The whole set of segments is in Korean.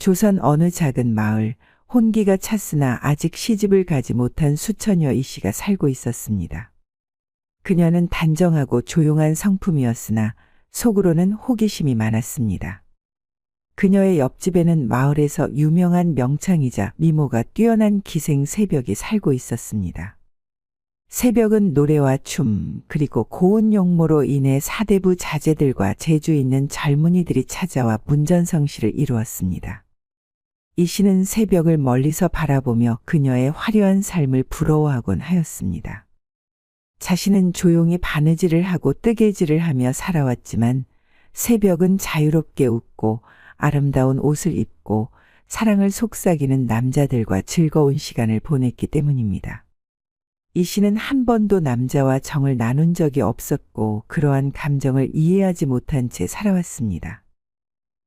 조선 어느 작은 마을, 혼기가 찼으나 아직 시집을 가지 못한 수처녀 이 씨가 살고 있었습니다. 그녀는 단정하고 조용한 성품이었으나 속으로는 호기심이 많았습니다. 그녀의 옆집에는 마을에서 유명한 명창이자 미모가 뛰어난 기생 새벽이 살고 있었습니다. 새벽은 노래와 춤, 그리고 고운 용모로 인해 사대부 자제들과 재주 있는 젊은이들이 찾아와 문전성시를 이루었습니다. 이 씨는 새벽을 멀리서 바라보며 그녀의 화려한 삶을 부러워하곤 하였습니다. 자신은 조용히 바느질을 하고 뜨개질을 하며 살아왔지만 새벽은 자유롭게 웃고 아름다운 옷을 입고 사랑을 속삭이는 남자들과 즐거운 시간을 보냈기 때문입니다. 이 씨는 한 번도 남자와 정을 나눈 적이 없었고 그러한 감정을 이해하지 못한 채 살아왔습니다.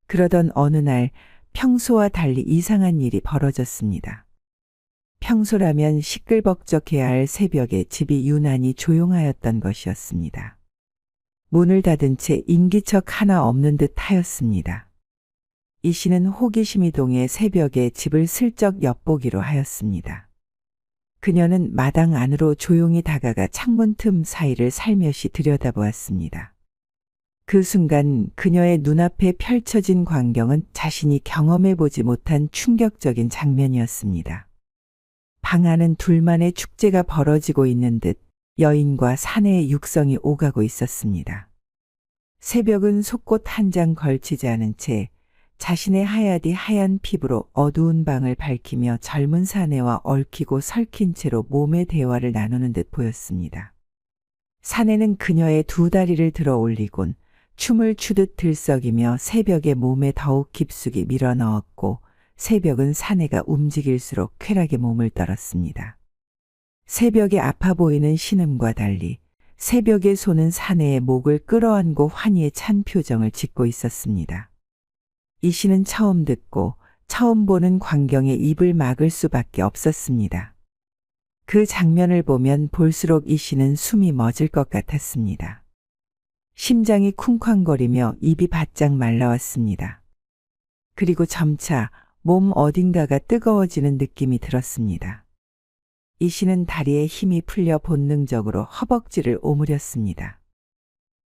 그러던 어느 날 평소와 달리 이상한 일이 벌어졌습니다. 평소라면 시끌벅적해야 할 새벽에 집이 유난히 조용하였던 것이었습니다. 문을 닫은 채 인기척 하나 없는 듯 하였습니다. 이 씨는 호기심이 동해 새벽에 집을 슬쩍 엿보기로 하였습니다. 그녀는 마당 안으로 조용히 다가가 창문 틈 사이를 살며시 들여다보았습니다. 그 순간 그녀의 눈앞에 펼쳐진 광경은 자신이 경험해보지 못한 충격적인 장면이었습니다. 방 안은 둘만의 축제가 벌어지고 있는 듯 여인과 사내의 육성이 오가고 있었습니다. 새벽은 속옷 한 장 걸치지 않은 채 자신의 하야디 하얀 피부로 어두운 방을 밝히며 젊은 사내와 얽히고 설킨 채로 몸의 대화를 나누는 듯 보였습니다. 사내는 그녀의 두 다리를 들어 올리곤 춤을 추듯 들썩이며 새벽의 몸에 더욱 깊숙이 밀어넣었고 새벽은 사내가 움직일수록 쾌락의 몸을 떨었습니다. 새벽에 아파 보이는 신음과 달리 새벽의 손은 사내의 목을 끌어안고 환희에 찬 표정을 짓고 있었습니다. 이 씨는 처음 듣고 처음 보는 광경에 입을 막을 수밖에 없었습니다. 그 장면을 보면 볼수록 이 씨는 숨이 멎을 것 같았습니다. 심장이 쿵쾅거리며 입이 바짝 말라왔습니다. 그리고 점차 몸 어딘가가 뜨거워지는 느낌이 들었습니다. 이 씨는 다리에 힘이 풀려 본능적으로 허벅지를 오므렸습니다.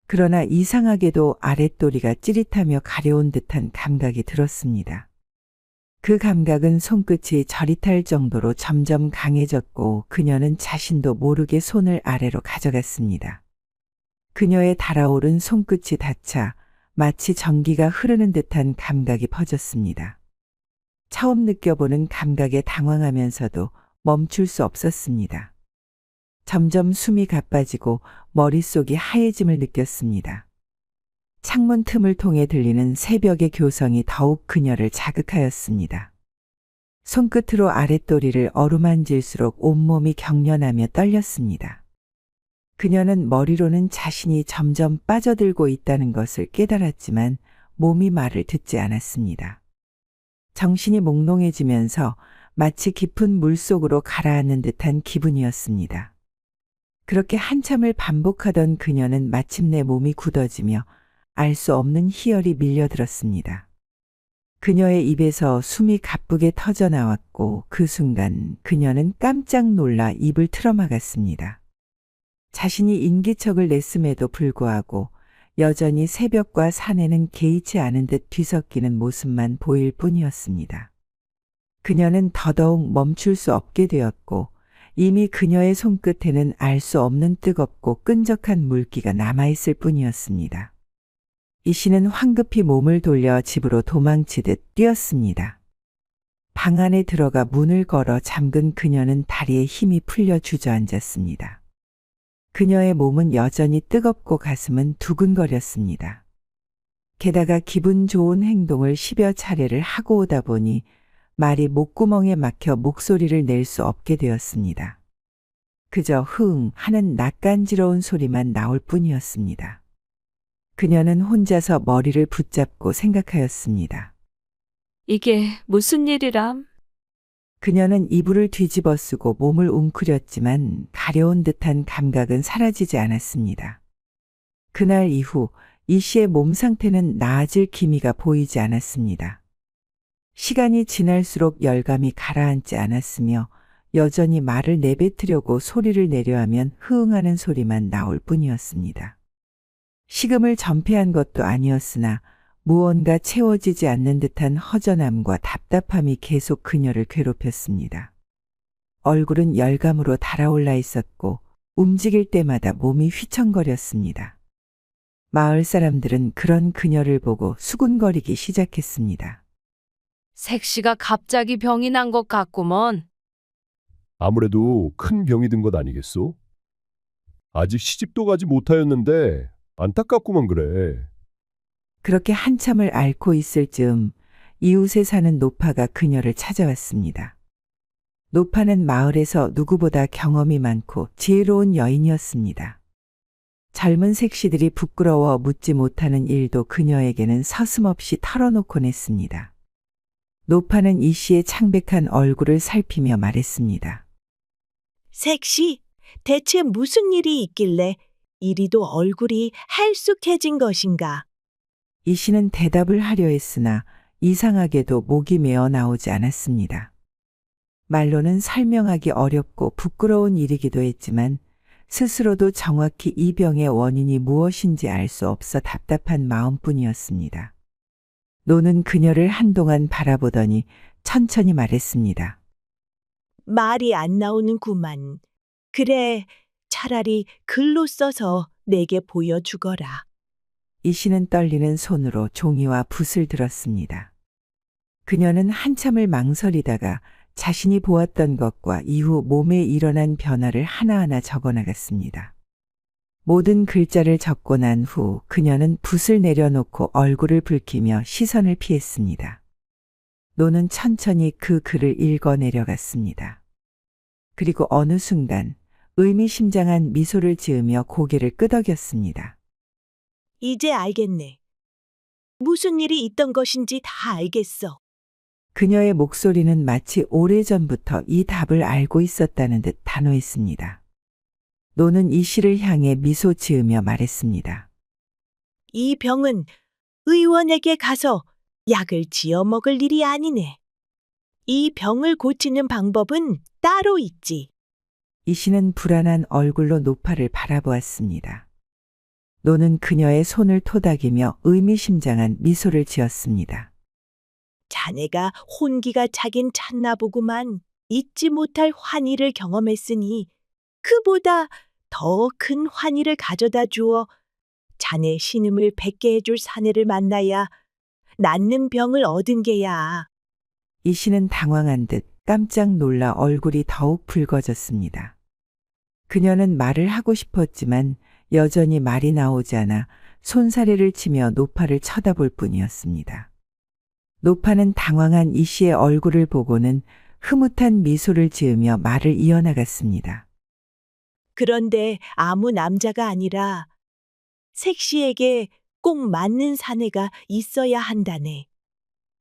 그러나 이상하게도 아랫도리가 찌릿하며 가려운 듯한 감각이 들었습니다. 그 감각은 손끝이 저릿할 정도로 점점 강해졌고 그녀는 자신도 모르게 손을 아래로 가져갔습니다. 그녀의 달아오른 손끝이 닿자 마치 전기가 흐르는 듯한 감각이 퍼졌습니다. 처음 느껴보는 감각에 당황하면서도 멈출 수 없었습니다. 점점 숨이 가빠지고 머릿속이 하얘짐을 느꼈습니다. 창문 틈을 통해 들리는 새벽의 교성이 더욱 그녀를 자극하였습니다. 손끝으로 아랫도리를 어루만질수록 온몸이 경련하며 떨렸습니다. 그녀는 머리로는 자신이 점점 빠져들고 있다는 것을 깨달았지만 몸이 말을 듣지 않았습니다. 정신이 몽롱해지면서 마치 깊은 물속으로 가라앉는 듯한 기분이었습니다. 그렇게 한참을 반복하던 그녀는 마침내 몸이 굳어지며 알 수 없는 희열이 밀려들었습니다. 그녀의 입에서 숨이 가쁘게 터져나왔고 그 순간 그녀는 깜짝 놀라 입을 틀어막았습니다. 자신이 인기척을 냈음에도 불구하고 여전히 새벽과 사내는 개의치 않은 듯 뒤섞이는 모습만 보일 뿐이었습니다. 그녀는 더더욱 멈출 수 없게 되었고 이미 그녀의 손끝에는 알 수 없는 뜨겁고 끈적한 물기가 남아있을 뿐이었습니다. 이 씨는 황급히 몸을 돌려 집으로 도망치듯 뛰었습니다. 방 안에 들어가 문을 걸어 잠근 그녀는 다리에 힘이 풀려 주저앉았습니다. 그녀의 몸은 여전히 뜨겁고 가슴은 두근거렸습니다. 게다가 기분 좋은 행동을 10여 차례를 하고 오다 보니 말이 목구멍에 막혀 목소리를 낼 수 없게 되었습니다. 그저 흥 하는 낯간지러운 소리만 나올 뿐이었습니다. 그녀는 혼자서 머리를 붙잡고 생각하였습니다. 이게 무슨 일이람? 그녀는 이불을 뒤집어 쓰고 몸을 웅크렸지만 가려운 듯한 감각은 사라지지 않았습니다. 그날 이후 이 씨의 몸 상태는 나아질 기미가 보이지 않았습니다. 시간이 지날수록 열감이 가라앉지 않았으며 여전히 말을 내뱉으려고 소리를 내려 하면 흐응하는 소리만 나올 뿐이었습니다. 식음을 전폐한 것도 아니었으나 무언가 채워지지 않는 듯한 허전함과 답답함이 계속 그녀를 괴롭혔습니다. 얼굴은 열감으로 달아올라 있었고 움직일 때마다 몸이 휘청거렸습니다. 마을 사람들은 그런 그녀를 보고 수군거리기 시작했습니다. 색시가 갑자기 병이 난 것 같구먼. 아무래도 큰 병이 든 것 아니겠소? 아직 시집도 가지 못하였는데 안타깝구만 그래. 그렇게 한참을 앓고 있을 즈음 이웃에 사는 노파가 그녀를 찾아왔습니다. 노파는 마을에서 누구보다 경험이 많고 지혜로운 여인이었습니다. 젊은 색시들이 부끄러워 묻지 못하는 일도 그녀에게는 서슴없이 털어놓곤 했습니다. 노파는 이 씨의 창백한 얼굴을 살피며 말했습니다. 색시, 대체 무슨 일이 있길래 이리도 얼굴이 할쑥해진 것인가? 이 씨는 대답을 하려 했으나 이상하게도 목이 메어 나오지 않았습니다. 말로는 설명하기 어렵고 부끄러운 일이기도 했지만 스스로도 정확히 이 병의 원인이 무엇인지 알 수 없어 답답한 마음뿐이었습니다. 노는 그녀를 한동안 바라보더니 천천히 말했습니다. 말이 안 나오는구만. 그래, 차라리 글로 써서 내게 보여주거라. 이 씨는 떨리는 손으로 종이와 붓을 들었습니다. 그녀는 한참을 망설이다가 자신이 보았던 것과 이후 몸에 일어난 변화를 하나하나 적어나갔습니다. 모든 글자를 적고 난 후 그녀는 붓을 내려놓고 얼굴을 붉히며 시선을 피했습니다. 노는 천천히 그 글을 읽어 내려갔습니다. 그리고 어느 순간 의미심장한 미소를 지으며 고개를 끄덕였습니다. 이제 알겠네. 무슨 일이 있던 것인지 다 알겠어. 그녀의 목소리는 마치 오래전부터 이 답을 알고 있었다는 듯 단호했습니다. 노는 이 씨를 향해 미소 지으며 말했습니다. 이 병은 의원에게 가서 약을 지어 먹을 일이 아니네. 이 병을 고치는 방법은 따로 있지. 이 씨는 불안한 얼굴로 노파를 바라보았습니다. 노는 그녀의 손을 토닥이며 의미심장한 미소를 지었습니다. 자네가 혼기가 차긴 찼나 보구만. 잊지 못할 환희를 경험했으니 그보다 더 큰 환희를 가져다 주어 자네 신음을 뱉게 해줄 사내를 만나야 낫는 병을 얻은 게야. 이 씨는 당황한 듯 깜짝 놀라 얼굴이 더욱 붉어졌습니다. 그녀는 말을 하고 싶었지만 여전히 말이 나오지 않아 손사래를 치며 노파를 쳐다볼 뿐이었습니다. 노파는 당황한 이 씨의 얼굴을 보고는 흐뭇한 미소를 지으며 말을 이어나갔습니다. 그런데 아무 남자가 아니라 색시에게 꼭 맞는 사내가 있어야 한다네.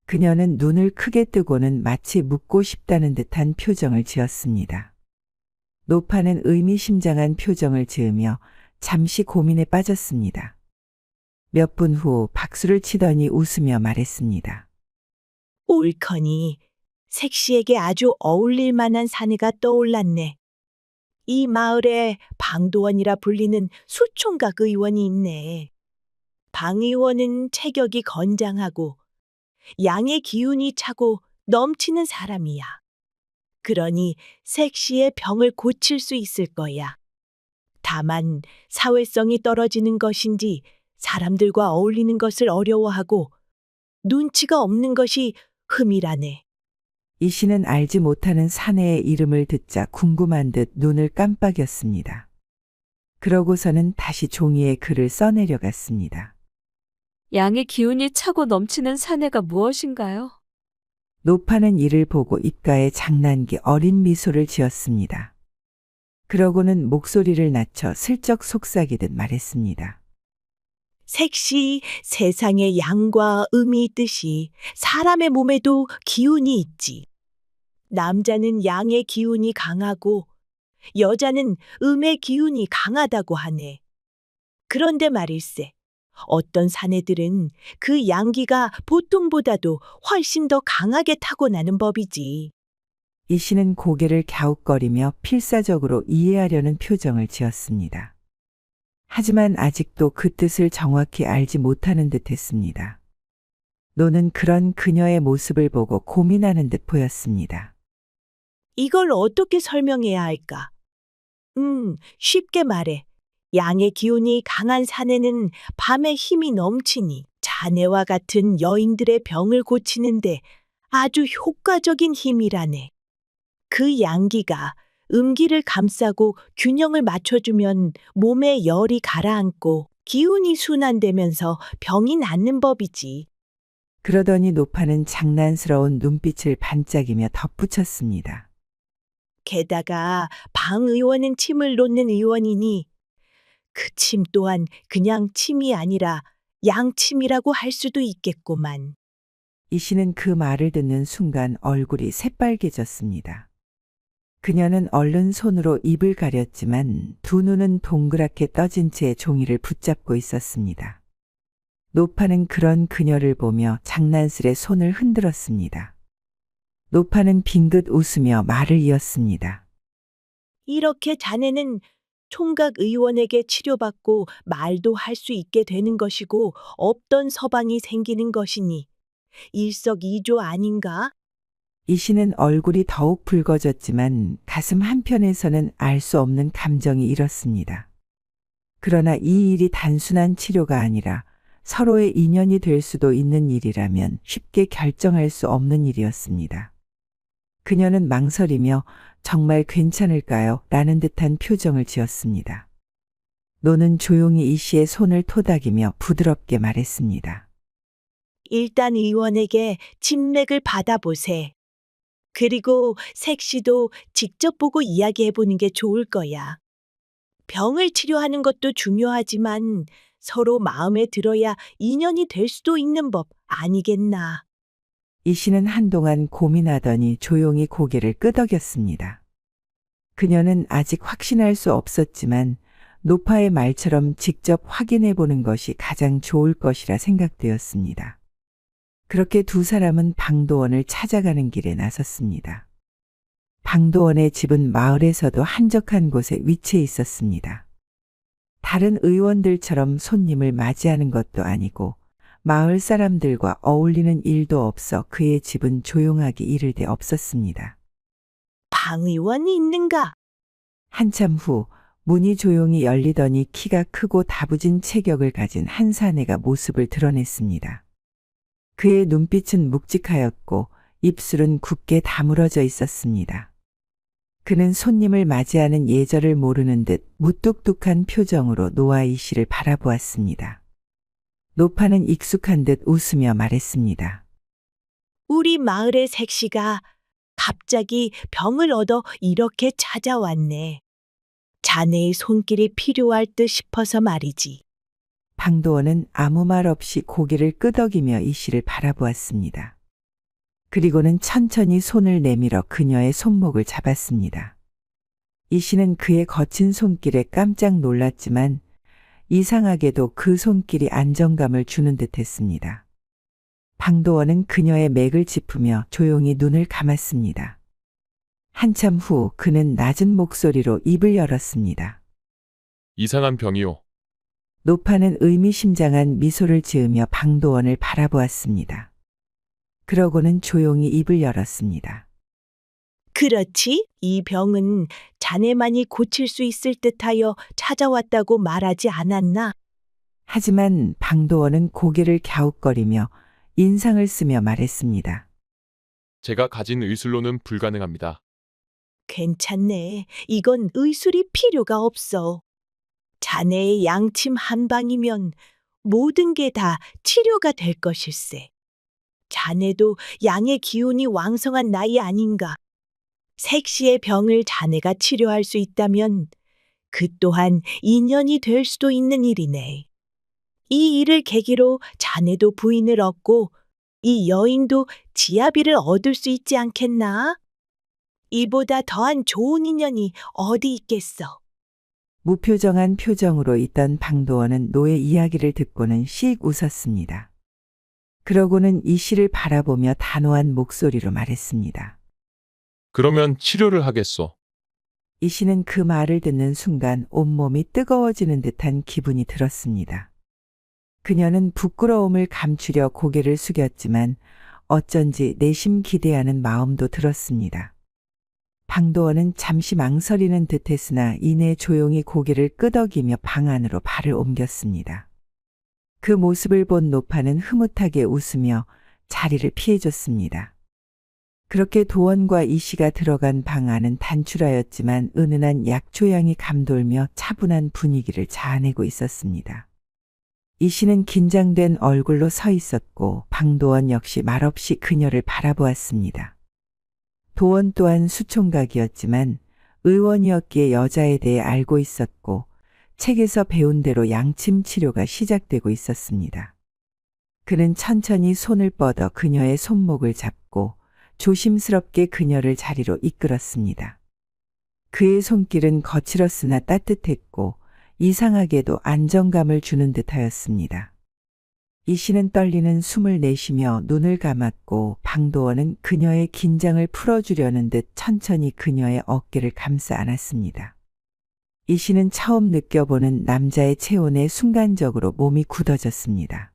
그녀는 눈을 크게 뜨고는 마치 묻고 싶다는 듯한 표정을 지었습니다. 노파는 의미심장한 표정을 지으며 잠시 고민에 빠졌습니다. 몇 분 후 박수를 치더니 웃으며 말했습니다. 옳거니 색시에게 아주 어울릴 만한 사내가 떠올랐네. 이 마을에 방도원이라 불리는 수총각 의원이 있네. 방 의원은 체격이 건장하고 양의 기운이 차고 넘치는 사람이야. 그러니 색시의 병을 고칠 수 있을 거야. 다만 사회성이 떨어지는 것인지 사람들과 어울리는 것을 어려워하고 눈치가 없는 것이 흠이라네. 이 씨는 알지 못하는 사내의 이름을 듣자 궁금한 듯 눈을 깜빡였습니다. 그러고서는 다시 종이에 글을 써내려갔습니다. 양의 기운이 차고 넘치는 사내가 무엇인가요? 노파는 이를 보고 입가에 장난기 어린 미소를 지었습니다. 그러고는 목소리를 낮춰 슬쩍 속삭이듯 말했습니다. 색시 세상에 양과 음이 있듯이 사람의 몸에도 기운이 있지. 남자는 양의 기운이 강하고 여자는 음의 기운이 강하다고 하네. 그런데 말일세, 어떤 사내들은 그 양기가 보통보다도 훨씬 더 강하게 타고나는 법이지. 이 씨는 고개를 갸웃거리며 필사적으로 이해하려는 표정을 지었습니다. 하지만 아직도 그 뜻을 정확히 알지 못하는 듯 했습니다. 노는 그런 그녀의 모습을 보고 고민하는 듯 보였습니다. 이걸 어떻게 설명해야 할까? 쉽게 말해. 양의 기운이 강한 사내는 밤에 힘이 넘치니 자네와 같은 여인들의 병을 고치는데 아주 효과적인 힘이라네. 그 양기가 음기를 감싸고 균형을 맞춰주면 몸에 열이 가라앉고 기운이 순환되면서 병이 낫는 법이지. 그러더니 노파는 장난스러운 눈빛을 반짝이며 덧붙였습니다. 게다가 방 의원은 침을 놓는 의원이니 그 침 또한 그냥 침이 아니라 양침이라고 할 수도 있겠구만. 이 씨는 그 말을 듣는 순간 얼굴이 새빨개졌습니다. 그녀는 얼른 손으로 입을 가렸지만 두 눈은 동그랗게 떠진 채 종이를 붙잡고 있었습니다. 노파는 그런 그녀를 보며 장난스레 손을 흔들었습니다. 노파는 빙긋 웃으며 말을 이었습니다. 이렇게 자네는 총각 의원에게 치료받고 말도 할 수 있게 되는 것이고 없던 서방이 생기는 것이니 일석이조 아닌가? 이 씨는 얼굴이 더욱 붉어졌지만 가슴 한편에서는 알 수 없는 감정이 일었습니다. 그러나 이 일이 단순한 치료가 아니라 서로의 인연이 될 수도 있는 일이라면 쉽게 결정할 수 없는 일이었습니다. 그녀는 망설이며 정말 괜찮을까요? 라는 듯한 표정을 지었습니다. 노는 조용히 이 씨의 손을 토닥이며 부드럽게 말했습니다. 일단 의원에게 진맥을 받아보세. 그리고 색시도 직접 보고 이야기해보는 게 좋을 거야. 병을 치료하는 것도 중요하지만 서로 마음에 들어야 인연이 될 수도 있는 법 아니겠나. 이 씨는 한동안 고민하더니 조용히 고개를 끄덕였습니다. 그녀는 아직 확신할 수 없었지만 노파의 말처럼 직접 확인해 보는 것이 가장 좋을 것이라 생각되었습니다. 그렇게 두 사람은 방도원을 찾아가는 길에 나섰습니다. 방도원의 집은 마을에서도 한적한 곳에 위치해 있었습니다. 다른 의원들처럼 손님을 맞이하는 것도 아니고 마을 사람들과 어울리는 일도 없어 그의 집은 조용하기 이를 데 없었습니다. 방 의원이 있는가? 한참 후 문이 조용히 열리더니 키가 크고 다부진 체격을 가진 한 사내가 모습을 드러냈습니다. 그의 눈빛은 묵직하였고 입술은 굳게 다물어져 있었습니다. 그는 손님을 맞이하는 예절을 모르는 듯 무뚝뚝한 표정으로 노아 이 씨를 바라보았습니다. 노파는 익숙한 듯 웃으며 말했습니다. 우리 마을의 색시가 갑자기 병을 얻어 이렇게 찾아왔네. 자네의 손길이 필요할 듯 싶어서 말이지. 방도원은 아무 말 없이 고개를 끄덕이며 이 씨를 바라보았습니다. 그리고는 천천히 손을 내밀어 그녀의 손목을 잡았습니다. 이 씨는 그의 거친 손길에 깜짝 놀랐지만 이상하게도 그 손길이 안정감을 주는 듯했습니다. 방도원은 그녀의 맥을 짚으며 조용히 눈을 감았습니다. 한참 후 그는 낮은 목소리로 입을 열었습니다. 이상한 병이요. 노파는 의미심장한 미소를 지으며 방도원을 바라보았습니다. 그러고는 조용히 입을 열었습니다. 그렇지? 이 병은 자네만이 고칠 수 있을 듯하여 찾아왔다고 말하지 않았나? 하지만 방도원은 고개를 갸웃거리며 인상을 쓰며 말했습니다. 제가 가진 의술로는 불가능합니다. 괜찮네. 이건 의술이 필요가 없어. 자네의 양침 한 방이면 모든 게 다 치료가 될 것일세. 자네도 양의 기운이 왕성한 나이 아닌가. 색시의 병을 자네가 치료할 수 있다면 그 또한 인연이 될 수도 있는 일이네. 이 일을 계기로 자네도 부인을 얻고 이 여인도 지아비를 얻을 수 있지 않겠나? 이보다 더한 좋은 인연이 어디 있겠어. 무표정한 표정으로 있던 방도원은 노의 이야기를 듣고는 씩 웃었습니다. 그러고는 이 씨를 바라보며 단호한 목소리로 말했습니다. 그러면 치료를 하겠소. 이 씨는 그 말을 듣는 순간 온몸이 뜨거워지는 듯한 기분이 들었습니다. 그녀는 부끄러움을 감추려 고개를 숙였지만 어쩐지 내심 기대하는 마음도 들었습니다. 방도원은 잠시 망설이는 듯했으나 이내 조용히 고개를 끄덕이며 방 안으로 발을 옮겼습니다. 그 모습을 본 노파는 흐뭇하게 웃으며 자리를 피해줬습니다. 그렇게 도원과 이 씨가 들어간 방 안은 단출하였지만 은은한 약초향이 감돌며 차분한 분위기를 자아내고 있었습니다. 이 씨는 긴장된 얼굴로 서 있었고 방도원 역시 말없이 그녀를 바라보았습니다. 도원 또한 수총각이었지만 의원이었기에 여자에 대해 알고 있었고 책에서 배운 대로 양침 치료가 시작되고 있었습니다. 그는 천천히 손을 뻗어 그녀의 손목을 잡고 조심스럽게 그녀를 자리로 이끌었습니다. 그의 손길은 거칠었으나 따뜻했고 이상하게도 안정감을 주는 듯하였습니다. 이 씨는 떨리는 숨을 내쉬며 눈을 감았고 방도원은 그녀의 긴장을 풀어주려는 듯 천천히 그녀의 어깨를 감싸 안았습니다. 이 씨는 처음 느껴보는 남자의 체온에 순간적으로 몸이 굳어졌습니다.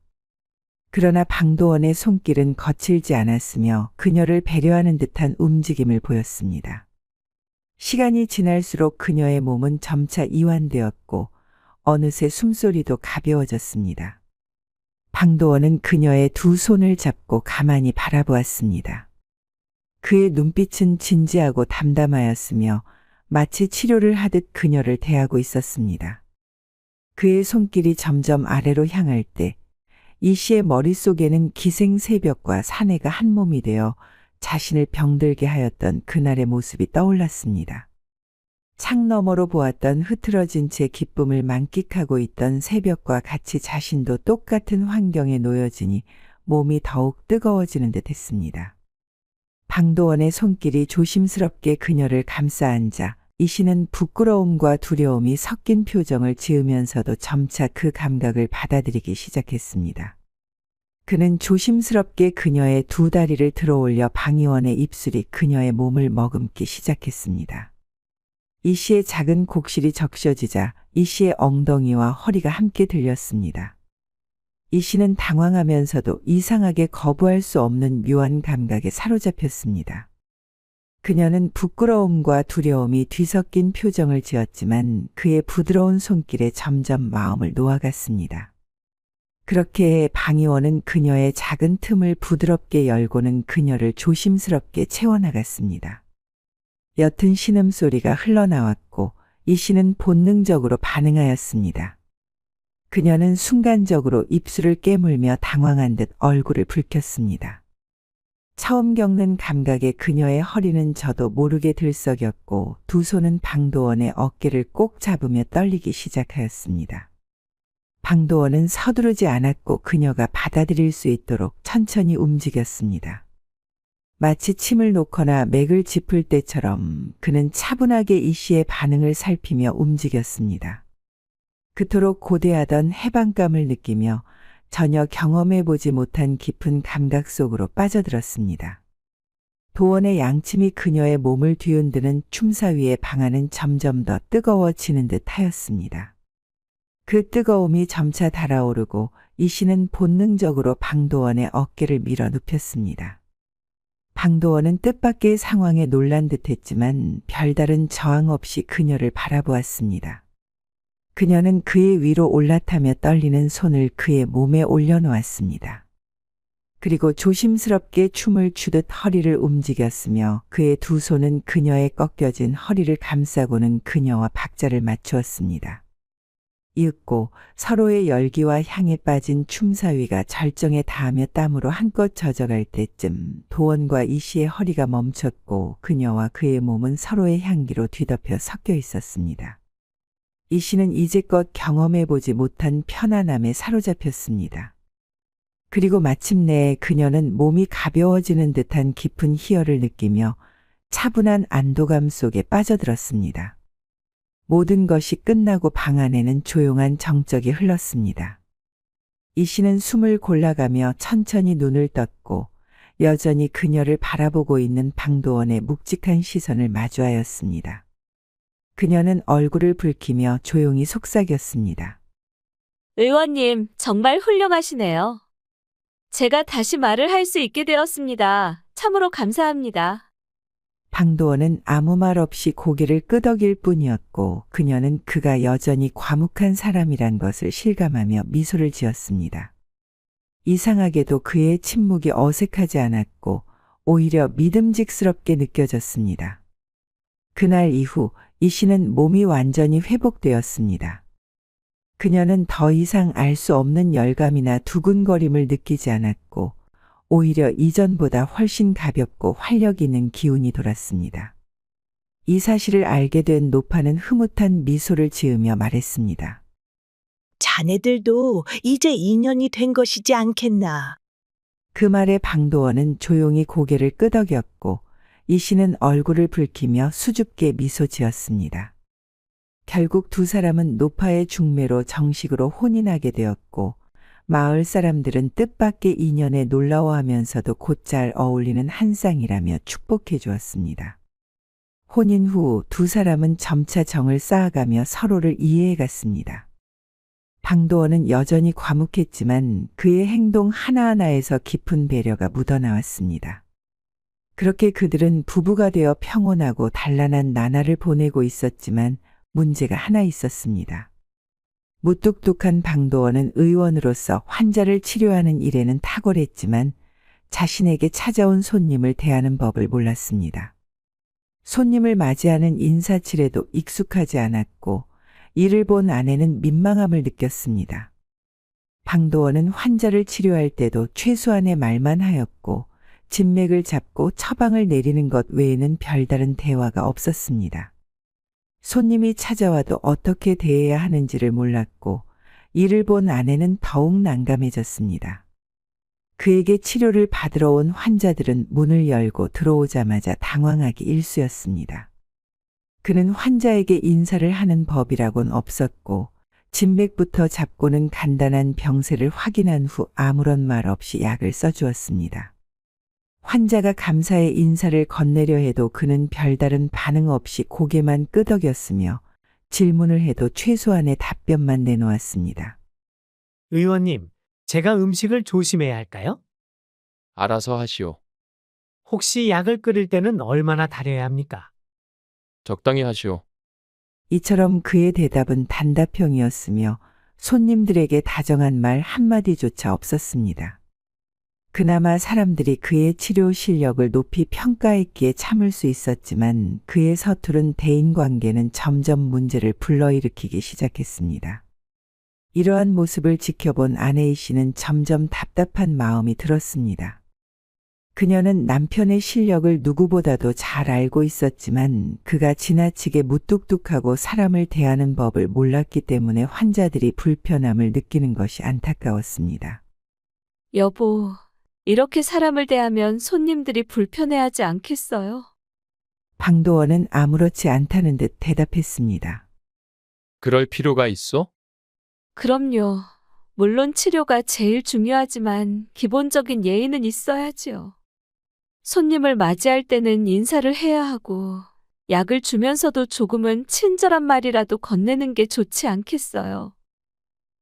그러나 방도원의 손길은 거칠지 않았으며 그녀를 배려하는 듯한 움직임을 보였습니다. 시간이 지날수록 그녀의 몸은 점차 이완되었고 어느새 숨소리도 가벼워졌습니다. 방도원은 그녀의 두 손을 잡고 가만히 바라보았습니다. 그의 눈빛은 진지하고 담담하였으며 마치 치료를 하듯 그녀를 대하고 있었습니다. 그의 손길이 점점 아래로 향할 때 이 씨의 머릿속에는 기생새벽과 사내가 한 몸이 되어 자신을 병들게 하였던 그날의 모습이 떠올랐습니다. 창 너머로 보았던 흐트러진 채 기쁨을 만끽하고 있던 새벽과 같이 자신도 똑같은 환경에 놓여지니 몸이 더욱 뜨거워지는 듯 했습니다. 방도원의 손길이 조심스럽게 그녀를 감싸 앉아 이 씨는 부끄러움과 두려움이 섞인 표정을 지으면서도 점차 그 감각을 받아들이기 시작했습니다. 그는 조심스럽게 그녀의 두 다리를 들어올려 방위원의 입술이 그녀의 몸을 머금기 시작했습니다. 이 씨의 작은 곡실이 적셔지자 이 씨의 엉덩이와 허리가 함께 들렸습니다. 이 씨는 당황하면서도 이상하게 거부할 수 없는 묘한 감각에 사로잡혔습니다. 그녀는 부끄러움과 두려움이 뒤섞인 표정을 지었지만 그의 부드러운 손길에 점점 마음을 놓아갔습니다. 그렇게 방위원은 그녀의 작은 틈을 부드럽게 열고는 그녀를 조심스럽게 채워나갔습니다. 옅은 신음소리가 흘러나왔고 이 씨는 본능적으로 반응하였습니다. 그녀는 순간적으로 입술을 깨물며 당황한 듯 얼굴을 붉혔습니다. 처음 겪는 감각에 그녀의 허리는 저도 모르게 들썩였고 두 손은 방도원의 어깨를 꼭 잡으며 떨리기 시작하였습니다. 방도원은 서두르지 않았고 그녀가 받아들일 수 있도록 천천히 움직였습니다. 마치 침을 놓거나 맥을 짚을 때처럼 그는 차분하게 이 씨의 반응을 살피며 움직였습니다. 그토록 고대하던 해방감을 느끼며 전혀 경험해보지 못한 깊은 감각 속으로 빠져들었습니다. 도원의 양침이 그녀의 몸을 뒤흔드는 춤사위의 방안은 점점 더 뜨거워지는 듯 하였습니다. 그 뜨거움이 점차 달아오르고 이 씨는 본능적으로 방도원의 어깨를 밀어 눕혔습니다. 방도원은 뜻밖의 상황에 놀란 듯했지만 별다른 저항 없이 그녀를 바라보았습니다. 그녀는 그의 위로 올라타며 떨리는 손을 그의 몸에 올려놓았습니다. 그리고 조심스럽게 춤을 추듯 허리를 움직였으며 그의 두 손은 그녀의 꺾여진 허리를 감싸고는 그녀와 박자를 맞추었습니다. 이윽고 서로의 열기와 향에 빠진 춤사위가 절정에 닿으며 땀으로 한껏 젖어갈 때쯤 도원과 이 씨의 허리가 멈췄고 그녀와 그의 몸은 서로의 향기로 뒤덮여 섞여 있었습니다. 이 씨는 이제껏 경험해보지 못한 편안함에 사로잡혔습니다. 그리고 마침내 그녀는 몸이 가벼워지는 듯한 깊은 희열을 느끼며 차분한 안도감 속에 빠져들었습니다. 모든 것이 끝나고 방 안에는 조용한 정적이 흘렀습니다. 이 씨는 숨을 골라가며 천천히 눈을 떴고 여전히 그녀를 바라보고 있는 방도원의 묵직한 시선을 마주하였습니다. 그녀는 얼굴을 붉히며 조용히 속삭였습니다. 의원님, 정말 훌륭하시네요. 제가 다시 말을 할 수 있게 되었습니다. 참으로 감사합니다. 방도원은 아무 말 없이 고개를 끄덕일 뿐이었고 그녀는 그가 여전히 과묵한 사람이란 것을 실감하며 미소를 지었습니다. 이상하게도 그의 침묵이 어색하지 않았고 오히려 믿음직스럽게 느껴졌습니다. 그날 이후 이 씨는 몸이 완전히 회복되었습니다. 그녀는 더 이상 알 수 없는 열감이나 두근거림을 느끼지 않았고 오히려 이전보다 훨씬 가볍고 활력 있는 기운이 돌았습니다. 이 사실을 알게 된 노파는 흐뭇한 미소를 지으며 말했습니다. 자네들도 이제 인연이 된 것이지 않겠나. 그 말에 방도원은 조용히 고개를 끄덕였고 이 씨는 얼굴을 붉히며 수줍게 미소 지었습니다. 결국 두 사람은 노파의 중매로 정식으로 혼인하게 되었고 마을 사람들은 뜻밖의 인연에 놀라워하면서도 곧잘 어울리는 한 쌍이라며 축복해 주었습니다. 혼인 후 두 사람은 점차 정을 쌓아가며 서로를 이해해 갔습니다. 방도원은 여전히 과묵했지만 그의 행동 하나하나에서 깊은 배려가 묻어나왔습니다. 그렇게 그들은 부부가 되어 평온하고 단란한 나날을 보내고 있었지만 문제가 하나 있었습니다. 무뚝뚝한 방도원은 의원으로서 환자를 치료하는 일에는 탁월했지만 자신에게 찾아온 손님을 대하는 법을 몰랐습니다. 손님을 맞이하는 인사치레도 익숙하지 않았고 이를 본 아내는 민망함을 느꼈습니다. 방도원은 환자를 치료할 때도 최소한의 말만 하였고 진맥을 잡고 처방을 내리는 것 외에는 별다른 대화가 없었습니다. 손님이 찾아와도 어떻게 대해야 하는지를 몰랐고 이를 본 아내는 더욱 난감해졌습니다. 그에게 치료를 받으러 온 환자들은 문을 열고 들어오자마자 당황하기 일쑤였습니다. 그는 환자에게 인사를 하는 법이라곤 없었고 진맥부터 잡고는 간단한 병세를 확인한 후 아무런 말 없이 약을 써주었습니다. 환자가 감사의 인사를 건네려 해도 그는 별다른 반응 없이 고개만 끄덕였으며 질문을 해도 최소한의 답변만 내놓았습니다. 의원님, 제가 음식을 조심해야 할까요? 알아서 하시오. 혹시 약을 끓일 때는 얼마나 달여야 합니까? 적당히 하시오. 이처럼 그의 대답은 단답형이었으며 손님들에게 다정한 말 한마디조차 없었습니다. 그나마 사람들이 그의 치료 실력을 높이 평가했기에 참을 수 있었지만 그의 서투른 대인관계는 점점 문제를 불러일으키기 시작했습니다. 이러한 모습을 지켜본 아내이 씨는 점점 답답한 마음이 들었습니다. 그녀는 남편의 실력을 누구보다도 잘 알고 있었지만 그가 지나치게 무뚝뚝하고 사람을 대하는 법을 몰랐기 때문에 환자들이 불편함을 느끼는 것이 안타까웠습니다. 여보, 이렇게 사람을 대하면 손님들이 불편해하지 않겠어요? 방도원은 아무렇지 않다는 듯 대답했습니다. 그럴 필요가 있어? 그럼요. 물론 치료가 제일 중요하지만 기본적인 예의는 있어야지요. 손님을 맞이할 때는 인사를 해야 하고 약을 주면서도 조금은 친절한 말이라도 건네는 게 좋지 않겠어요.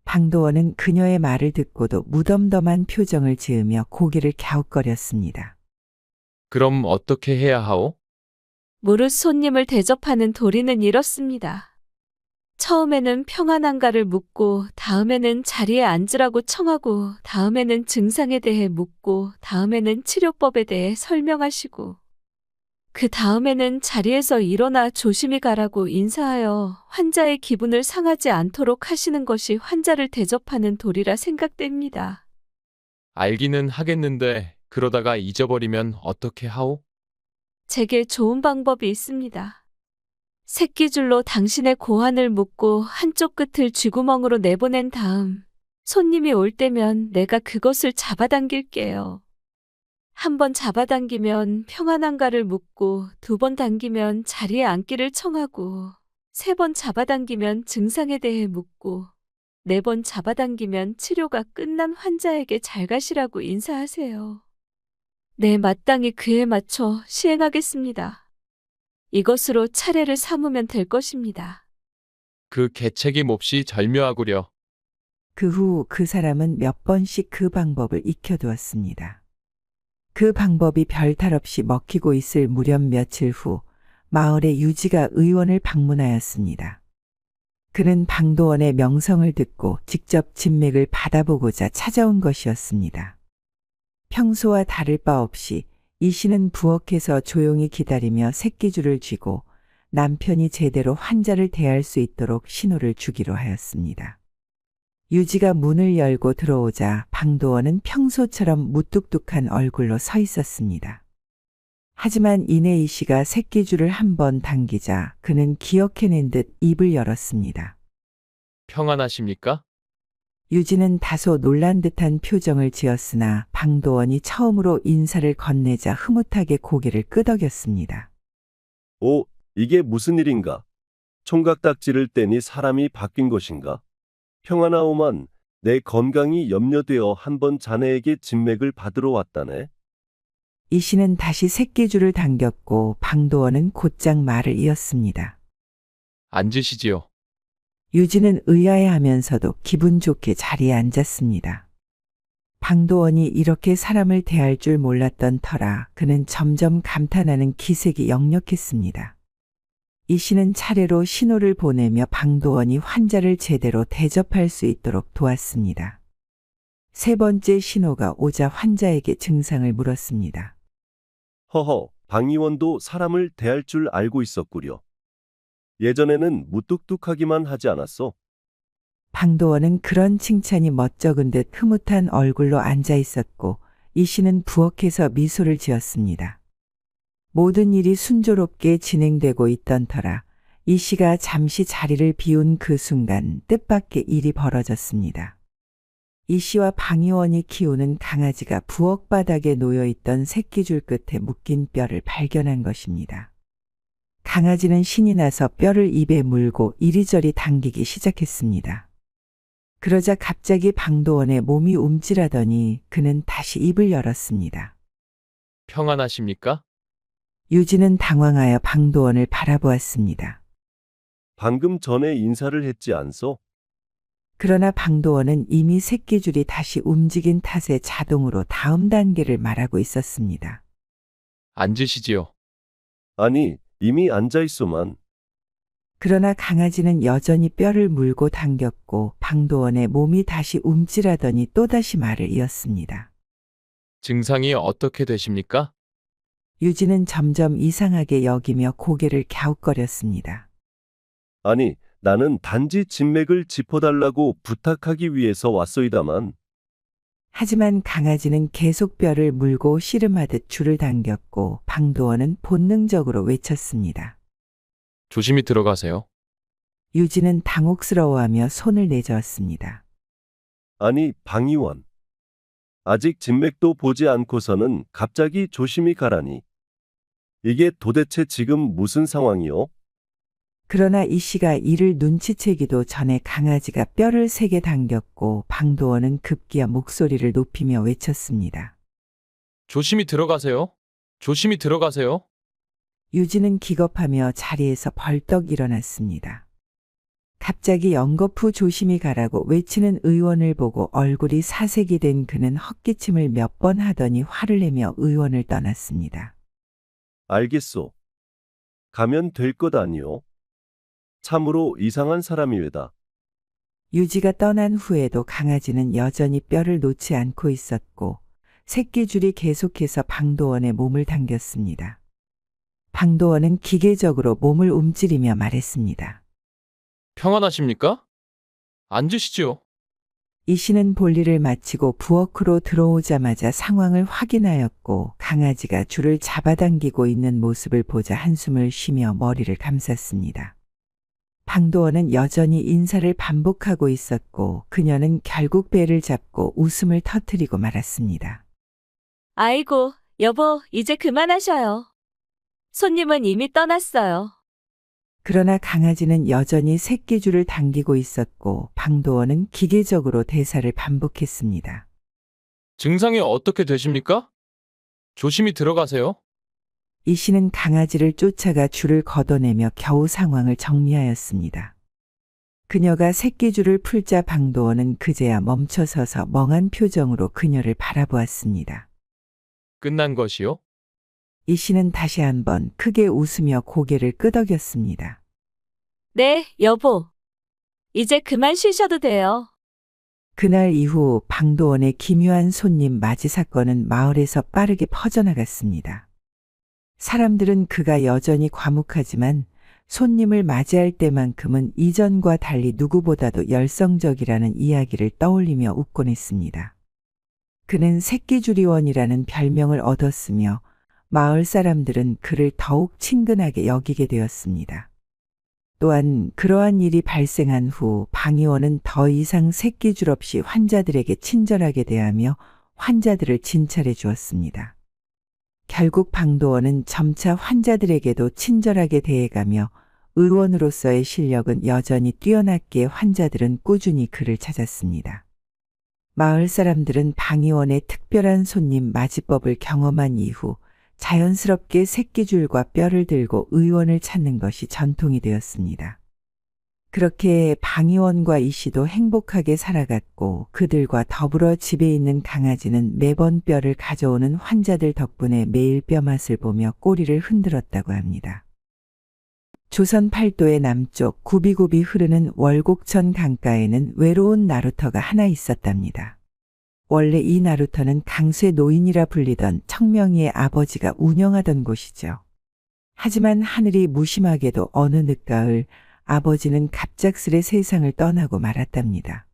방도원은 그녀의 말을 듣고도 무덤덤한 표정을 지으며 고개를 갸웃거렸습니다. 그럼 어떻게 해야 하오? 무릇 손님을 대접하는 도리는 이렇습니다. 처음에는 평안한가를 묻고 다음에는 자리에 앉으라고 청하고 다음에는 증상에 대해 묻고 다음에는 치료법에 대해 설명하시고 그 다음에는 자리에서 일어나 조심히 가라고 인사하여 환자의 기분을 상하지 않도록 하시는 것이 환자를 대접하는 도리라 생각됩니다. 알기는 하겠는데 그러다가 잊어버리면 어떻게 하오? 제게 좋은 방법이 있습니다. 새끼줄로 당신의 고환을 묶고 한쪽 끝을 쥐구멍으로 내보낸 다음 손님이 올 때면 내가 그것을 잡아당길게요. 한 번 잡아당기면 평안한가를 묻고 두 번 당기면 자리에 앉기를 청하고 3번 잡아당기면 증상에 대해 묻고 4번 잡아당기면 치료가 끝난 환자에게 잘 가시라고 인사하세요. 네, 마땅히 그에 맞춰 시행하겠습니다. 이것으로 차례를 삼으면 될 것입니다. 그 개책이 몹시 절묘하구려. 그 후 그 사람은 몇 번씩 그 방법을 익혀두었습니다. 그 방법이 별탈 없이 먹히고 있을 무렵 며칠 후 마을에 유지가 의원을 방문하였습니다. 그는 방도원의 명성을 듣고 직접 진맥을 받아보고자 찾아온 것이었습니다. 평소와 다를 바 없이 이 씨는 부엌에서 조용히 기다리며 새끼줄을 쥐고 남편이 제대로 환자를 대할 수 있도록 신호를 주기로 하였습니다. 유지가 문을 열고 들어오자 방도원은 평소처럼 무뚝뚝한 얼굴로 서 있었습니다. 하지만 이내 이 씨가 새끼줄을 한 번 당기자 그는 기억해낸 듯 입을 열었습니다. 평안하십니까? 유지는 다소 놀란 듯한 표정을 지었으나 방도원이 처음으로 인사를 건네자 흐뭇하게 고개를 끄덕였습니다. 오, 이게 무슨 일인가? 총각딱지를 떼니 사람이 바뀐 것인가? 평안하오만, 내 건강이 염려되어 한번 자네에게 진맥을 받으러 왔다네. 이 씨는 다시 새끼줄을 당겼고 방도원은 곧장 말을 이었습니다. 앉으시지요. 유지는 의아해하면서도 기분 좋게 자리에 앉았습니다. 방도원이 이렇게 사람을 대할 줄 몰랐던 터라 그는 점점 감탄하는 기색이 역력했습니다. 이 씨는 차례로 신호를 보내며 방도원이 환자를 제대로 대접할 수 있도록 도왔습니다. 3번째 신호가 오자 환자에게 증상을 물었습니다. 허허, 방 의원도 사람을 대할 줄 알고 있었구려. 예전에는 무뚝뚝하기만 하지 않았어? 방도원은 그런 칭찬이 멋쩍은 듯 흐뭇한 얼굴로 앉아 있었고 이 씨는 부엌에서 미소를 지었습니다. 모든 일이 순조롭게 진행되고 있던 터라 이 씨가 잠시 자리를 비운 그 순간 뜻밖의 일이 벌어졌습니다. 이 씨와 방 의원이 키우는 강아지가 부엌 바닥에 놓여있던 새끼줄 끝에 묶인 뼈를 발견한 것입니다. 강아지는 신이 나서 뼈를 입에 물고 이리저리 당기기 시작했습니다. 그러자 갑자기 방도원의 몸이 움찔하더니 그는 다시 입을 열었습니다. 평안하십니까? 유지는 당황하여 방도원을 바라보았습니다. 방금 전에 인사를 했지 않소? 그러나 방도원은 이미 새끼줄이 다시 움직인 탓에 자동으로 다음 단계를 말하고 있었습니다. 앉으시지요. 아니, 이미 앉아있소만. 그러나 강아지는 여전히 뼈를 물고 당겼고 방도원의 몸이 다시 움찔하더니 또다시 말을 이었습니다. 증상이 어떻게 되십니까? 유지는 점점 이상하게 여기며 고개를 갸웃거렸습니다. 아니, 나는 단지 진맥을 짚어달라고 부탁하기 위해서 왔소이다만. 하지만 강아지는 계속 뼈를 물고 씨름하듯 줄을 당겼고 방도원은 본능적으로 외쳤습니다. 조심히 들어가세요. 유지는 당혹스러워하며 손을 내저었습니다. 아니, 방 의원. 아직 진맥도 보지 않고서는 갑자기 조심히 가라니. 이게 도대체 지금 무슨 상황이요? 그러나 이 씨가 이를 눈치채기도 전에 강아지가 뼈를 세게 당겼고 방도원은 급기야 목소리를 높이며 외쳤습니다. 조심히 들어가세요. 조심히 들어가세요. 유지는 기겁하며 자리에서 벌떡 일어났습니다. 갑자기 연거푸 조심히 가라고 외치는 의원을 보고 얼굴이 사색이 된 그는 헛기침을 몇 번 하더니 화를 내며 의원을 떠났습니다. 알겠소. 가면 될 것 아니오. 참으로 이상한 사람이외다. 유지가 떠난 후에도 강아지는 여전히 뼈를 놓지 않고 있었고 새끼줄이 계속해서 방도원의 몸을 당겼습니다. 방도원은 기계적으로 몸을 움츠리며 말했습니다. 평안하십니까? 앉으시지요. 이 씨는 볼일을 마치고 부엌으로 들어오자마자 상황을 확인하였고 강아지가 줄을 잡아당기고 있는 모습을 보자 한숨을 쉬며 머리를 감쌌습니다. 방도원은 여전히 인사를 반복하고 있었고 그녀는 결국 배를 잡고 웃음을 터뜨리고 말았습니다. 그러나 강아지는 여전히 새끼줄을 당기고 있었고 방도원은 기계적으로 대사를 반복했습니다. 증상이 어떻게 되십니까? 조심히 들어가세요. 이 씨는 강아지를 쫓아가 줄을 걷어내며 겨우 상황을 정리하였습니다. 그녀가 새끼줄을 풀자 방도원은 그제야 멈춰서서 멍한 표정으로 그녀를 바라보았습니다. 끝난 것이요? 이 씨는 다시 한번 크게 웃으며 고개를 끄덕였습니다. 네, 여보. 이제 그만 쉬셔도 돼요. 그날 이후 방도원의 기묘한 손님 맞이 사건은 마을에서 빠르게 퍼져나갔습니다. 사람들은 그가 여전히 과묵하지만 손님을 맞이할 때만큼은 이전과 달리 누구보다도 열성적이라는 이야기를 떠올리며 웃곤 했습니다. 그는 새끼주리원이라는 별명을 얻었으며 마을 사람들은 그를 더욱 친근하게 여기게 되었습니다. 또한 그러한 일이 발생한 후 방의원은 더 이상 새끼줄 없이 환자들에게 친절하게 대하며 환자들을 진찰해 주었습니다. 결국 방도원은 점차 환자들에게도 친절하게 대해가며 의원으로서의 실력은 여전히 뛰어났기에 환자들은 꾸준히 그를 찾았습니다. 마을 사람들은 방의원의 특별한 손님 맞이법을 경험한 이후 자연스럽게 새끼줄과 뼈를 들고 의원을 찾는 것이 전통이 되었습니다. 그렇게 방의원과 이 씨도 행복하게 살아갔고 그들과 더불어 집에 있는 강아지는 매번 뼈를 가져오는 환자들 덕분에 매일 뼈 맛을 보며 꼬리를 흔들었다고 합니다. 조선 팔도의 남쪽 굽이굽이 흐르는 월곡천 강가에는 외로운 나루터가 하나 있었답니다. 원래 이 나루터는 강쇠 노인이라 불리던 청명이의 아버지가 운영하던 곳이죠. 하지만 하늘이 무심하게도 어느 늦가을 아버지는 갑작스레 세상을 떠나고 말았답니다.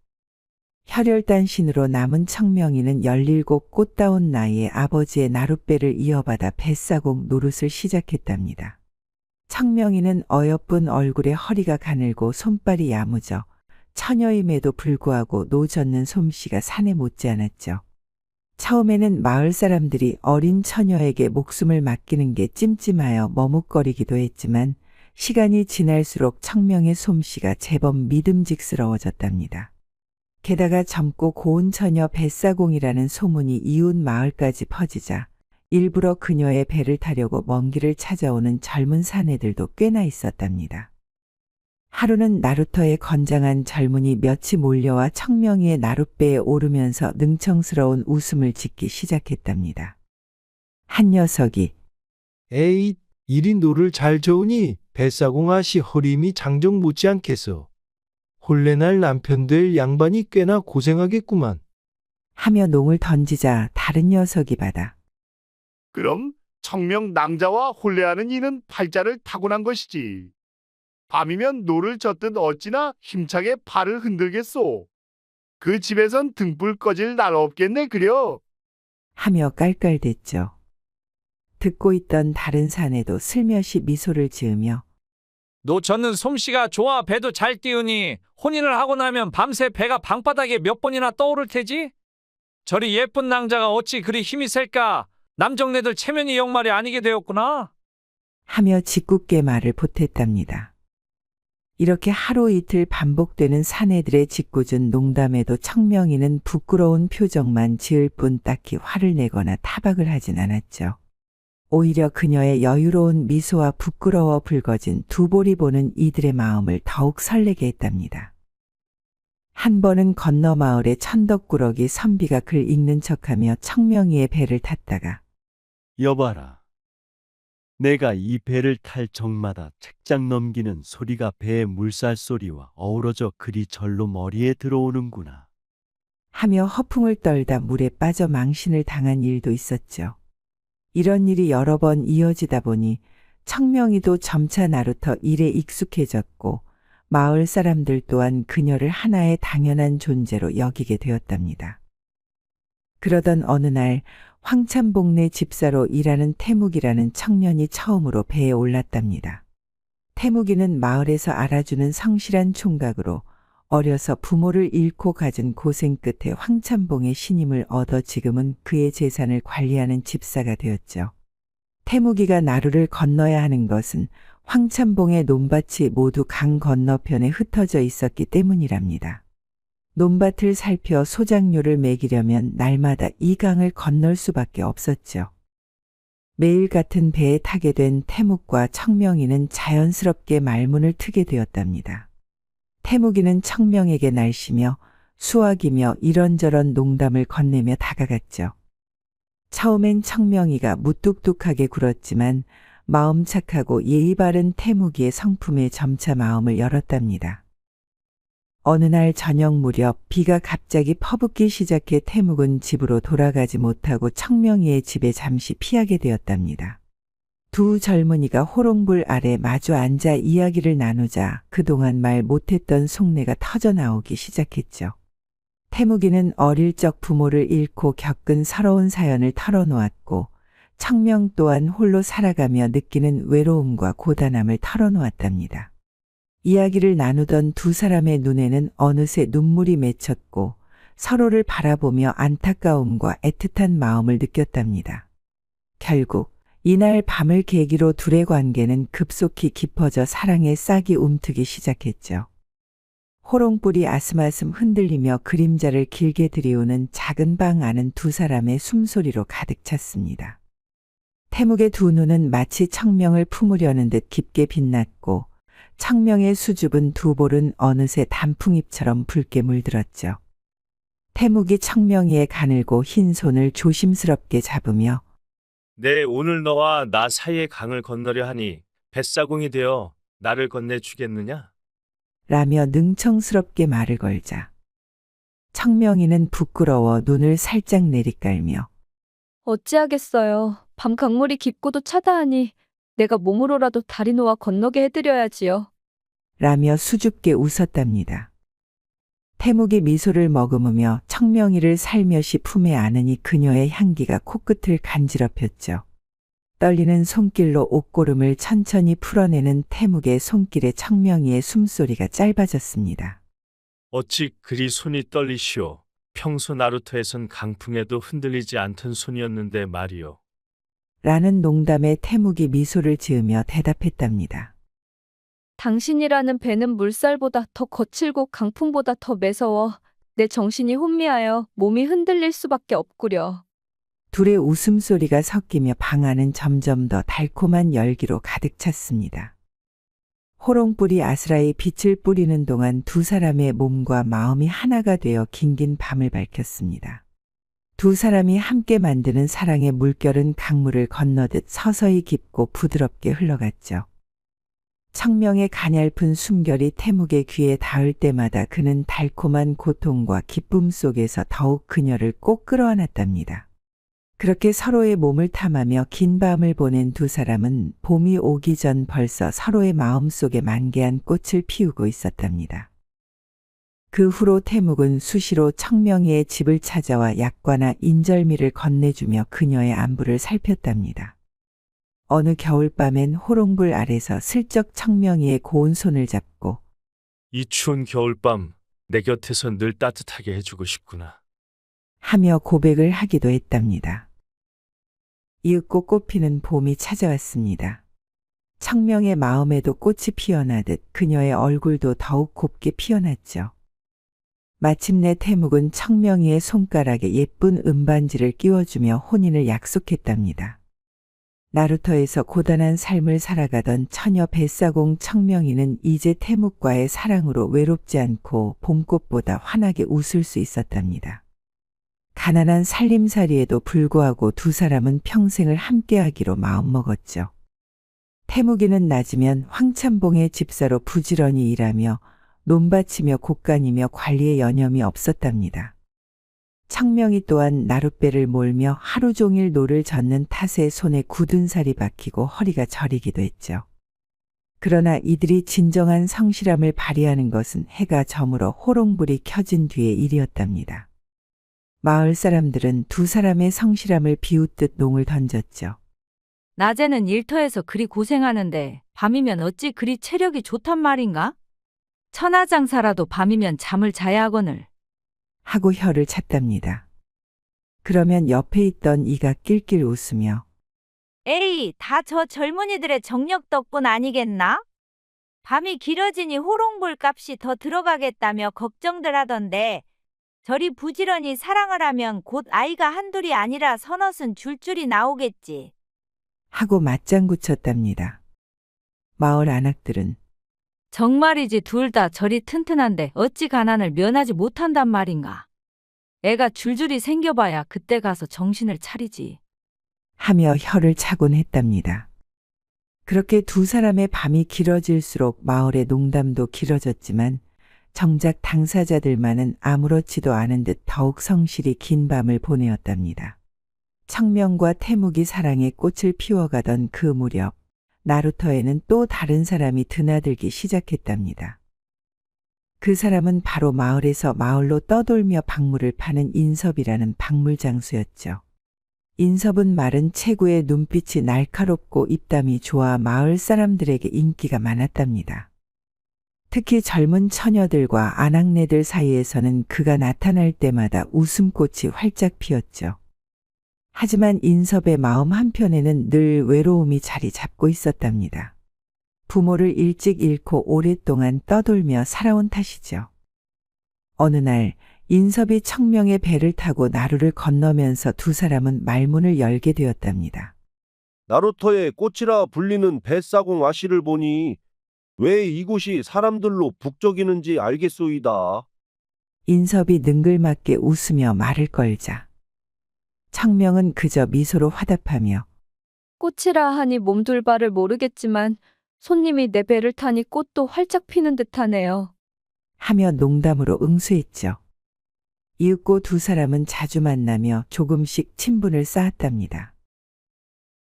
혈혈단신으로 남은 청명이는 17 꽃다운 나이에 아버지의 나룻배를 이어받아 뱃사공 노릇을 시작했답니다. 청명이는 어여쁜 얼굴에 허리가 가늘고 손발이 야무져 처녀임에도 불구하고 노젓는 솜씨가 산에 못지않았죠. 처음에는 마을 사람들이 어린 처녀에게 목숨을 맡기는 게 찜찜하여 머뭇거리기도 했지만 시간이 지날수록 청명의 솜씨가 제법 믿음직스러워졌답니다. 게다가 젊고 고운 처녀 뱃사공이라는 소문이 이웃 마을까지 퍼지자 일부러 그녀의 배를 타려고 먼 길을 찾아오는 젊은 사내들도 꽤나 있었답니다. 하루는 나루터의 건장한 젊은이 몇이 몰려와 청명이의 나룻배에 오르면서 능청스러운 웃음을 짓기 시작했답니다. 한 녀석이 에이, 이리 노를 잘 저으니 뱃사공아씨 허림이 장정 못지 않겠어. 혼례날 남편 될 양반이 꽤나 고생하겠구만. 하며 농을 던지자 다른 녀석이 받아 그럼 청명 낭자와 혼례하는 이는 팔자를 타고난 것이지. 밤이면 노를 젓듯 어찌나 힘차게 팔을 흔들겠소. 그 집에선 등불 꺼질 날 없겠네 그려. 하며 깔깔댔죠. 듣고 있던 다른 사내도 슬며시 미소를 지으며 노젓는 솜씨가 좋아 배도 잘 띄우니 혼인을 하고 나면 밤새 배가 방바닥에 몇 번이나 떠오를 테지? 저리 예쁜 낭자가 어찌 그리 힘이 셀까? 남정네들 체면이 영말이 아니게 되었구나. 하며 짓궂게 말을 보탰답니다. 이렇게 하루 이틀 반복되는 사내들의 짓궂은 농담에도 청명이는 부끄러운 표정만 지을 뿐 딱히 화를 내거나 타박을 하진 않았죠. 오히려 그녀의 여유로운 미소와 부끄러워 붉어진 두 볼이 보는 이들의 마음을 더욱 설레게 했답니다. 한 번은 건너 마을의 천덕꾸러기 선비가 글 읽는 척하며 청명이의 배를 탔다가 여봐라. 내가 이 배를 탈 적마다 책장 넘기는 소리가 배의 물살 소리와 어우러져 그리 절로 머리에 들어오는구나. 하며 허풍을 떨다 물에 빠져 망신을 당한 일도 있었죠. 이런 일이 여러 번 이어지다 보니 청명이도 점차 나루터 일에 익숙해졌고 마을 사람들 또한 그녀를 하나의 당연한 존재로 여기게 되었답니다. 그러던 어느 날 황참복내 집사로 일하는 태묵이라는 청년이 처음으로 배에 올랐답니다. 태묵이는 마을에서 알아주는 성실한 총각으로 어려서 부모를 잃고 가진 고생 끝에 황참봉의 신임을 얻어 지금은 그의 재산을 관리하는 집사가 되었죠. 태묵이가 나루를 건너야 하는 것은 황참봉의 논밭이 모두 강 건너편에 흩어져 있었기 때문이랍니다. 논밭을 살펴 소작료를 매기려면 날마다 이 강을 건널 수밖에 없었죠. 매일 같은 배에 타게 된 태묵과 청명이는 자연스럽게 말문을 트게 되었답니다. 태묵이는 청명에게 날씨며 수학이며 이런저런 농담을 건네며 다가갔죠. 처음엔 청명이가 무뚝뚝하게 굴었지만 마음 착하고 예의 바른 태묵이의 성품에 점차 마음을 열었답니다. 어느 날 저녁 무렵 비가 갑자기 퍼붓기 시작해 태묵은 집으로 돌아가지 못하고 청명이의 집에 잠시 피하게 되었답니다. 두 젊은이가 호롱불 아래 마주 앉아 이야기를 나누자 그동안 말 못했던 속내가 터져 나오기 시작했죠. 태묵이는 어릴 적 부모를 잃고 겪은 서러운 사연을 털어놓았고 청명 또한 홀로 살아가며 느끼는 외로움과 고단함을 털어놓았답니다. 이야기를 나누던 두 사람의 눈에는 어느새 눈물이 맺혔고 서로를 바라보며 안타까움과 애틋한 마음을 느꼈답니다. 결국 이날 밤을 계기로 둘의 관계는 급속히 깊어져 사랑의 싹이 움트기 시작했죠. 호롱불이 아슴아슴 흔들리며 그림자를 길게 들이우는 작은 방 안은 두 사람의 숨소리로 가득 찼습니다. 태묵의 두 눈은 마치 청명을 품으려는 듯 깊게 빛났고 청명의 수줍은 두 볼은 어느새 단풍잎처럼 붉게 물들었죠. 태묵이 청명이의 가늘고 흰 손을 조심스럽게 잡으며 네, 오늘 너와 나 사이의 강을 건너려 하니 뱃사공이 되어 나를 건네주겠느냐? 라며 능청스럽게 말을 걸자 청명이는 부끄러워 눈을 살짝 내리깔며 어찌하겠어요. 밤 강물이 깊고도 차다하니 내가 몸으로라도 다리 놓아 건너게 해드려야지요. 라며 수줍게 웃었답니다. 태묵이 미소를 머금으며 청명이를 살며시 품에 안으니 그녀의 향기가 코끝을 간지럽혔죠. 떨리는 손길로 옷고름을 천천히 풀어내는 태묵의 손길에 청명이의 숨소리가 짧아졌습니다. 어찌 그리 손이 떨리시오. 평소 나루터에선 강풍에도 흔들리지 않던 손이었는데 말이오. 라는 농담에 태묵이 미소를 지으며 대답했답니다. 당신이라는 배는 물살보다 더 거칠고 강풍보다 더 매서워 내 정신이 혼미하여 몸이 흔들릴 수밖에 없구려. 둘의 웃음소리가 섞이며 방 안은 점점 더 달콤한 열기로 가득 찼습니다. 호롱불이 아스라이 빛을 뿌리는 동안 두 사람의 몸과 마음이 하나가 되어 긴긴 밤을 밝혔습니다. 두 사람이 함께 만드는 사랑의 물결은 강물을 건너듯 서서히 깊고 부드럽게 흘러갔죠. 청명의 가냘픈 숨결이 태묵의 귀에 닿을 때마다 그는 달콤한 고통과 기쁨 속에서 더욱 그녀를 꼭 끌어안았답니다. 그렇게 서로의 몸을 탐하며 긴 밤을 보낸 두 사람은 봄이 오기 전 벌써 서로의 마음속에 만개한 꽃을 피우고 있었답니다. 그 후로 태묵은 수시로 청명이의 집을 찾아와 약과나 인절미를 건네주며 그녀의 안부를 살폈답니다. 어느 겨울밤엔 호롱불 아래서 슬쩍 청명이의 고운 손을 잡고 이 추운 겨울밤 내 곁에서 늘 따뜻하게 해주고 싶구나. 하며 고백을 하기도 했답니다. 이윽고 꽃피는 봄이 찾아왔습니다. 청명의 마음에도 꽃이 피어나듯 그녀의 얼굴도 더욱 곱게 피어났죠. 마침내 태묵은 청명이의 손가락에 예쁜 은반지를 끼워주며 혼인을 약속했답니다. 나루터에서 고단한 삶을 살아가던 처녀 뱃사공 청명이는 이제 태묵과의 사랑으로 외롭지 않고 봄꽃보다 환하게 웃을 수 있었답니다. 가난한 살림살이에도 불구하고 두 사람은 평생을 함께하기로 마음먹었죠. 태묵이는 낮이면 황참봉의 집사로 부지런히 일하며 논밭이며 곡간이며 관리에 여념이 없었답니다. 청명이 또한 나룻배를 몰며 하루 종일 노를 젓는 탓에 손에 굳은 살이 박히고 허리가 저리기도 했죠. 그러나 이들이 진정한 성실함을 발휘하는 것은 해가 저물어 호롱불이 켜진 뒤의 일이었답니다. 마을 사람들은 두 사람의 성실함을 비웃듯 농을 던졌죠. 낮에는 일터에서 그리 고생하는데 밤이면 어찌 그리 체력이 좋단 말인가? 천하장사라도 밤이면 잠을 자야 하거늘. 하고 혀를 찼답니다. 그러면 옆에 있던 이가 낄낄 웃으며 에이, 다 저 젊은이들의 정력 덕분 아니겠나? 밤이 길어지니 호롱불 값이 더 들어가겠다며 걱정들 하던데 저리 부지런히 사랑을 하면 곧 아이가 한둘이 아니라 서너슨 줄줄이 나오겠지. 하고 맞장구 쳤답니다. 마을 안악들은 정말이지 둘 다 저리 튼튼한데 어찌 가난을 면하지 못한단 말인가. 애가 줄줄이 생겨봐야 그때 가서 정신을 차리지. 하며 혀를 차곤 했답니다. 그렇게 두 사람의 밤이 길어질수록 마을의 농담도 길어졌지만 정작 당사자들만은 아무렇지도 않은 듯 더욱 성실히 긴 밤을 보내었답니다. 청명과 태묵이 사랑의 꽃을 피워가던 그 무렵 나루터에는 또 다른 사람이 드나들기 시작했답니다. 그 사람은 바로 마을에서 마을로 떠돌며 박물을 파는 인섭이라는 박물 장수였죠. 인섭은 마른 체구의 눈빛이 날카롭고 입담이 좋아 마을 사람들에게 인기가 많았답니다. 특히 젊은 처녀들과 아낙네들 사이에서는 그가 나타날 때마다 웃음꽃이 활짝 피었죠. 하지만 인섭의 마음 한편에는 늘 외로움이 자리 잡고 있었답니다. 부모를 일찍 잃고 오랫동안 떠돌며 살아온 탓이죠. 어느 날 인섭이 청명의 배를 타고 나루를 건너면서 두 사람은 말문을 열게 되었답니다. 나루터의 꽃이라 불리는 뱃사공 아씨를 보니 왜 이곳이 사람들로 북적이는지 알겠소이다. 인섭이 능글맞게 웃으며 말을 걸자 청명은 그저 미소로 화답하며 꽃이라 하니 몸둘 바를 모르겠지만 손님이 내 배를 타니 꽃도 활짝 피는 듯하네요. 하며 농담으로 응수했죠. 이윽고 두 사람은 자주 만나며 조금씩 친분을 쌓았답니다.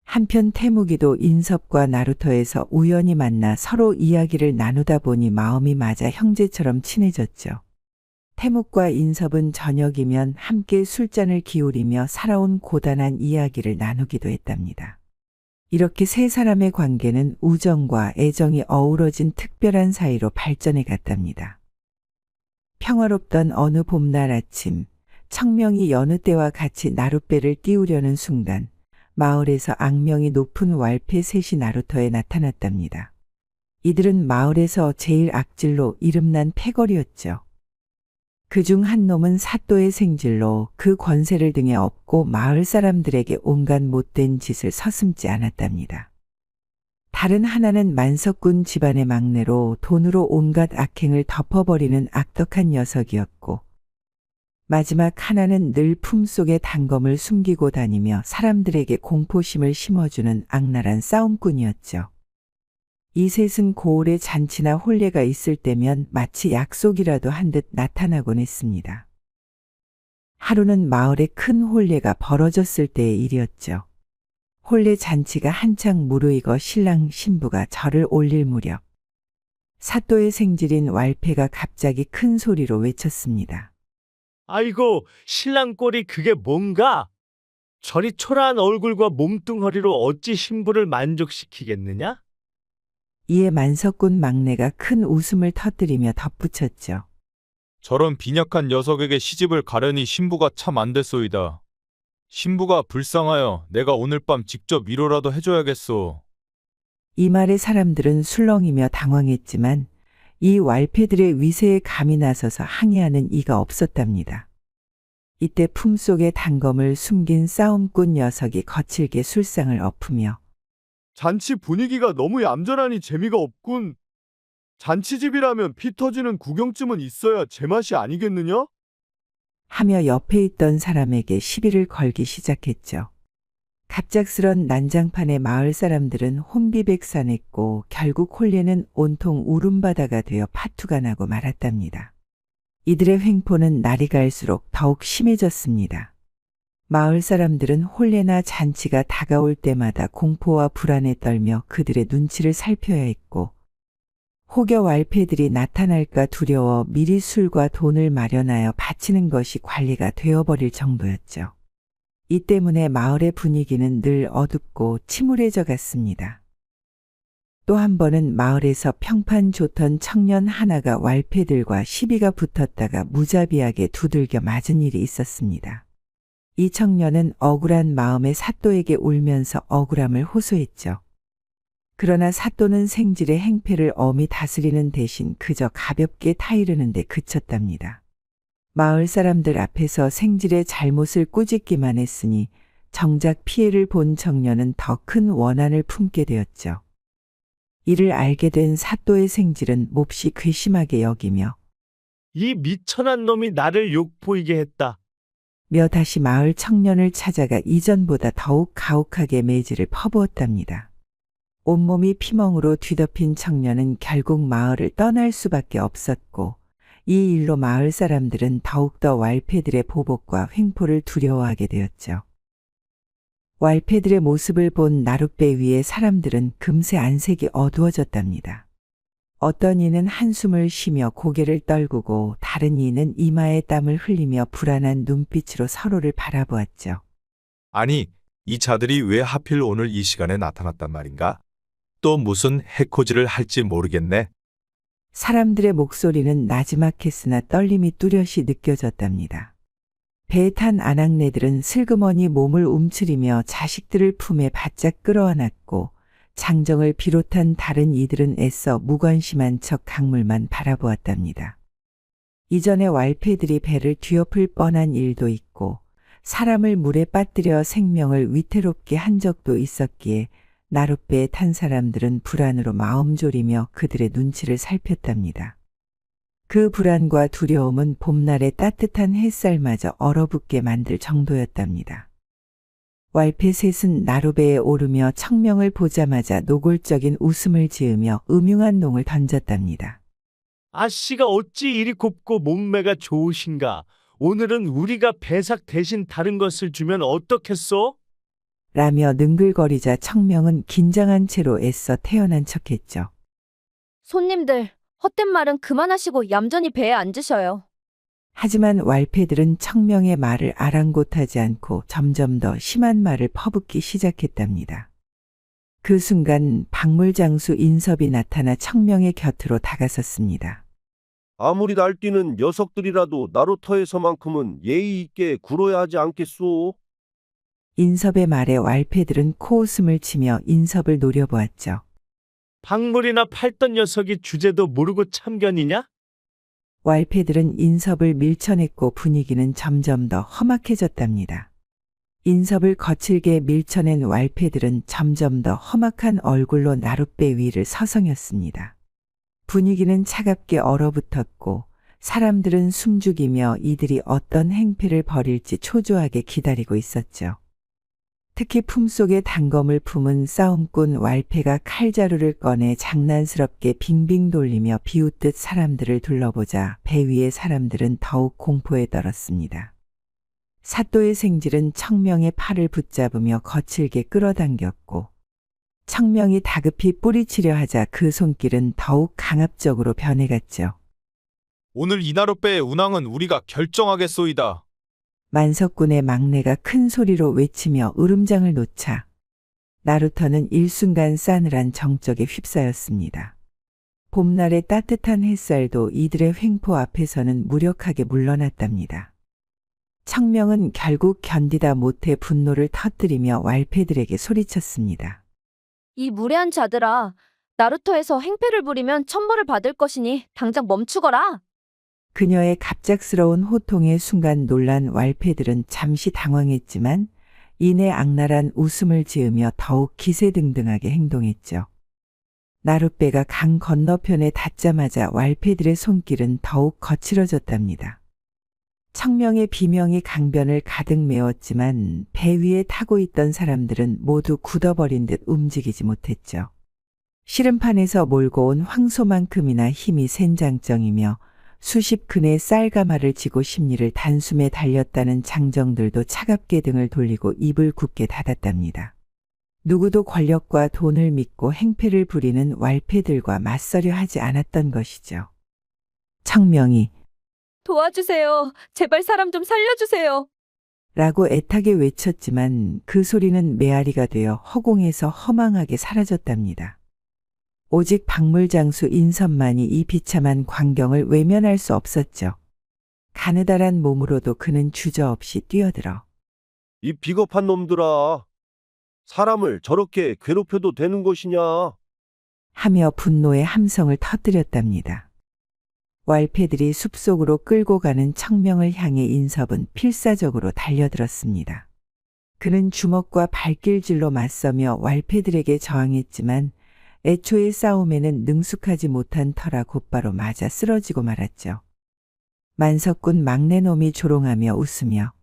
한편 태무기도 인섭과 나루터에서 우연히 만나 서로 이야기를 나누다 보니 마음이 맞아 형제처럼 친해졌죠. 태묵과 인섭은 저녁이면 함께 술잔을 기울이며 살아온 고단한 이야기를 나누기도 했답니다. 이렇게 세 사람의 관계는 우정과 애정이 어우러진 특별한 사이로 발전해 갔답니다. 평화롭던 어느 봄날 아침, 청명이 여느 때와 같이 나룻배를 띄우려는 순간 마을에서 악명이 높은 왈패 셋이 나루터에 나타났답니다. 이들은 마을에서 제일 악질로 이름난 패거리였죠. 그중 한 놈은 사또의 생질로 그 권세를 등에 업고 마을 사람들에게 온갖 못된 짓을 서슴지 않았답니다. 다른 하나는 만석군 집안의 막내로 돈으로 온갖 악행을 덮어버리는 악덕한 녀석이었고 마지막 하나는 늘 품속에 단검을 숨기고 다니며 사람들에게 공포심을 심어주는 악랄한 싸움꾼이었죠. 이 셋은 고을에 잔치나 혼례가 있을 때면 마치 약속이라도 한 듯 나타나곤 했습니다. 하루는 마을에 큰 혼례가 벌어졌을 때의 일이었죠. 혼례 잔치가 한창 무르익어 신랑 신부가 절을 올릴 무렵 사또의 생질인 왈패가 갑자기 큰 소리로 외쳤습니다. 아이고, 신랑 꼴이 그게 뭔가? 저리 초라한 얼굴과 몸뚱어리로 어찌 신부를 만족시키겠느냐? 이에 만석군 막내가 큰 웃음을 터뜨리며 덧붙였죠. 저런 빈약한 녀석에게 시집을 가려니 신부가 참 안 됐소이다. 신부가 불쌍하여 내가 오늘 밤 직접 위로라도 해줘야겠소. 이 말에 사람들은 술렁이며 당황했지만 이 왈패들의 위세에 감히 나서서 항의하는 이가 없었답니다. 이때 품속에 단검을 숨긴 싸움꾼 녀석이 거칠게 술상을 엎으며 잔치 분위기가 너무 얌전하니 재미가 없군. 잔치집이라면 피 터지는 구경쯤은 있어야 제맛이 아니겠느냐? 하며 옆에 있던 사람에게 시비를 걸기 시작했죠. 갑작스런 난장판에 마을 사람들은 혼비백산했고 결국 혼례는 온통 울음바다가 되어 파투가 나고 말았답니다. 이들의 횡포는 날이 갈수록 더욱 심해졌습니다. 마을 사람들은 혼례나 잔치가 다가올 때마다 공포와 불안에 떨며 그들의 눈치를 살펴야 했고 혹여 왈패들이 나타날까 두려워 미리 술과 돈을 마련하여 바치는 것이 관리가 되어버릴 정도였죠. 이 때문에 마을의 분위기는 늘 어둡고 침울해져 갔습니다. 또 한 번은 마을에서 평판 좋던 청년 하나가 왈패들과 시비가 붙었다가 무자비하게 두들겨 맞은 일이 있었습니다. 이 청년은 억울한 마음에 사또에게 울면서 억울함을 호소했죠. 그러나 사또는 생질의 행패를 엄히 다스리는 대신 그저 가볍게 타이르는 데 그쳤답니다. 마을 사람들 앞에서 생질의 잘못을 꾸짖기만 했으니 정작 피해를 본 청년은 더 큰 원한을 품게 되었죠. 이를 알게 된 사또의 생질은 몹시 괘씸하게 여기며 이 미천한 놈이 나를 욕보이게 했다. 다시 마을 청년을 찾아가 이전보다 더욱 가혹하게 매질을 퍼부었답니다. 온몸이 피멍으로 뒤덮인 청년은 결국 마을을 떠날 수밖에 없었고 이 일로 마을 사람들은 더욱더 왈패들의 보복과 횡포를 두려워하게 되었죠. 왈패들의 모습을 본 나룻배 위의 사람들은 금세 안색이 어두워졌답니다. 어떤 이는 한숨을 쉬며 고개를 떨구고 다른 이는 이마에 땀을 흘리며 불안한 눈빛으로 서로를 바라보았죠. 아니, 이 자들이 왜 하필 오늘 이 시간에 나타났단 말인가? 또 무슨 해코지를 할지 모르겠네. 사람들의 목소리는 나지막했으나 떨림이 뚜렷이 느껴졌답니다. 배에 탄 아낙네들은 슬그머니 몸을 움츠리며 자식들을 품에 바짝 끌어안았고 장정을 비롯한 다른 이들은 애써 무관심한 척 강물만 바라보았답니다. 이전에 왈패들이 배를 뒤엎을 뻔한 일도 있고 사람을 물에 빠뜨려 생명을 위태롭게 한 적도 있었기에 나룻배에 탄 사람들은 불안으로 마음 졸이며 그들의 눈치를 살폈답니다. 그 불안과 두려움은 봄날의 따뜻한 햇살마저 얼어붙게 만들 정도였답니다. 왈패 셋은 나룻배에 오르며 청명을 보자마자 노골적인 웃음을 지으며 음흉한 농을 던졌답니다. 아씨가 어찌 이리 곱고 몸매가 좋으신가? 오늘은 우리가 배삭 대신 다른 것을 주면 어떻겠소? 라며 능글거리자 청명은 긴장한 채로 애써 태어난 척했죠. 손님들, 헛된 말은 그만하시고 얌전히 배에 앉으셔요. 하지만 왈패들은 청명의 말을 아랑곳하지 않고 점점 더 심한 말을 퍼붓기 시작했답니다. 그 순간 박물장수 인섭이 나타나 청명의 곁으로 다가섰습니다. 아무리 날뛰는 녀석들이라도 나루터에서만큼은 예의 있게 굴어야 하지 않겠소? 인섭의 말에 왈패들은 코웃음을 치며 인섭을 노려보았죠. 박물이나 팔던 녀석이 주제도 모르고 참견이냐? 왈패들은 인섭을 밀쳐냈고 분위기는 점점 더 험악해졌답니다. 인섭을 거칠게 밀쳐낸 왈패들은 점점 더 험악한 얼굴로 나룻배 위를 서성였습니다. 분위기는 차갑게 얼어붙었고 사람들은 숨죽이며 이들이 어떤 행패를 벌일지 초조하게 기다리고 있었죠. 특히 품속에 단검을 품은 싸움꾼 왈패가 칼자루를 꺼내 장난스럽게 빙빙 돌리며 비웃듯 사람들을 둘러보자 배 위의 사람들은 더욱 공포에 떨었습니다. 사또의 생질은 청명의 팔을 붙잡으며 거칠게 끌어당겼고 청명이 다급히 뿌리치려 하자 그 손길은 더욱 강압적으로 변해갔죠. 오늘 이나룻배의 운항은 우리가 결정하겠소이다. 만석군의 막내가 큰 소리로 외치며 으름장을 놓자 나루터는 일순간 싸늘한 정적에 휩싸였습니다. 봄날의 따뜻한 햇살도 이들의 횡포 앞에서는 무력하게 물러났답니다. 청명은 결국 견디다 못해 분노를 터뜨리며 왈패들에게 소리쳤습니다. 이 무례한 자들아, 나루터에서 행패를 부리면 천벌을 받을 것이니 당장 멈추거라. 그녀의 갑작스러운 호통에 순간 놀란 왈패들은 잠시 당황했지만 이내 악랄한 웃음을 지으며 더욱 기세등등하게 행동했죠. 나룻배가 강 건너편에 닿자마자 왈패들의 손길은 더욱 거칠어졌답니다. 청명의 비명이 강변을 가득 메웠지만 배 위에 타고 있던 사람들은 모두 굳어버린 듯 움직이지 못했죠. 시름판에서 몰고 온 황소만큼이나 힘이 센 장정이며 수십 근의 쌀가마를 지고 심리를 단숨에 달렸다는 장정들도 차갑게 등을 돌리고 입을 굳게 닫았답니다. 누구도 권력과 돈을 믿고 행패를 부리는 왈패들과 맞서려 하지 않았던 것이죠. 청명이 도와주세요. 제발 사람 좀 살려주세요. 라고 애타게 외쳤지만 그 소리는 메아리가 되어 허공에서 허망하게 사라졌답니다. 오직 박물장수 인섭만이 이 비참한 광경을 외면할 수 없었죠. 가느다란 몸으로도 그는 주저없이 뛰어들어 이 비겁한 놈들아. 사람을 저렇게 괴롭혀도 되는 것이냐? 하며 분노의 함성을 터뜨렸답니다. 왈패들이 숲속으로 끌고 가는 청명을 향해 인섭은 필사적으로 달려들었습니다. 그는 주먹과 발길질로 맞서며 왈패들에게 저항했지만 애초의 싸움에는 능숙하지 못한 터라 곧바로 맞아 쓰러지고 말았죠. 만석군 막내놈이 조롱하며 웃으며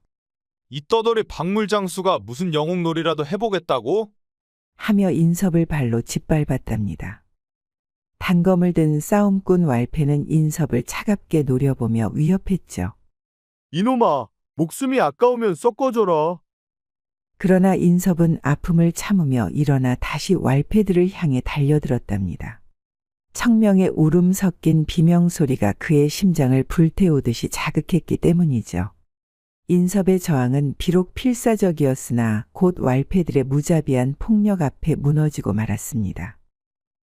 이 떠돌이 박물장수가 무슨 영웅놀이라도 해보겠다고? 하며 인섭을 발로 짓밟았답니다. 단검을 든 싸움꾼 왈패는 인섭을 차갑게 노려보며 위협했죠. 이놈아, 목숨이 아까우면 섞어줘라. 그러나 인섭은 아픔을 참으며 일어나 다시 왈패들을 향해 달려들었답니다. 청명의 울음 섞인 비명소리가 그의 심장을 불태우듯이 자극했기 때문이죠. 인섭의 저항은 비록 필사적이었으나 곧 왈패들의 무자비한 폭력 앞에 무너지고 말았습니다.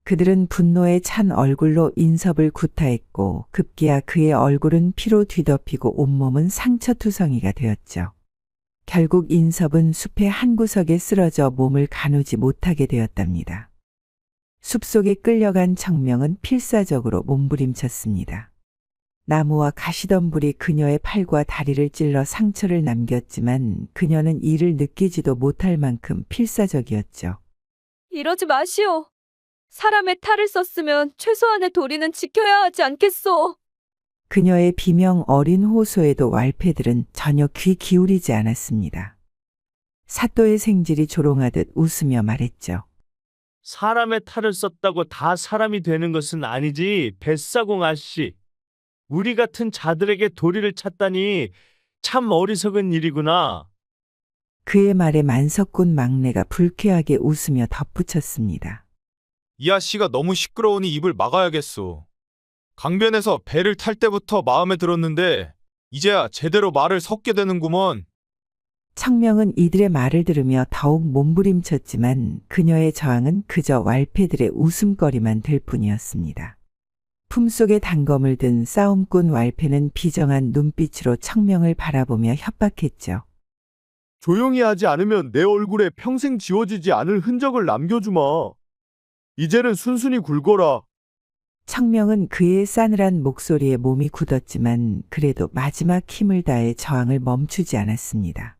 그들은 분노에 찬 얼굴로 인섭을 구타했고 급기야 그의 얼굴은 피로 뒤덮이고 온몸은 상처투성이가 되었죠. 결국 인섭은 숲의 한 구석에 쓰러져 몸을 가누지 못하게 되었답니다. 숲속에 끌려간 청명은 필사적으로 몸부림쳤습니다. 나무와 가시덤불이 그녀의 팔과 다리를 찔러 상처를 남겼지만 그녀는 이를 느끼지도 못할 만큼 필사적이었죠. 이러지 마시오. 사람의 탈을 썼으면 최소한의 도리는 지켜야 하지 않겠소. 그녀의 비명 어린 호소에도 왈패들은 전혀 귀 기울이지 않았습니다. 사또의 생질이 조롱하듯 웃으며 말했죠. 사람의 탈을 썼다고 다 사람이 되는 것은 아니지, 뱃사공 아씨. 우리 같은 자들에게 도리를 찾다니 참 어리석은 일이구나. 그의 말에 만석군 막내가 불쾌하게 웃으며 덧붙였습니다. 이 아씨가 너무 시끄러우니 입을 막아야겠소. 강변에서 배를 탈 때부터 마음에 들었는데 이제야 제대로 말을 섞게 되는구먼. 청명은 이들의 말을 들으며 더욱 몸부림쳤지만 그녀의 저항은 그저 왈패들의 웃음거리만 될 뿐이었습니다. 품속에 단검을 든 싸움꾼 왈패는 비정한 눈빛으로 청명을 바라보며 협박했죠. 조용히 하지 않으면 내 얼굴에 평생 지워지지 않을 흔적을 남겨주마. 이제는 순순히 굴거라. 청명은 그의 싸늘한 목소리에 몸이 굳었지만 그래도 마지막 힘을 다해 저항을 멈추지 않았습니다.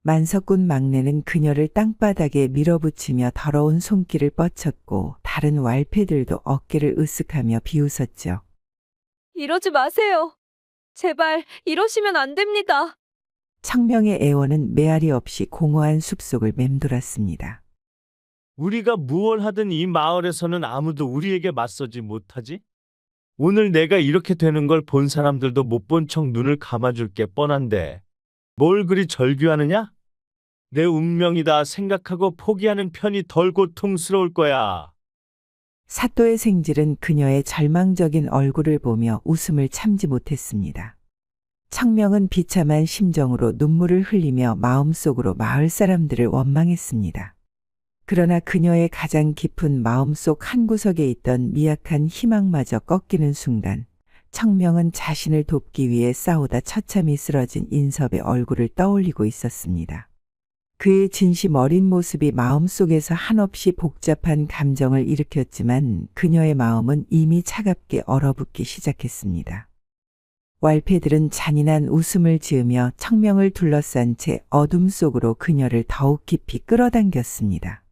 만석군 막내는 그녀를 땅바닥에 밀어붙이며 더러운 손길을 뻗쳤고 다른 왈패들도 어깨를 으쓱하며 비웃었죠. 이러지 마세요. 제발 이러시면 안 됩니다. 청명의 애원은 메아리 없이 공허한 숲속을 맴돌았습니다. 우리가 무얼 하든 이 마을에서는 아무도 우리에게 맞서지 못하지? 오늘 내가 이렇게 되는 걸 본 사람들도 못 본 척 눈을 감아줄 게 뻔한데 뭘 그리 절규하느냐? 내 운명이다 생각하고 포기하는 편이 덜 고통스러울 거야. 사또의 생질은 그녀의 절망적인 얼굴을 보며 웃음을 참지 못했습니다. 청명은 비참한 심정으로 눈물을 흘리며 마음속으로 마을 사람들을 원망했습니다. 그러나 그녀의 가장 깊은 마음속 한구석에 있던 미약한 희망마저 꺾이는 순간 청명은 자신을 돕기 위해 싸우다 처참히 쓰러진 인섭의 얼굴을 떠올리고 있었습니다. 그의 진심 어린 모습이 마음속에서 한없이 복잡한 감정을 일으켰지만 그녀의 마음은 이미 차갑게 얼어붙기 시작했습니다. 왈패들은 잔인한 웃음을 지으며 청명을 둘러싼 채 어둠 속으로 그녀를 더욱 깊이 끌어당겼습니다.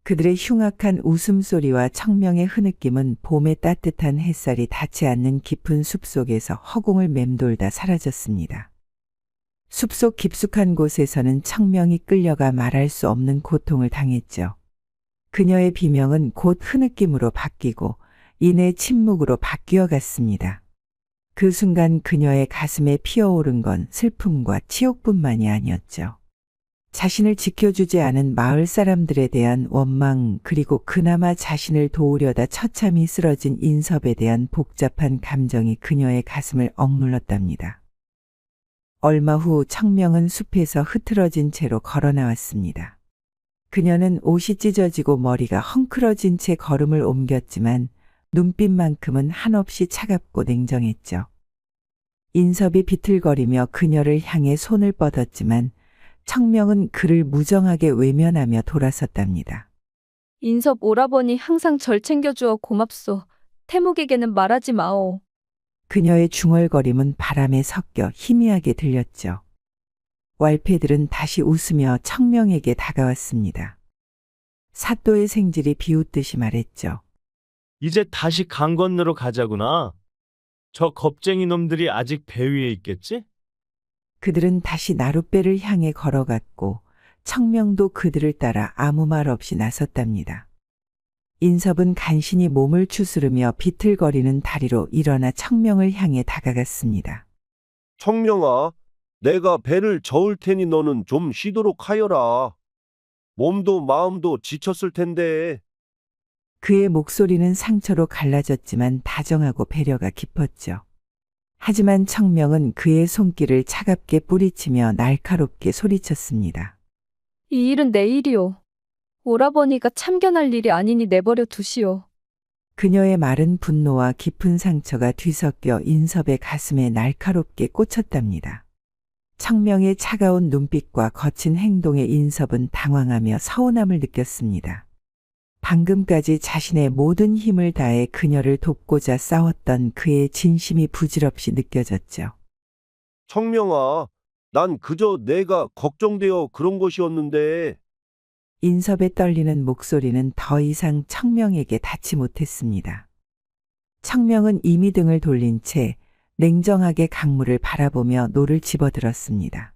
그들의 흉악한 웃음소리와 청명의 흐느낌은 봄의 따뜻한 햇살이 닿지 않는 깊은 숲속에서 허공을 맴돌다 사라졌습니다. 숲속 깊숙한 곳에서는 청명이 끌려가 말할 수 없는 고통을 당했죠. 그녀의 비명은 곧 흐느낌으로 바뀌고 이내 침묵으로 바뀌어 갔습니다. 그 순간 그녀의 가슴에 피어오른 건 슬픔과 치욕뿐만이 아니었죠. 자신을 지켜주지 않은 마을 사람들에 대한 원망 그리고 그나마 자신을 도우려다 처참히 쓰러진 인섭에 대한 복잡한 감정이 그녀의 가슴을 억눌렀답니다. 얼마 후 청명은 숲에서 흐트러진 채로 걸어 나왔습니다. 그녀는 옷이 찢어지고 머리가 헝클어진 채 걸음을 옮겼지만 눈빛만큼은 한없이 차갑고 냉정했죠. 인섭이 비틀거리며 그녀를 향해 손을 뻗었지만 청명은 그를 무정하게 외면하며 돌아섰답니다. 인섭 오라버니 항상 절 챙겨주어 고맙소. 태묵에게는 말하지 마오. 그녀의 중얼거림은 바람에 섞여 희미하게 들렸죠. 왈패들은 다시 웃으며 청명에게 다가왔습니다. 사또의 생질이 비웃듯이 말했죠. 이제 다시 강 건너러 가자구나. 저 겁쟁이 놈들이 아직 배 위에 있겠지? 그들은 다시 나룻배를 향해 걸어갔고 청명도 그들을 따라 아무 말 없이 나섰답니다. 인섭은 간신히 몸을 추스르며 비틀거리는 다리로 일어나 청명을 향해 다가갔습니다. 청명아, 내가 배를 저을 테니 너는 좀 쉬도록 하여라. 몸도 마음도 지쳤을 텐데. 그의 목소리는 상처로 갈라졌지만 다정하고 배려가 깊었죠. 하지만 청명은 그의 손길을 차갑게 뿌리치며 날카롭게 소리쳤습니다. 이 일은 내 일이오. 오라버니가 참견할 일이 아니니 내버려 두시오. 그녀의 말은 분노와 깊은 상처가 뒤섞여 인섭의 가슴에 날카롭게 꽂혔답니다. 청명의 차가운 눈빛과 거친 행동에 인섭은 당황하며 서운함을 느꼈습니다. 방금까지 자신의 모든 힘을 다해 그녀를 돕고자 싸웠던 그의 진심이 부질없이 느껴졌죠. 청명아, 난 그저 내가 걱정되어 그런 것이었는데. 인섭의 떨리는 목소리는 더 이상 청명에게 닿지 못했습니다. 청명은 이미 등을 돌린 채 냉정하게 강물을 바라보며 노를 집어들었습니다.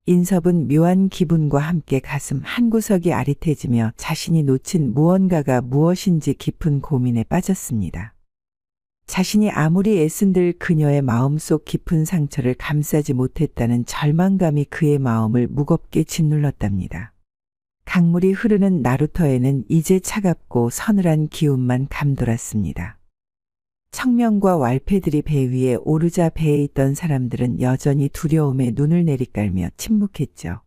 인섭은 묘한 기분과 함께 가슴 한구석이 아릿해지며 자신이 놓친 무언가가 무엇인지 깊은 고민에 빠졌습니다. 자신이 아무리 애쓴들 그녀의 마음속 깊은 상처를 감싸지 못했다는 절망감이 그의 마음을 무겁게 짓눌렀답니다. 강물이 흐르는 나루터에는 이제 차갑고 서늘한 기운만 감돌았습니다. 청명과 왈패들이 배 위에 오르자 배에 있던 사람들은 여전히 두려움에 눈을 내리깔며 침묵했죠.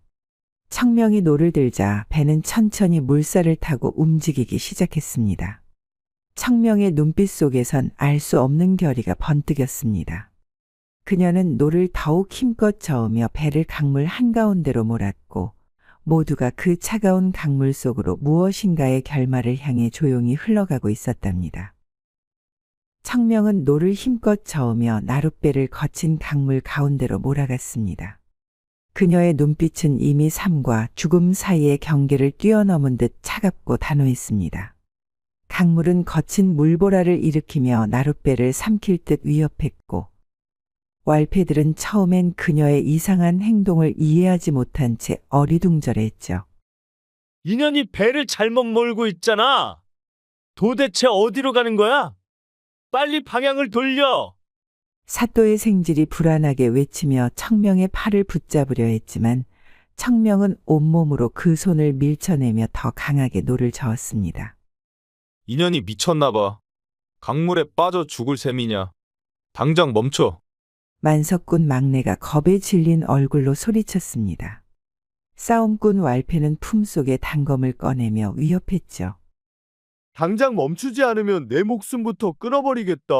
청명이 노를 들자 배는 천천히 물살을 타고 움직이기 시작했습니다. 청명의 눈빛 속에선 알 수 없는 결의가 번뜩였습니다. 그녀는 노를 더욱 힘껏 저으며 배를 강물 한가운데로 몰았고 모두가 그 차가운 강물 속으로 무엇인가의 결말을 향해 조용히 흘러가고 있었답니다. 청명은 노를 힘껏 저으며 나룻배를 거친 강물 가운데로 몰아갔습니다. 그녀의 눈빛은 이미 삶과 죽음 사이의 경계를 뛰어넘은 듯 차갑고 단호했습니다. 강물은 거친 물보라를 일으키며 나룻배를 삼킬 듯 위협했고 왈패들은 처음엔 그녀의 이상한 행동을 이해하지 못한 채 어리둥절했죠. 인연이 배를 잘못 몰고 있잖아. 도대체 어디로 가는 거야? 빨리 방향을 돌려! 사또의 생질이 불안하게 외치며 청명의 팔을 붙잡으려 했지만 청명은 온몸으로 그 손을 밀쳐내며 더 강하게 노를 저었습니다. 인연이 미쳤나 봐. 강물에 빠져 죽을 셈이냐. 당장 멈춰. 만석군 막내가 겁에 질린 얼굴로 소리쳤습니다. 싸움꾼 왈패는 품속에 단검을 꺼내며 위협했죠. 당장 멈추지 않으면 내 목숨부터 끊어버리겠다.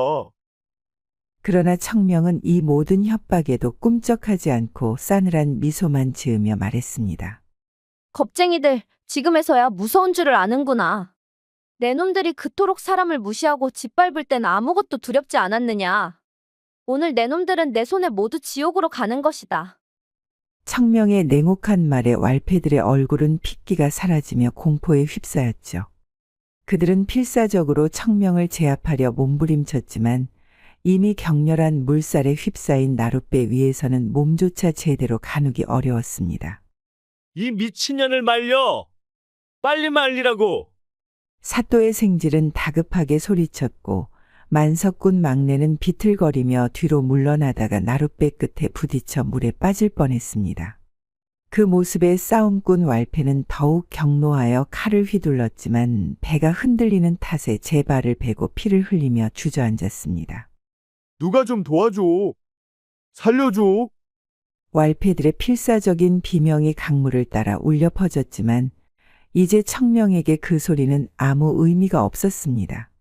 그러나 청명은 이 모든 협박에도 꿈쩍하지 않고 싸늘한 미소만 지으며 말했습니다. 겁쟁이들, 지금에서야 무서운 줄을 아는구나. 내 놈들이 그토록 사람을 무시하고 짓밟을 땐 아무것도 두렵지 않았느냐. 오늘 내 놈들은 내 손에 모두 지옥으로 가는 것이다. 청명의 냉혹한 말에 왈패들의 얼굴은 핏기가 사라지며 공포에 휩싸였죠. 그들은 필사적으로 청명을 제압하려 몸부림쳤지만 이미 격렬한 물살에 휩싸인 나룻배 위에서는 몸조차 제대로 가누기 어려웠습니다. 이 미친년을 말려! 빨리 말리라고! 사또의 생질은 다급하게 소리쳤고 만석군 막내는 비틀거리며 뒤로 물러나다가 나룻배 끝에 부딪혀 물에 빠질 뻔했습니다. 그 모습에 싸움꾼 왈패는 더욱 격노하여 칼을 휘둘렀지만 배가 흔들리는 탓에 제 발을 베고 피를 흘리며 주저앉았습니다. 누가 좀 도와줘. 살려줘. 왈패들의 필사적인 비명이 강물을 따라 울려 퍼졌지만 이제 청명에게 그 소리는 아무 의미가 없었습니다.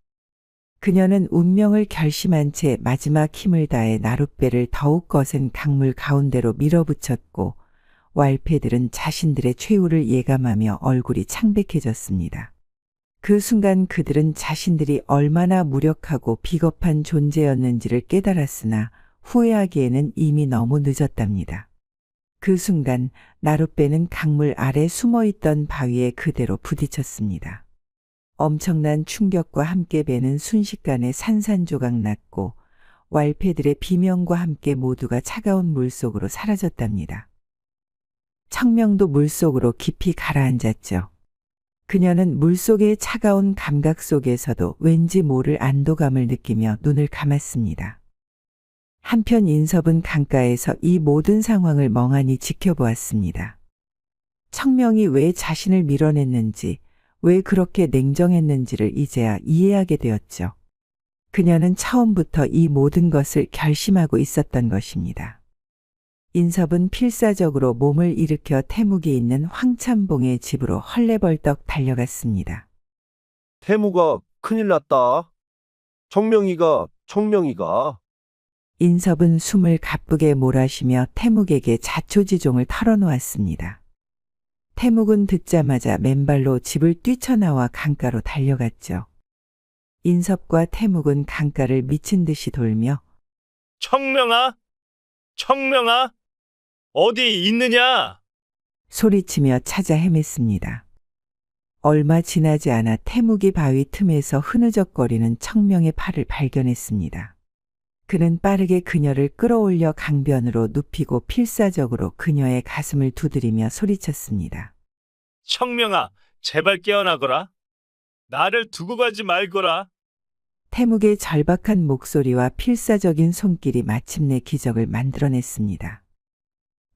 그녀는 운명을 결심한 채 마지막 힘을 다해 나룻배를 더욱 거센 강물 가운데로 밀어붙였고 왈패들은 자신들의 최후를 예감하며 얼굴이 창백해졌습니다. 그 순간 그들은 자신들이 얼마나 무력하고 비겁한 존재였는지를 깨달았으나 후회하기에는 이미 너무 늦었답니다. 그 순간 나룻배는 강물 아래 숨어있던 바위에 그대로 부딪혔습니다. 엄청난 충격과 함께 배는 순식간에 산산조각 났고 왈패들의 비명과 함께 모두가 차가운 물속으로 사라졌답니다. 청명도 물속으로 깊이 가라앉았죠. 그녀는 물속의 차가운 감각 속에서도 왠지 모를 안도감을 느끼며 눈을 감았습니다. 한편 인섭은 강가에서 이 모든 상황을 멍하니 지켜보았습니다. 청명이 왜 자신을 밀어냈는지, 왜 그렇게 냉정했는지를 이제야 이해하게 되었죠. 그녀는 처음부터 이 모든 것을 결심하고 있었던 것입니다. 인섭은 필사적으로 몸을 일으켜 태묵이 있는 황참봉의 집으로 헐레벌떡 달려갔습니다. 태무가 큰일 났다. 청명이가 인섭은 숨을 가쁘게 몰아쉬며 태묵에게 자초지종을 털어놓았습니다. 태묵은 듣자마자 맨발로 집을 뛰쳐나와 강가로 달려갔죠. 인섭과 태묵은 강가를 미친 듯이 돌며 청명아, 어디 있느냐? 소리치며 찾아 헤맸습니다. 얼마 지나지 않아 태묵이 바위 틈에서 흐느적거리는 청명의 팔을 발견했습니다. 그는 빠르게 그녀를 끌어올려 강변으로 눕히고 필사적으로 그녀의 가슴을 두드리며 소리쳤습니다. 청명아, 제발 깨어나거라. 나를 두고 가지 말거라. 태묵의 절박한 목소리와 필사적인 손길이 마침내 기적을 만들어냈습니다.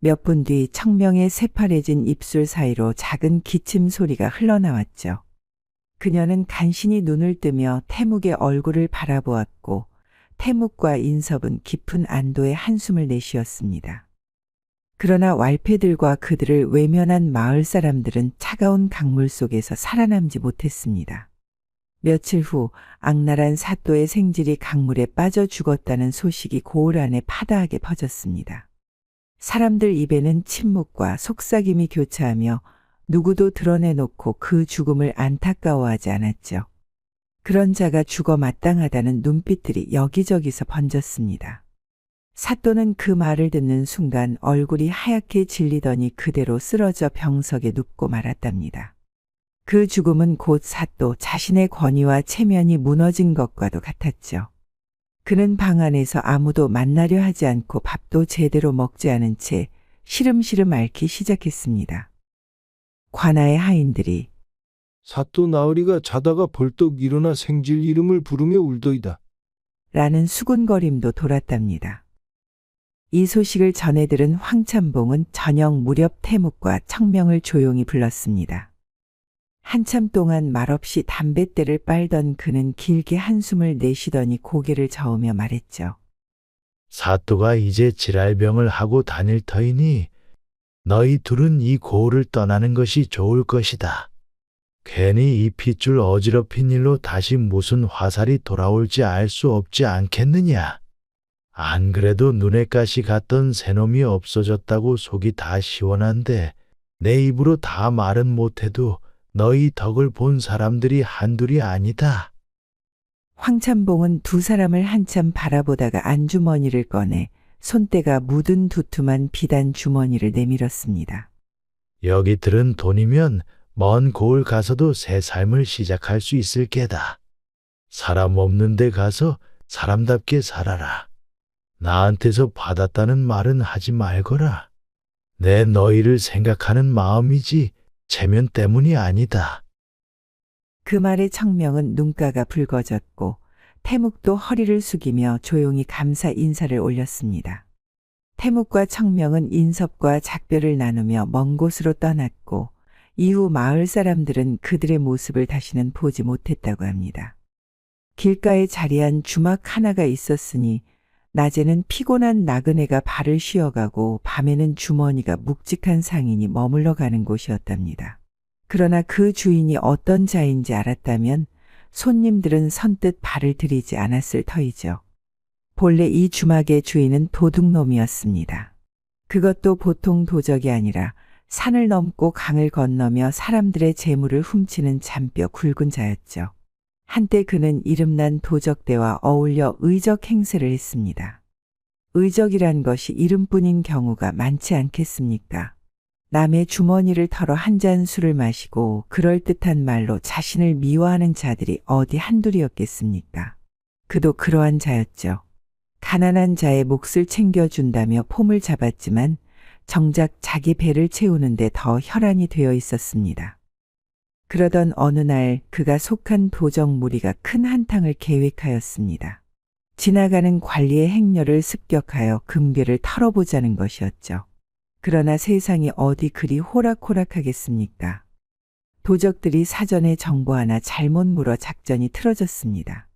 몇 분 뒤 청명의 새파래진 입술 사이로 작은 기침 소리가 흘러나왔죠. 그녀는 간신히 눈을 뜨며 태묵의 얼굴을 바라보았고 태묵과 인섭은 깊은 안도의 한숨을 내쉬었습니다. 그러나 왈패들과 그들을 외면한 마을 사람들은 차가운 강물 속에서 살아남지 못했습니다. 며칠 후 악랄한 사또의 생질이 강물에 빠져 죽었다는 소식이 고을 안에 파다하게 퍼졌습니다. 사람들 입에는 침묵과 속삭임이 교차하며 누구도 드러내놓고 그 죽음을 안타까워하지 않았죠. 그런 자가 죽어 마땅하다는 눈빛들이 여기저기서 번졌습니다. 사또는 그 말을 듣는 순간 얼굴이 하얗게 질리더니 그대로 쓰러져 병석에 눕고 말았답니다. 그 죽음은 곧 사또 자신의 권위와 체면이 무너진 것과도 같았죠. 그는 방 안에서 아무도 만나려 하지 않고 밥도 제대로 먹지 않은 채 시름시름 앓기 시작했습니다. 관아의 하인들이 사또 나으리가 자다가 벌떡 일어나 생질 이름을 부르며 울더이다. 라는 수군거림도 돌았답니다. 이 소식을 전해 들은 황참봉은 저녁 무렵 태묵과 청명을 조용히 불렀습니다. 한참 동안 말없이 담뱃대를 빨던 그는 길게 한숨을 내쉬더니 고개를 저으며 말했죠. 사또가 이제 질알병을 하고 다닐 터이니 너희 둘은 이 고을을 떠나는 것이 좋을 것이다. 괜히 이 핏줄 어지럽힌 일로 다시 무슨 화살이 돌아올지 알 수 없지 않겠느냐. 안 그래도 눈에 가시 갔던 새놈이 없어졌다고 속이 다 시원한데 내 입으로 다 말은 못해도 너희 덕을 본 사람들이 한둘이 아니다. 황참봉은 두 사람을 한참 바라보다가 안주머니를 꺼내 손때가 묻은 두툼한 비단 주머니를 내밀었습니다. 여기 들은 돈이면 먼 고을 가서도 새 삶을 시작할 수 있을 게다. 사람 없는 데 가서 사람답게 살아라. 나한테서 받았다는 말은 하지 말거라. 내 너희를 생각하는 마음이지 체면 때문이 아니다. 그 말에 청명은 눈가가 붉어졌고 태묵도 허리를 숙이며 조용히 감사 인사를 올렸습니다. 태묵과 청명은 인섭과 작별을 나누며 먼 곳으로 떠났고 이후 마을 사람들은 그들의 모습을 다시는 보지 못했다고 합니다. 길가에 자리한 주막 하나가 있었으니 낮에는 피곤한 나그네가 발을 쉬어가고 밤에는 주머니가 묵직한 상인이 머물러 가는 곳이었답니다. 그러나 그 주인이 어떤 자인지 알았다면 손님들은 선뜻 발을 들이지 않았을 터이죠. 본래 이 주막의 주인은 도둑놈이었습니다. 그것도 보통 도적이 아니라 산을 넘고 강을 건너며 사람들의 재물을 훔치는 잔뼈 굵은 자였죠. 한때 그는 이름난 도적대와 어울려 의적 행세를 했습니다. 의적이란 것이 이름뿐인 경우가 많지 않겠습니까? 남의 주머니를 털어 한 잔 술을 마시고 그럴듯한 말로 자신을 미워하는 자들이 어디 한둘이었겠습니까? 그도 그러한 자였죠. 가난한 자의 몫을 챙겨준다며 폼을 잡았지만 정작 자기 배를 채우는데 더 혈안이 되어 있었습니다. 그러던 어느 날 그가 속한 도적 무리가 큰 한탕을 계획하였습니다. 지나가는 관리의 행렬을 습격하여 금괴를 털어보자는 것이었죠. 그러나 세상이 어디 그리 호락호락하겠습니까? 도적들이 사전에 정보 하나 잘못 물어 작전이 틀어졌습니다.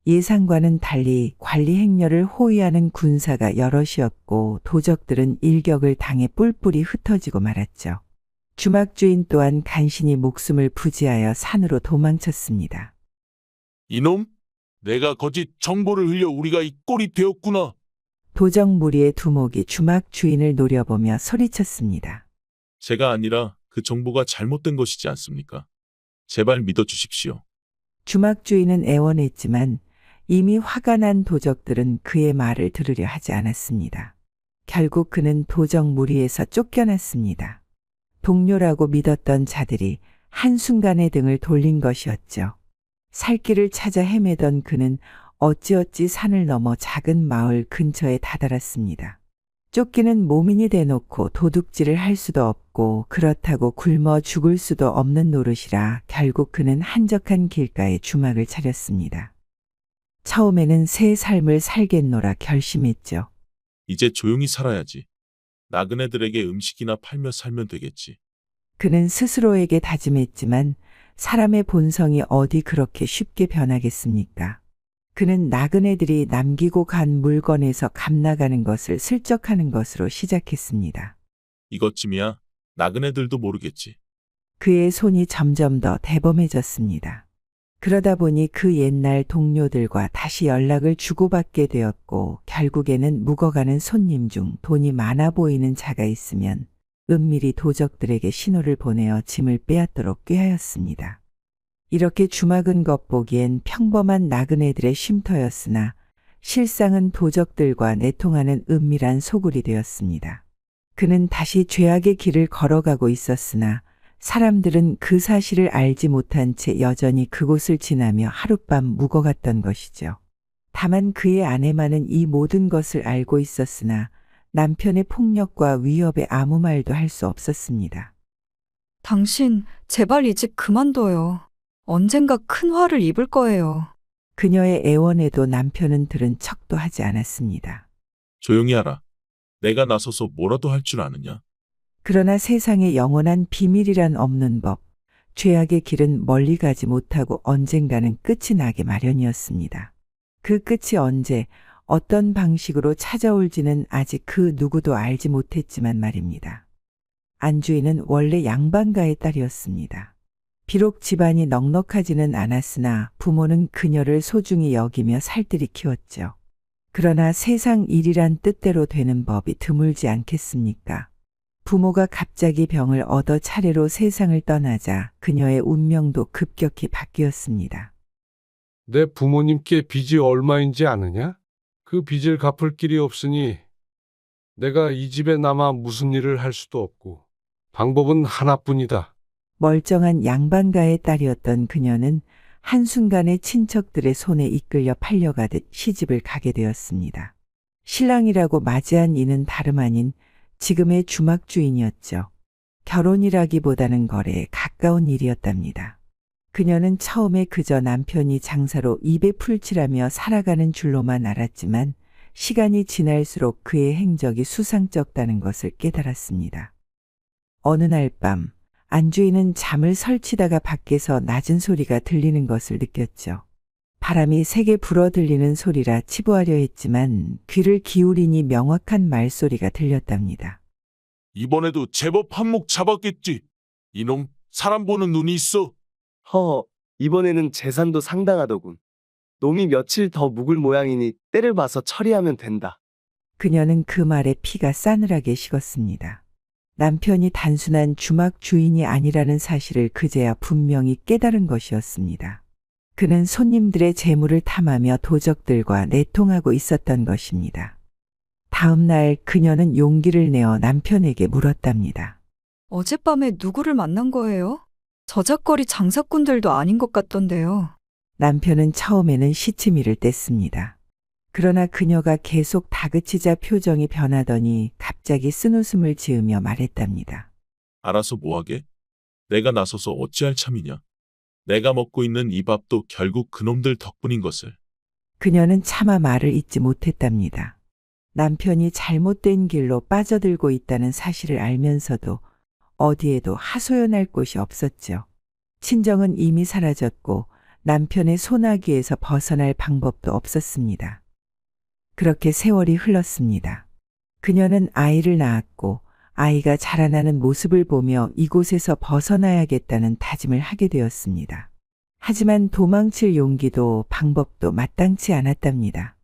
예상과는 달리 관리 행렬을 호위하는 군사가 여럿이었고 도적들은 일격을 당해 뿔뿔이 흩어지고 말았죠. 주막주인 또한 간신히 목숨을 부지하여 산으로 도망쳤습니다. 이놈, 내가 거짓 정보를 흘려 우리가 이 꼴이 되었구나. 도적 무리의 두목이 주막주인을 노려보며 소리쳤습니다. 제가 아니라 그 정보가 잘못된 것이지 않습니까? 제발 믿어주십시오. 주막주인은 애원했지만 이미 화가 난 도적들은 그의 말을 들으려 하지 않았습니다. 결국 그는 도적 무리에서 쫓겨났습니다. 동료라고 믿었던 자들이 한순간에 등을 돌린 것이었죠. 살 길을 찾아 헤매던 그는 어찌어찌 산을 넘어 작은 마을 근처에 다다랐습니다. 쫓기는 모민이 대놓고 도둑질을 할 수도 없고 그렇다고 굶어 죽을 수도 없는 노릇이라 결국 그는 한적한 길가에 주막을 차렸습니다. 처음에는 새 삶을 살겠노라 결심했죠. 이제 조용히 살아야지. 나그네들에게 음식이나 팔며 살면 되겠지. 그는 스스로에게 다짐했지만 사람의 본성이 어디 그렇게 쉽게 변하겠습니까? 그는 나그네들이 남기고 간 물건에서 값나가는 것을 슬쩍하는 것으로 시작했습니다. 이것쯤이야 나그네들도 모르겠지. 그의 손이 점점 더 대범해졌습니다. 그러다 보니 그 옛날 동료들과 다시 연락을 주고받게 되었고 결국에는 묵어가는 손님 중 돈이 많아 보이는 자가 있으면 은밀히 도적들에게 신호를 보내어 짐을 빼앗도록 꾀하였습니다. 이렇게 주막은 겉보기엔 평범한 나그네들의 쉼터였으나 실상은 도적들과 내통하는 은밀한 소굴이 되었습니다. 그는 다시 죄악의 길을 걸어가고 있었으나 사람들은 그 사실을 알지 못한 채 여전히 그곳을 지나며 하룻밤 묵어갔던 것이죠. 다만 그의 아내만은 이 모든 것을 알고 있었으나 남편의 폭력과 위협에 아무 말도 할 수 없었습니다. 당신, 제발 이 집 그만둬요. 언젠가 큰 화를 입을 거예요. 그녀의 애원에도 남편은 들은 척도 하지 않았습니다. 조용히 하라. 내가 나서서 뭐라도 할 줄 아느냐? 그러나 세상에 영원한 비밀이란 없는 법, 죄악의 길은 멀리 가지 못하고 언젠가는 끝이 나게 마련이었습니다. 그 끝이 언제, 어떤 방식으로 찾아올지는 아직 그 누구도 알지 못했지만 말입니다. 안주인은 원래 양반가의 딸이었습니다. 비록 집안이 넉넉하지는 않았으나 부모는 그녀를 소중히 여기며 살뜰히 키웠죠. 그러나 세상 일이란 뜻대로 되는 법이 드물지 않겠습니까? 부모가 갑자기 병을 얻어 차례로 세상을 떠나자 그녀의 운명도 급격히 바뀌었습니다. 내 부모님께 빚이 얼마인지 아느냐? 그 빚을 갚을 길이 없으니 내가 이 집에 남아 무슨 일을 할 수도 없고 방법은 하나뿐이다. 멀쩡한 양반가의 딸이었던 그녀는 한순간에 친척들의 손에 이끌려 팔려가듯 시집을 가게 되었습니다. 신랑이라고 맞이한 이는 다름 아닌 지금의 주막주인이었죠. 결혼이라기보다는 거래에 가까운 일이었답니다. 그녀는 처음에 그저 남편이 장사로 입에 풀칠하며 살아가는 줄로만 알았지만 시간이 지날수록 그의 행적이 수상쩍다는 것을 깨달았습니다. 어느 날 밤 안주인은 잠을 설치다가 밖에서 낮은 소리가 들리는 것을 느꼈죠. 바람이 세게 불어 들리는 소리라 치부하려 했지만 귀를 기울이니 명확한 말소리가 들렸답니다. 이번에도 제법 한몫 잡았겠지. 이놈 사람 보는 눈이 있어. 이번에는 재산도 상당하더군. 놈이 며칠 더 묵을 모양이니 때를 봐서 처리하면 된다. 그녀는 그 말에 피가 싸늘하게 식었습니다. 남편이 단순한 주막 주인이 아니라는 사실을 그제야 분명히 깨달은 것이었습니다. 그는 손님들의 재물을 탐하며 도적들과 내통하고 있었던 것입니다. 다음 날 그녀는 용기를 내어 남편에게 물었답니다. 어젯밤에 누구를 만난 거예요? 저작거리 장사꾼들도 아닌 것 같던데요. 남편은 처음에는 시치미를 뗐습니다. 그러나 그녀가 계속 다그치자 표정이 변하더니 갑자기 쓴웃음을 지으며 말했답니다. 알아서 뭐하게? 내가 나서서 어찌할 참이냐? 내가 먹고 있는 이 밥도 결국 그놈들 덕분인 것을. 그녀는 차마 말을 잇지 못했답니다. 남편이 잘못된 길로 빠져들고 있다는 사실을 알면서도 어디에도 하소연할 곳이 없었죠. 친정은 이미 사라졌고 남편의 소나기에서 벗어날 방법도 없었습니다. 그렇게 세월이 흘렀습니다. 그녀는 아이를 낳았고 아이가 자라나는 모습을 보며 이곳에서 벗어나야겠다는 다짐을 하게 되었습니다. 하지만 도망칠 용기도 방법도 마땅치 않았답니다.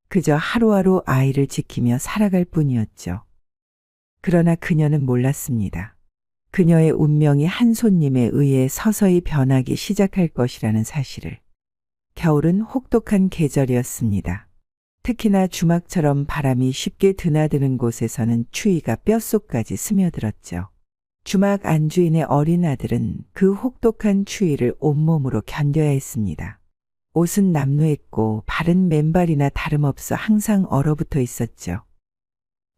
그저 하루하루 아이를 지키며 살아갈 뿐이었죠. 그러나 그녀는 몰랐습니다. 그녀의 운명이 한 손님에 의해 서서히 변하기 시작할 것이라는 사실을. 겨울은 혹독한 계절이었습니다. 특히나 주막처럼 바람이 쉽게 드나드는 곳에서는 추위가 뼛속까지 스며들었죠. 주막 안주인의 어린 아들은 그 혹독한 추위를 온몸으로 견뎌야 했습니다. 옷은 남루했고 발은 맨발이나 다름없어 항상 얼어붙어 있었죠.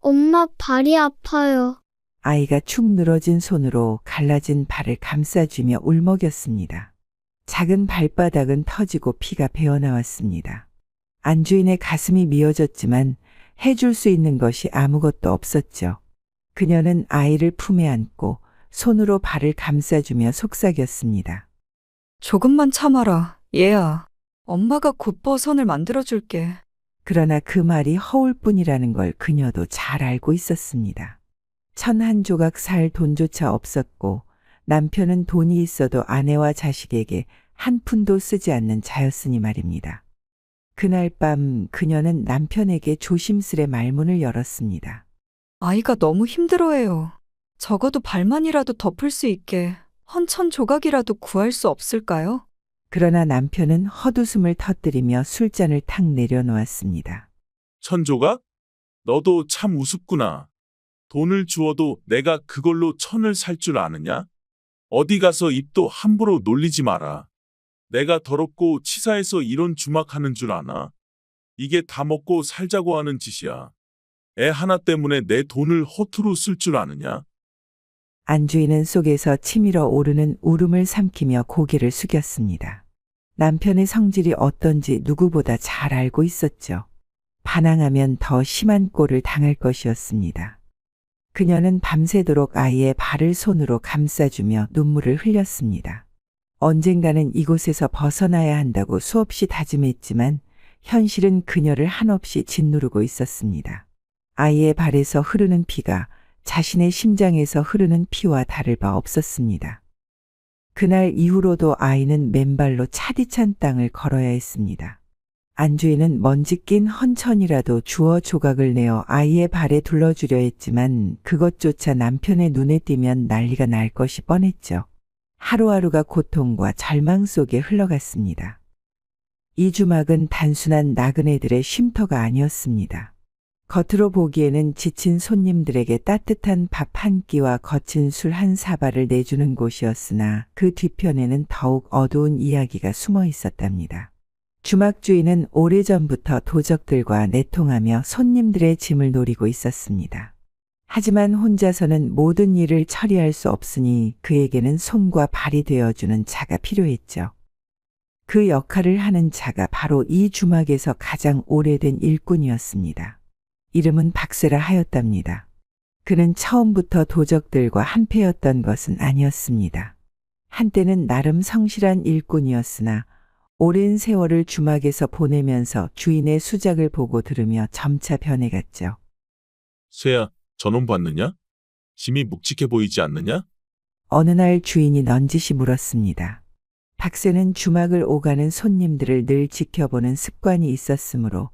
엄마, 발이 아파요. 아이가 축 늘어진 손으로 갈라진 발을 감싸주며 울먹였습니다. 작은 발바닥은 터지고 피가 배어나왔습니다. 안주인의 가슴이 미어졌지만 해줄 수 있는 것이 아무것도 없었죠. 그녀는 아이를 품에 안고 손으로 발을 감싸주며 속삭였습니다. 조금만 참아라, 얘야. 엄마가 곧 버선을 만들어줄게. 그러나 그 말이 허울뿐이라는 걸 그녀도 잘 알고 있었습니다. 천 한 조각 살 돈조차 없었고 남편은 돈이 있어도 아내와 자식에게 한 푼도 쓰지 않는 자였으니 말입니다. 그날 밤 그녀는 남편에게 조심스레 말문을 열었습니다. 아이가 너무 힘들어해요. 적어도 발만이라도 덮을 수 있게 헌천 조각이라도 구할 수 없을까요? 그러나 남편은 헛웃음을 터뜨리며 술잔을 탁 내려놓았습니다. 천조각? 너도 참 우습구나. 돈을 주어도 내가 그걸로 천을 살 줄 아느냐? 어디 가서 입도 함부로 놀리지 마라. 내가 더럽고 치사해서 이런 주막하는 줄 아나? 이게 다 먹고 살자고 하는 짓이야. 애 하나 때문에 내 돈을 허투루 쓸 줄 아느냐? 안주인은 속에서 치밀어 오르는 울음을 삼키며 고개를 숙였습니다. 남편의 성질이 어떤지 누구보다 잘 알고 있었죠. 반항하면 더 심한 꼴을 당할 것이었습니다. 그녀는 밤새도록 아이의 발을 손으로 감싸주며 눈물을 흘렸습니다. 언젠가는 이곳에서 벗어나야 한다고 수없이 다짐했지만 현실은 그녀를 한없이 짓누르고 있었습니다. 아이의 발에서 흐르는 피가 자신의 심장에서 흐르는 피와 다를 바 없었습니다. 그날 이후로도 아이는 맨발로 차디찬 땅을 걸어야 했습니다. 안주인은 먼지 낀 헌천이라도 주워 조각을 내어 아이의 발에 둘러주려 했지만 그것조차 남편의 눈에 띄면 난리가 날 것이 뻔했죠. 하루하루가 고통과 절망 속에 흘러갔습니다. 이 주막은 단순한 나그네들의 쉼터가 아니었습니다. 겉으로 보기에는 지친 손님들에게 따뜻한 밥 한 끼와 거친 술 한 사발을 내주는 곳이었으나 그 뒤편에는 더욱 어두운 이야기가 숨어 있었답니다. 주막 주인은 오래전부터 도적들과 내통하며 손님들의 짐을 노리고 있었습니다. 하지만 혼자서는 모든 일을 처리할 수 없으니 그에게는 손과 발이 되어주는 자가 필요했죠. 그 역할을 하는 자가 바로 이 주막에서 가장 오래된 일꾼이었습니다. 이름은 박세라 하였답니다. 그는 처음부터 도적들과 한패였던 것은 아니었습니다. 한때는 나름 성실한 일꾼이었으나 오랜 세월을 주막에서 보내면서 주인의 수작을 보고 들으며 점차 변해갔죠. 쇠야, 저놈 봤느냐? 짐이 묵직해 보이지 않느냐? 어느 날 주인이 넌지시 물었습니다. 박세는 주막을 오가는 손님들을 늘 지켜보는 습관이 있었으므로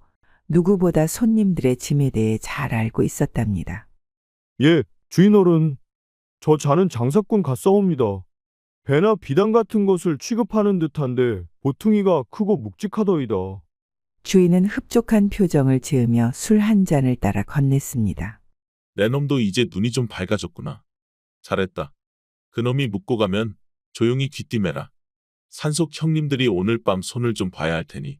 누구보다 손님들의 짐에 대해 잘 알고 있었답니다. 예, 주인어른. 저 자는 장사꾼 같사옵니다. 배나 비단 같은 것을 취급하는 듯한데 보퉁이가 크고 묵직하더이다. 주인은 흡족한 표정을 지으며 술 한 잔을 따라 건넸습니다. 내 놈도 이제 눈이 좀 밝아졌구나. 잘했다. 그놈이 묻고 가면 조용히 귀띔해라. 산속 형님들이 오늘 밤 손을 좀 봐야 할 테니.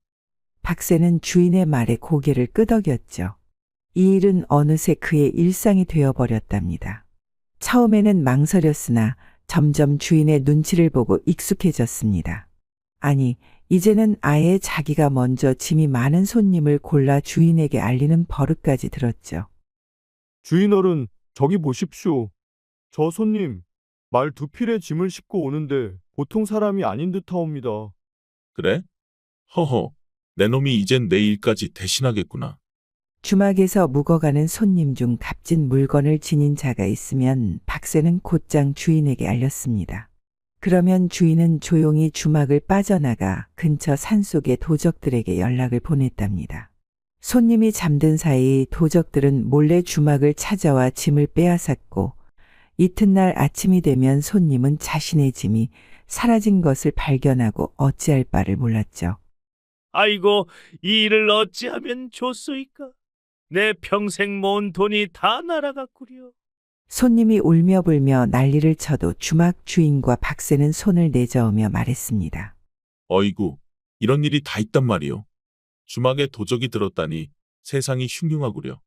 박새는 주인의 말에 고개를 끄덕였죠. 이 일은 어느새 그의 일상이 되어버렸답니다. 처음에는 망설였으나 점점 주인의 눈치를 보고 익숙해졌습니다. 아니, 이제는 아예 자기가 먼저 짐이 많은 손님을 골라 주인에게 알리는 버릇까지 들었죠. 주인어른, 저기 보십시오. 저 손님, 말 두 필에 짐을 싣고 오는데 보통 사람이 아닌 듯하옵니다. 그래? 허허, 내 놈이 이젠 내 일까지 대신하겠구나. 주막에서 묵어가는 손님 중 값진 물건을 지닌 자가 있으면 박새는 곧장 주인에게 알렸습니다. 그러면 주인은 조용히 주막을 빠져나가 근처 산속의 도적들에게 연락을 보냈답니다. 손님이 잠든 사이 도적들은 몰래 주막을 찾아와 짐을 빼앗았고 이튿날 아침이 되면 손님은 자신의 짐이 사라진 것을 발견하고 어찌할 바를 몰랐죠. 아이고, 이 일을 어찌하면 좋소이까? 내 평생 모은 돈이 다 날아갔구려. 손님이 울며불며 난리를 쳐도 주막 주인과 박새는 손을 내저으며 말했습니다. 어이구, 이런 일이 다 있단 말이오. 주막에 도적이 들었다니 세상이 흉흉하구려.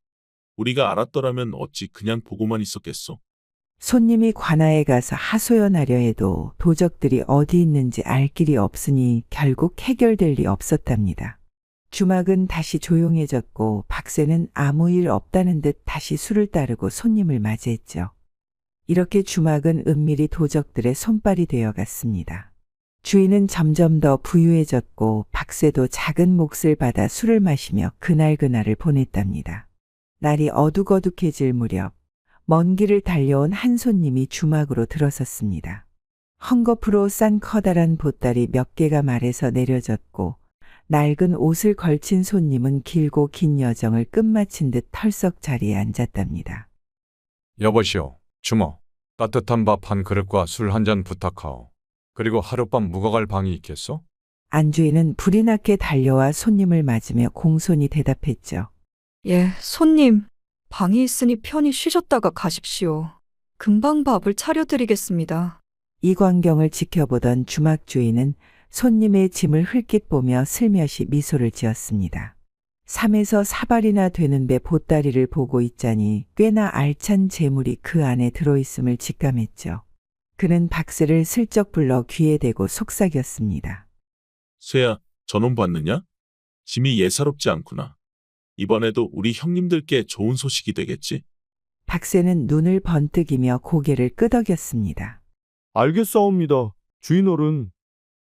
우리가 알았더라면 어찌 그냥 보고만 있었겠소. 손님이 관아에 가서 하소연하려 해도 도적들이 어디 있는지 알 길이 없으니 결국 해결될 리 없었답니다. 주막은 다시 조용해졌고 박새는 아무 일 없다는 듯 다시 술을 따르고 손님을 맞이했죠. 이렇게 주막은 은밀히 도적들의 손발이 되어갔습니다. 주인은 점점 더 부유해졌고 박새도 작은 몫을 받아 술을 마시며 그날그날을 보냈답니다. 날이 어둑어둑해질 무렵 먼 길을 달려온 한 손님이 주막으로 들어섰습니다. 헝겊으로 싼 커다란 보따리 몇 개가 말에서 내려졌고 낡은 옷을 걸친 손님은 길고 긴 여정을 끝마친 듯 털썩 자리에 앉았답니다. 여보시오, 주모. 따뜻한 밥 한 그릇과 술 한 잔 부탁하오. 그리고 하룻밤 묵어갈 방이 있겠소? 안주인은 불이 나게 달려와 손님을 맞으며 공손히 대답했죠. 예, 손님. 방이 있으니 편히 쉬셨다가 가십시오. 금방 밥을 차려드리겠습니다. 이 광경을 지켜보던 주막 주인은 손님의 짐을 흘낏 보며 슬며시 미소를 지었습니다. 3에서 4발이나 되는 배 보따리를 보고 있자니 꽤나 알찬 재물이 그 안에 들어있음을 직감했죠. 그는 박새를 슬쩍 불러 귀에 대고 속삭였습니다. 쇠야, 저놈 봤느냐? 짐이 예사롭지 않구나. 이번에도 우리 형님들께 좋은 소식이 되겠지? 박새는 눈을 번뜩이며 고개를 끄덕였습니다. 알겠사옵니다. 주인어른,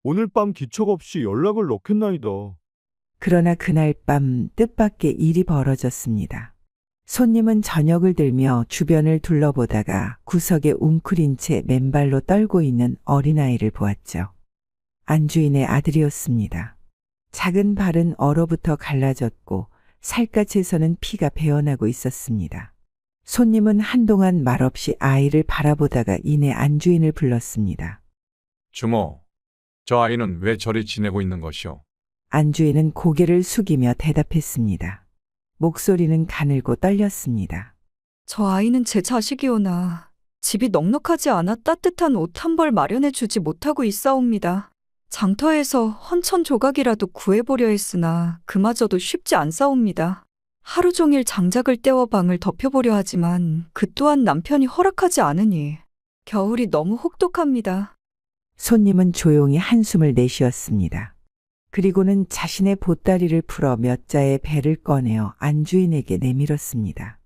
오늘 밤 기척 없이 연락을 넣겠나이다. 그러나 그날 밤 뜻밖의 일이 벌어졌습니다. 손님은 저녁을 들며 주변을 둘러보다가 구석에 웅크린 채 맨발로 떨고 있는 어린아이를 보았죠. 안주인의 아들이었습니다. 작은 발은 얼어붙어 갈라졌고 살갗에서는 피가 배어나고 있었습니다. 손님은 한동안 말없이 아이를 바라보다가 이내 안주인을 불렀습니다. 주모, 저 아이는 왜 저리 지내고 있는 것이오? 안주인은 고개를 숙이며 대답했습니다. 목소리는 가늘고 떨렸습니다. 저 아이는 제 자식이오나 집이 넉넉하지 않아 따뜻한 옷 한 벌 마련해 주지 못하고 있사옵니다. 장터에서 헌천 조각이라도 구해보려 했으나 그마저도 쉽지 않사옵니다. 하루 종일 장작을 떼어 방을 덮여보려 하지만 그 또한 남편이 허락하지 않으니 겨울이 너무 혹독합니다. 손님은 조용히 한숨을 내쉬었습니다. 그리고는 자신의 보따리를 풀어 몇 자의 배를 꺼내어 안주인에게 내밀었습니다.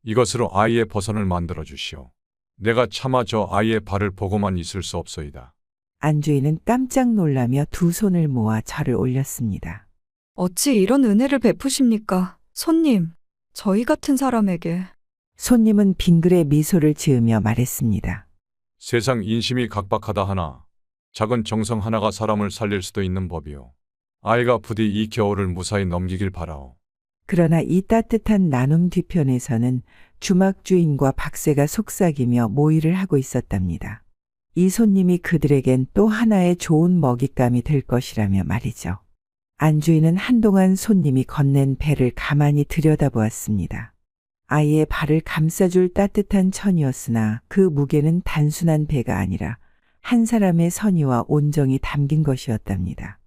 이것으로 아이의 버선을 만들어 주시오. 내가 차마 저 아이의 발을 보고만 있을 수 없소이다. 안주인은 깜짝 놀라며 두 손을 모아 절을 올렸습니다. 어찌 이런 은혜를 베푸십니까? 손님, 저희 같은 사람에게. 손님은 빙그레 미소를 지으며 말했습니다. 세상 인심이 각박하다 하나 작은 정성 하나가 사람을 살릴 수도 있는 법이오. 아이가 부디 이 겨울을 무사히 넘기길 바라오. 그러나 이 따뜻한 나눔 뒤편에서는 주막 주인과 박새가 속삭이며 모의를 하고 있었답니다. 이 손님이 그들에겐 또 하나의 좋은 먹잇감이 될 것이라며 말이죠. 안주인은 한동안 손님이 건넨 배를 가만히 들여다보았습니다. 아이의 발을 감싸줄 따뜻한 천이었으나 그 무게는 단순한 배가 아니라 한 사람의 선의와 온정이 담긴 것이었답니다.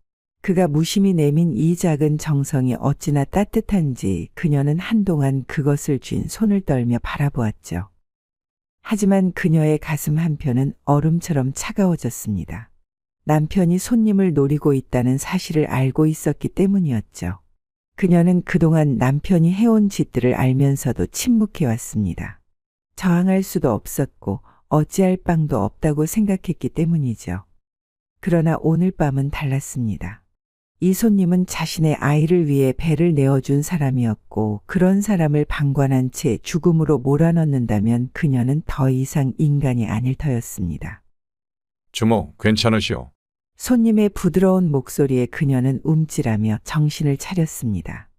그가 무심히 내민 이 작은 정성이 어찌나 따뜻한지 그녀는 한동안 그것을 쥔 손을 떨며 바라보았죠. 하지만 그녀의 가슴 한편은 얼음처럼 차가워졌습니다. 남편이 손님을 노리고 있다는 사실을 알고 있었기 때문이었죠. 그녀는 그동안 남편이 해온 짓들을 알면서도 침묵해왔습니다. 저항할 수도 없었고 어찌할 방도 없다고 생각했기 때문이죠. 그러나 오늘 밤은 달랐습니다. 이 손님은 자신의 아이를 위해 배를 내어준 사람이었고 그런 사람을 방관한 채 죽음으로 몰아넣는다면 그녀는 더 이상 인간이 아닐 터였습니다. 주모, 괜찮으시오? 손님의 부드러운 목소리에 그녀는 움찔하며 정신을 차렸습니다.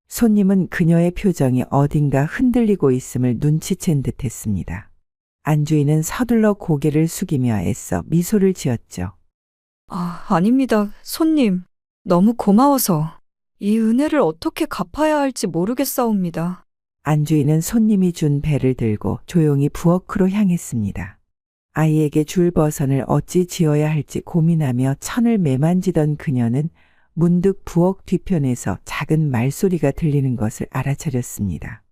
손님은 그녀의 표정이 어딘가 흔들리고 있음을 눈치챈 듯했습니다. 안주인은 서둘러 고개를 숙이며 애써 미소를 지었죠. 아닙니다. 손님. 너무 고마워서 이 은혜를 어떻게 갚아야 할지 모르겠사옵니다. 안주인은 손님이 준 배를 들고 조용히 부엌으로 향했습니다. 아이에게 줄 버선을 어찌 지어야 할지 고민하며 천을 매만지던 그녀는 문득 부엌 뒤편에서 작은 말소리가 들리는 것을 알아차렸습니다.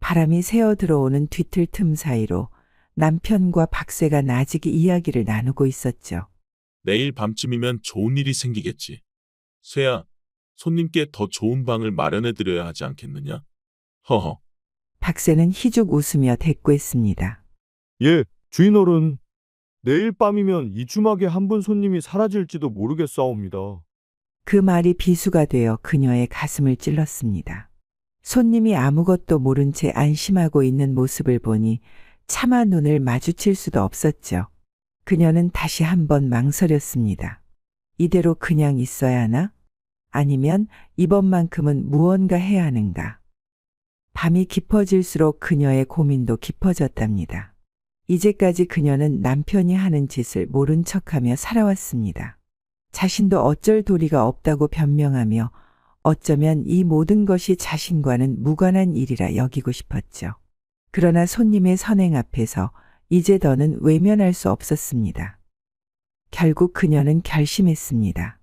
바람이 새어 들어오는 뒤틀 틈 사이로 남편과 박새가 나직이 이야기를 나누고 있었죠. 내일 밤쯤이면 좋은 일이 생기겠지. 쇠야, 손님께 더 좋은 방을 마련해드려야 하지 않겠느냐? 허허. 박새는 희죽 웃으며 대꾸했습니다. 예, 주인어른. 내일 밤이면 이 주막에 한 분 손님이 사라질지도 모르겠사옵니다. 그 말이 비수가 되어 그녀의 가슴을 찔렀습니다. 손님이 아무것도 모른 채 안심하고 있는 모습을 보니 차마 눈을 마주칠 수도 없었죠. 그녀는 다시 한번 망설였습니다. 이대로 그냥 있어야 하나? 아니면 이번만큼은 무언가 해야 하는가? 밤이 깊어질수록 그녀의 고민도 깊어졌답니다. 이제까지 그녀는 남편이 하는 짓을 모른 척하며 살아왔습니다. 자신도 어쩔 도리가 없다고 변명하며 어쩌면 이 모든 것이 자신과는 무관한 일이라 여기고 싶었죠. 그러나 손님의 선행 앞에서 이제 더는 외면할 수 없었습니다. 결국 그녀는 결심했습니다.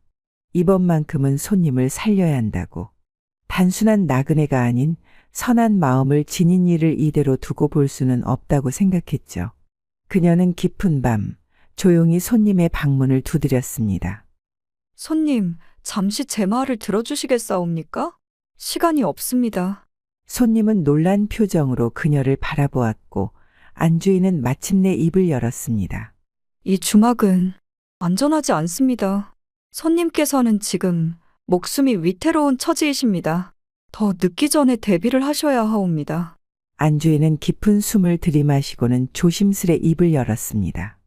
이번만큼은 손님을 살려야 한다고. 단순한 나그네가 아닌 선한 마음을 지닌 일을 이대로 두고 볼 수는 없다고 생각했죠. 그녀는 깊은 밤 조용히 손님의 방문을 두드렸습니다. 손님, 잠시 제 말을 들어주시겠사옵니까? 시간이 없습니다. 손님은 놀란 표정으로 그녀를 바라보았고 안주인은 마침내 입을 열었습니다. 이 주막은 안전하지 않습니다. 손님께서는 지금 목숨이 위태로운 처지이십니다. 더 늦기 전에 대비를 하셔야 하옵니다. 안주인은 깊은 숨을 들이마시고는 조심스레 입을 열었습니다.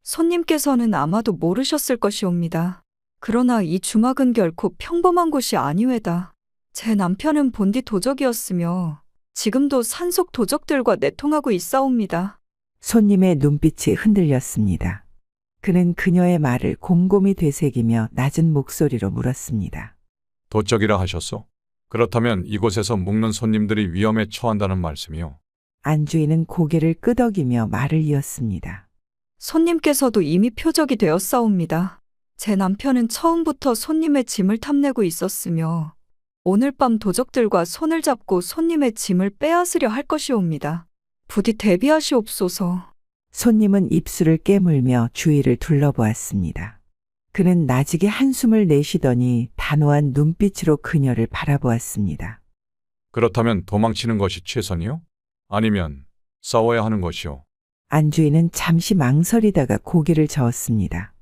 손님께서는 아마도 모르셨을 것이옵니다. 그러나 이 주막은 결코 평범한 곳이 아니외다. 제 남편은 본디 도적이었으며 지금도 산속 도적들과 내통하고 있사옵니다. 손님의 눈빛이 흔들렸습니다. 그는 그녀의 말을 곰곰이 되새기며 낮은 목소리로 물었습니다. 도적이라 하셨소? 그렇다면 이곳에서 묵는 손님들이 위험에 처한다는 말씀이요? 안주인은 고개를 끄덕이며 말을 이었습니다. 손님께서도 이미 표적이 되었사옵니다. 제 남편은 처음부터 손님의 짐을 탐내고 있었으며 오늘 밤 도적들과 손을 잡고 손님의 짐을 빼앗으려 할 것이옵니다. 부디 대비하시옵소서. 손님은 입술을 깨물며 주위를 둘러보았습니다. 그는 나직에 한숨을 내쉬더니 단호한 눈빛으로 그녀를 바라보았습니다. 그렇다면 도망치는 것이 최선이요? 아니면 싸워야 하는 것이요? 안주인은 잠시 망설이다가 고개를 저었습니다.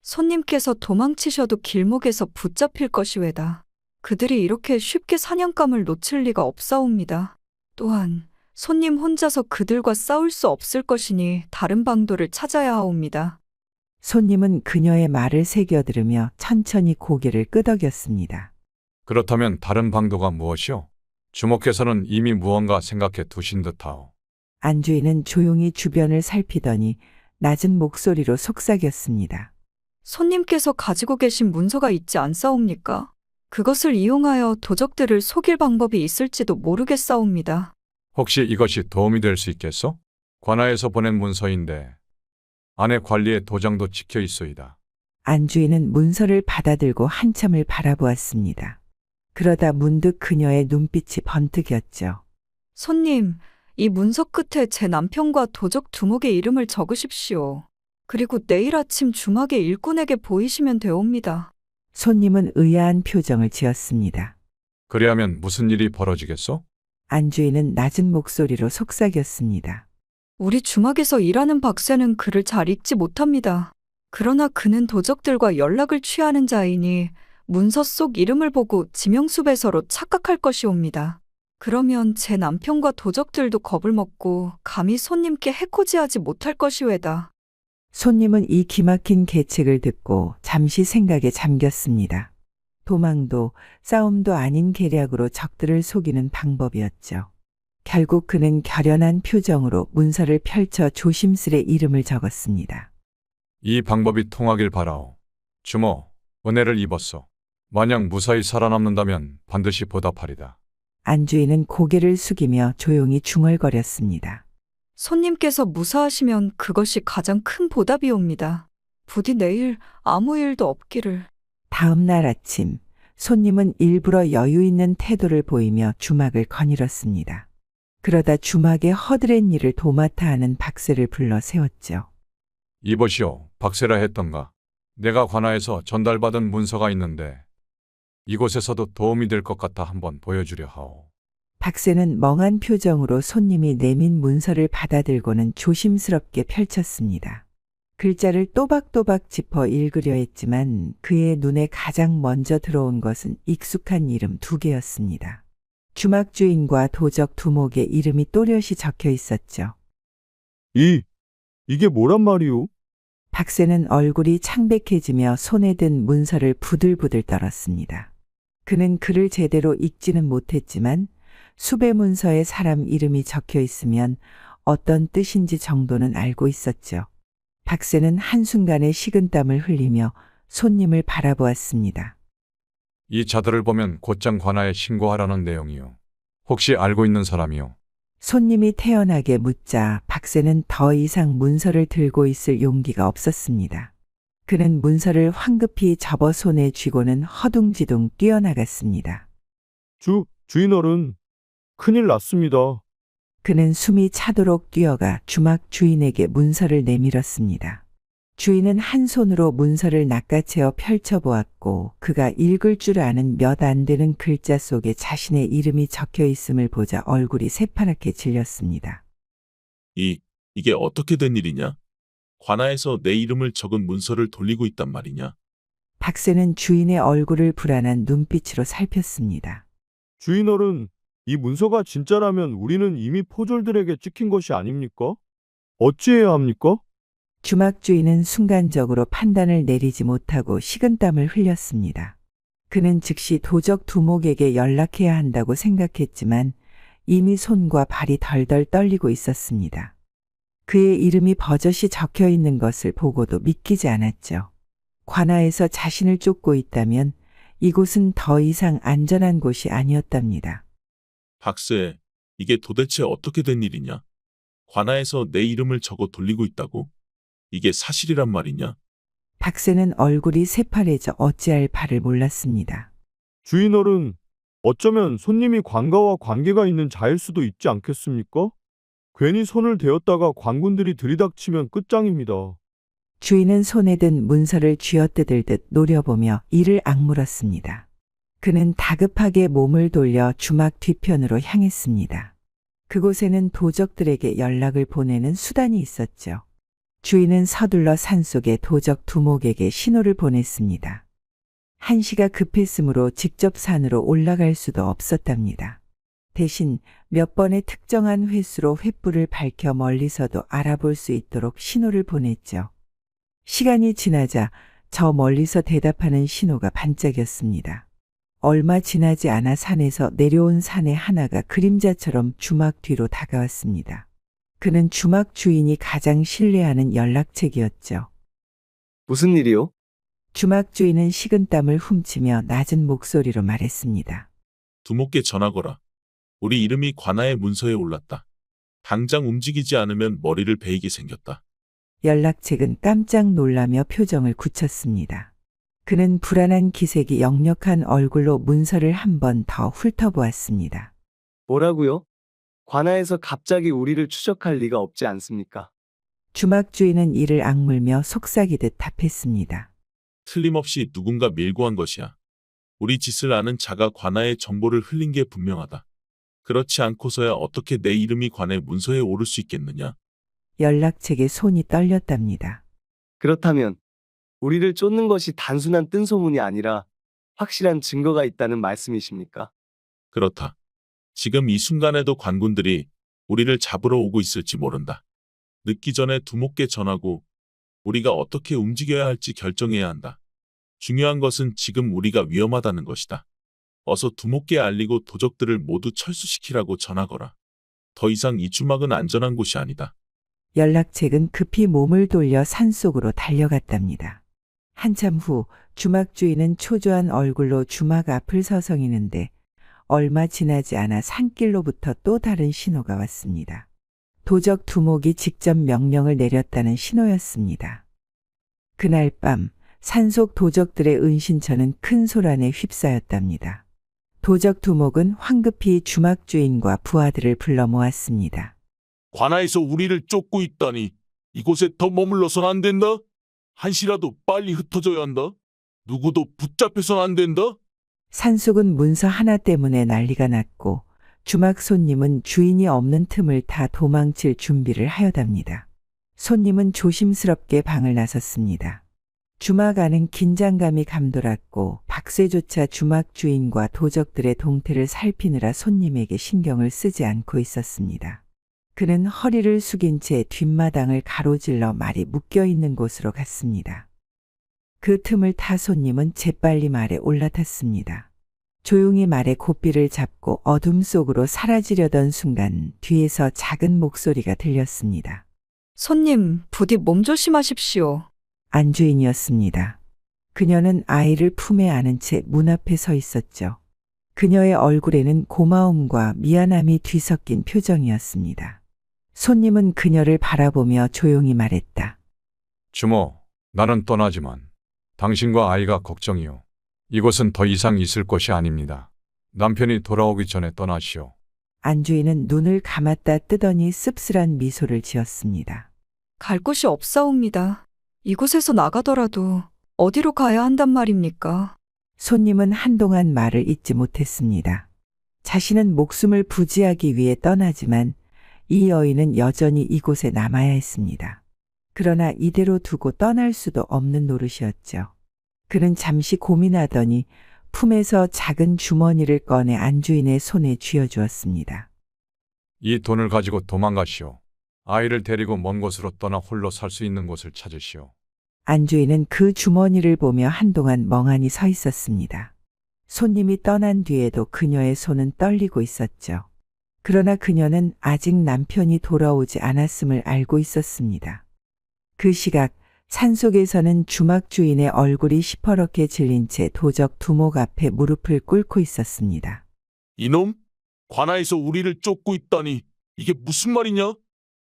손님께서 도망치셔도 길목에서 붙잡힐 것이외다. 그들이 이렇게 쉽게 사냥감을 놓칠 리가 없사옵니다. 또한 손님 혼자서 그들과 싸울 수 없을 것이니 다른 방도를 찾아야 하옵니다. 손님은 그녀의 말을 새겨들으며 천천히 고개를 끄덕였습니다. 그렇다면 다른 방도가 무엇이요? 주목해서는 이미 무언가 생각해 두신 듯하오. 안주인은 조용히 주변을 살피더니 낮은 목소리로 속삭였습니다. 손님께서 가지고 계신 문서가 있지 않사옵니까? 그것을 이용하여 도적들을 속일 방법이 있을지도 모르겠사옵니다. 혹시 이것이 도움이 될 수 있겠소? 관아에서 보낸 문서인데 안에 관리의 도장도 찍혀 있소이다. 안주인은 문서를 받아들고 한참을 바라보았습니다. 그러다 문득 그녀의 눈빛이 번뜩였죠. 손님, 이 문서 끝에 제 남편과 도적 두목의 이름을 적으십시오. 그리고 내일 아침 주막에 일꾼에게 보이시면 되옵니다. 손님은 의아한 표정을 지었습니다. 그리하면 무슨 일이 벌어지겠소? 안주인은 낮은 목소리로 속삭였습니다. 우리 주막에서 일하는 박새는 글을 잘 읽지 못합니다. 그러나 그는 도적들과 연락을 취하는 자이니 문서 속 이름을 보고 지명수배서로 착각할 것이옵니다. 그러면 제 남편과 도적들도 겁을 먹고 감히 손님께 해코지하지 못할 것이외다. 손님은 이 기막힌 계책을 듣고 잠시 생각에 잠겼습니다. 도망도 싸움도 아닌 계략으로 적들을 속이는 방법이었죠. 결국 그는 결연한 표정으로 문서를 펼쳐 조심스레 이름을 적었습니다. 이 방법이 통하길 바라오. 주모, 은혜를 입었소. 만약 무사히 살아남는다면 반드시 보답하리다. 안주인은 고개를 숙이며 조용히 중얼거렸습니다. 손님께서 무사하시면 그것이 가장 큰 보답이옵니다. 부디 내일 아무 일도 없기를. 다음 날 아침, 손님은 일부러 여유 있는 태도를 보이며 주막을 거닐었습니다. 그러다 주막에 허드렛 일을 도맡아 하는 박새를 불러 세웠죠. 이보시오, 박세라 했던가. 내가 관아에서 전달받은 문서가 있는데 이곳에서도 도움이 될 것 같아 한번 보여주려 하오. 박새는 멍한 표정으로 손님이 내민 문서를 받아들고는 조심스럽게 펼쳤습니다. 글자를 또박또박 짚어 읽으려 했지만 그의 눈에 가장 먼저 들어온 것은 익숙한 이름 2개였습니다. 주막 주인과 도적 두목의 이름이 또렷이 적혀 있었죠. 이게 뭐란 말이오? 박새는 얼굴이 창백해지며 손에 든 문서를 부들부들 떨었습니다. 그는 글을 제대로 읽지는 못했지만 수배 문서에 사람 이름이 적혀 있으면 어떤 뜻인지 정도는 알고 있었죠. 박새는 한순간에 식은땀을 흘리며 손님을 바라보았습니다. 이 자들을 보면 곧장 관아에 신고하라는 내용이요. 혹시 알고 있는 사람이요? 손님이 태연하게 묻자 박새는 더 이상 문서를 들고 있을 용기가 없었습니다. 그는 문서를 황급히 접어 손에 쥐고는 허둥지둥 뛰어나갔습니다. 주인어른, 큰일 났습니다. 그는 숨이 차도록 뛰어가 주막 주인에게 문서를 내밀었습니다. 주인은 한 손으로 문서를 낚아채어 펼쳐보았고 그가 읽을 줄 아는 몇 안 되는 글자 속에 자신의 이름이 적혀 있음을 보자 얼굴이 새파랗게 질렸습니다. 이게 어떻게 된 일이냐? 관아에서 내 이름을 적은 문서를 돌리고 있단 말이냐? 박새는 주인의 얼굴을 불안한 눈빛으로 살폈습니다. 주인어른, 이 문서가 진짜라면 우리는 이미 포졸들에게 찍힌 것이 아닙니까? 어찌해야 합니까? 주막 주인은 순간적으로 판단을 내리지 못하고 식은땀을 흘렸습니다. 그는 즉시 도적 두목에게 연락해야 한다고 생각했지만 이미 손과 발이 덜덜 떨리고 있었습니다. 그의 이름이 버젓이 적혀 있는 것을 보고도 믿기지 않았죠. 관아에서 자신을 쫓고 있다면 이곳은 더 이상 안전한 곳이 아니었답니다. 박새, 이게 도대체 어떻게 된 일이냐? 관아에서 내 이름을 적어 돌리고 있다고? 이게 사실이란 말이냐? 박새는 얼굴이 새파래져 어찌할 바를 몰랐습니다. 주인어른, 어쩌면 손님이 관가와 관계가 있는 자일 수도 있지 않겠습니까? 괜히 손을 대었다가 관군들이 들이닥치면 끝장입니다. 주인은 손에 든 문서를 쥐어뜯을 듯 노려보며 이를 악물었습니다. 그는 다급하게 몸을 돌려 주막 뒤편으로 향했습니다. 그곳에는 도적들에게 연락을 보내는 수단이 있었죠. 주인은 서둘러 산속의 도적 두목에게 신호를 보냈습니다. 한시가 급했으므로 직접 산으로 올라갈 수도 없었답니다. 대신 몇 번의 특정한 횟수로 횃불을 밝혀 멀리서도 알아볼 수 있도록 신호를 보냈죠. 시간이 지나자 저 멀리서 대답하는 신호가 반짝였습니다. 얼마 지나지 않아 산에서 내려온 사내 하나가 그림자처럼 주막 뒤로 다가왔습니다. 그는 주막 주인이 가장 신뢰하는 연락책이었죠. 무슨 일이요? 주막 주인은 식은땀을 훔치며 낮은 목소리로 말했습니다. 두목께 전하거라. 우리 이름이 관아의 문서에 올랐다. 당장 움직이지 않으면 머리를 베이게 생겼다. 연락책은 깜짝 놀라며 표정을 굳혔습니다. 그는 불안한 기색이 역력한 얼굴로 문서를 한 번 더 훑어보았습니다. 뭐라고요? 관아에서 갑자기 우리를 추적할 리가 없지 않습니까? 주막 주인은 이를 악물며 속삭이듯 답했습니다. 틀림없이 누군가 밀고 한 것이야. 우리 짓을 아는 자가 관아의 정보를 흘린 게 분명하다. 그렇지 않고서야 어떻게 내 이름이 관의 문서에 오를 수 있겠느냐? 연락책에 손이 떨렸답니다. 그렇다면 우리를 쫓는 것이 단순한 뜬소문이 아니라 확실한 증거가 있다는 말씀이십니까? 그렇다. 지금 이 순간에도 관군들이 우리를 잡으러 오고 있을지 모른다. 늦기 전에 두목께 전하고 우리가 어떻게 움직여야 할지 결정해야 한다. 중요한 것은 지금 우리가 위험하다는 것이다. 어서 두목께 알리고 도적들을 모두 철수시키라고 전하거라. 더 이상 이 주막은 안전한 곳이 아니다. 연락책은 급히 몸을 돌려 산속으로 달려갔답니다. 한참 후 주막 주인은 초조한 얼굴로 주막 앞을 서성이는데 얼마 지나지 않아 산길로부터 또 다른 신호가 왔습니다. 도적 두목이 직접 명령을 내렸다는 신호였습니다. 그날 밤 산속 도적들의 은신처는 큰 소란에 휩싸였답니다. 도적 두목은 황급히 주막 주인과 부하들을 불러 모았습니다. 관아에서 우리를 쫓고 있다니 이곳에 더 머물러선 안 된다. 한시라도 빨리 흩어져야 한다. 누구도 붙잡혀선 안 된다. 산속은 문서 하나 때문에 난리가 났고 주막 손님은 주인이 없는 틈을 타 도망칠 준비를 하여답니다. 손님은 조심스럽게 방을 나섰습니다. 주막 안은 긴장감이 감돌았고 박쇠조차 주막 주인과 도적들의 동태를 살피느라 손님에게 신경을 쓰지 않고 있었습니다. 그는 허리를 숙인 채 뒷마당을 가로질러 말이 묶여있는 곳으로 갔습니다. 그 틈을 타 손님은 재빨리 말에 올라탔습니다. 조용히 말의 고삐를 잡고 어둠 속으로 사라지려던 순간 뒤에서 작은 목소리가 들렸습니다. 손님, 부디 몸 조심하십시오. 안주인이었습니다. 그녀는 아이를 품에 안은 채 문 앞에 서 있었죠. 그녀의 얼굴에는 고마움과 미안함이 뒤섞인 표정이었습니다. 손님은 그녀를 바라보며 조용히 말했다. 주모, 나는 떠나지만 당신과 아이가 걱정이요. 이곳은 더 이상 있을 곳이 아닙니다. 남편이 돌아오기 전에 떠나시오. 안주인은 눈을 감았다 뜨더니 씁쓸한 미소를 지었습니다. 갈 곳이 없사옵니다. 이곳에서 나가더라도 어디로 가야 한단 말입니까? 손님은 한동안 말을 잇지 못했습니다. 자신은 목숨을 부지하기 위해 떠나지만 이 여인은 여전히 이곳에 남아야 했습니다. 그러나 이대로 두고 떠날 수도 없는 노릇이었죠. 그는 잠시 고민하더니 품에서 작은 주머니를 꺼내 안주인의 손에 쥐어주었습니다. 이 돈을 가지고 도망가시오. 아이를 데리고 먼 곳으로 떠나 홀로 살 수 있는 곳을 찾으시오. 안주인은 그 주머니를 보며 한동안 멍하니 서 있었습니다. 손님이 떠난 뒤에도 그녀의 손은 떨리고 있었죠. 그러나 그녀는 아직 남편이 돌아오지 않았음을 알고 있었습니다. 그 시각 산속에서는 주막 주인의 얼굴이 시퍼렇게 질린 채 도적 두목 앞에 무릎을 꿇고 있었습니다. 이놈? 관아에서 우리를 쫓고 있다니 이게 무슨 말이냐?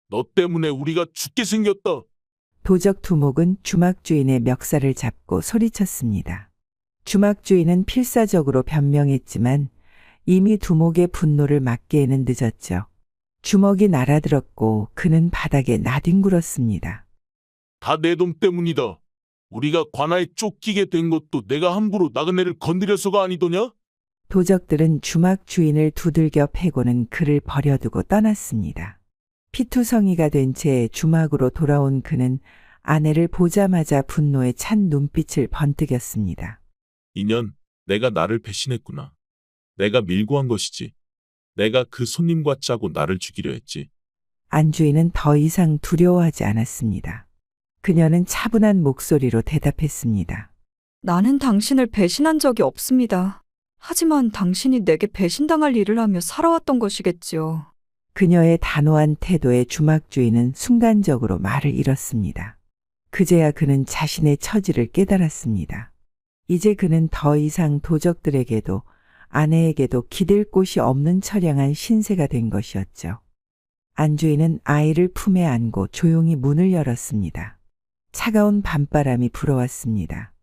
너 때문에 우리가 죽게 생겼다. 도적 두목은 주막 주인의 멱살을 잡고 소리쳤습니다. 주막 주인은 필사적으로 변명했지만 이미 두목의 분노를 막기에는 늦었죠. 주먹이 날아들었고 그는 바닥에 나뒹굴었습니다. 다 내 놈 때문이다. 우리가 관아에 쫓기게 된 것도 내가 함부로 나그네를 건드려서가 아니더냐? 도적들은 주막 주인을 두들겨 패고는 그를 버려두고 떠났습니다. 피투성이가 된 채 주막으로 돌아온 그는 아내를 보자마자 분노에 찬 눈빛을 번뜩였습니다. 인연, 내가 나를 배신했구나. 내가 밀고 한 것이지. 내가 그 손님과 짜고 나를 죽이려 했지. 안주인은 더 이상 두려워하지 않았습니다. 그녀는 차분한 목소리로 대답했습니다. 나는 당신을 배신한 적이 없습니다. 하지만 당신이 내게 배신당할 일을 하며 살아왔던 것이겠지요. 그녀의 단호한 태도에 주막 주인은 순간적으로 말을 잃었습니다. 그제야 그는 자신의 처지를 깨달았습니다. 이제 그는 더 이상 도적들에게도 아내에게도 기댈 곳이 없는 처량한 신세가 된 것이었죠. 안주인은 아이를 품에 안고 조용히 문을 열었습니다. 차가운 밤바람이 불어왔습니다.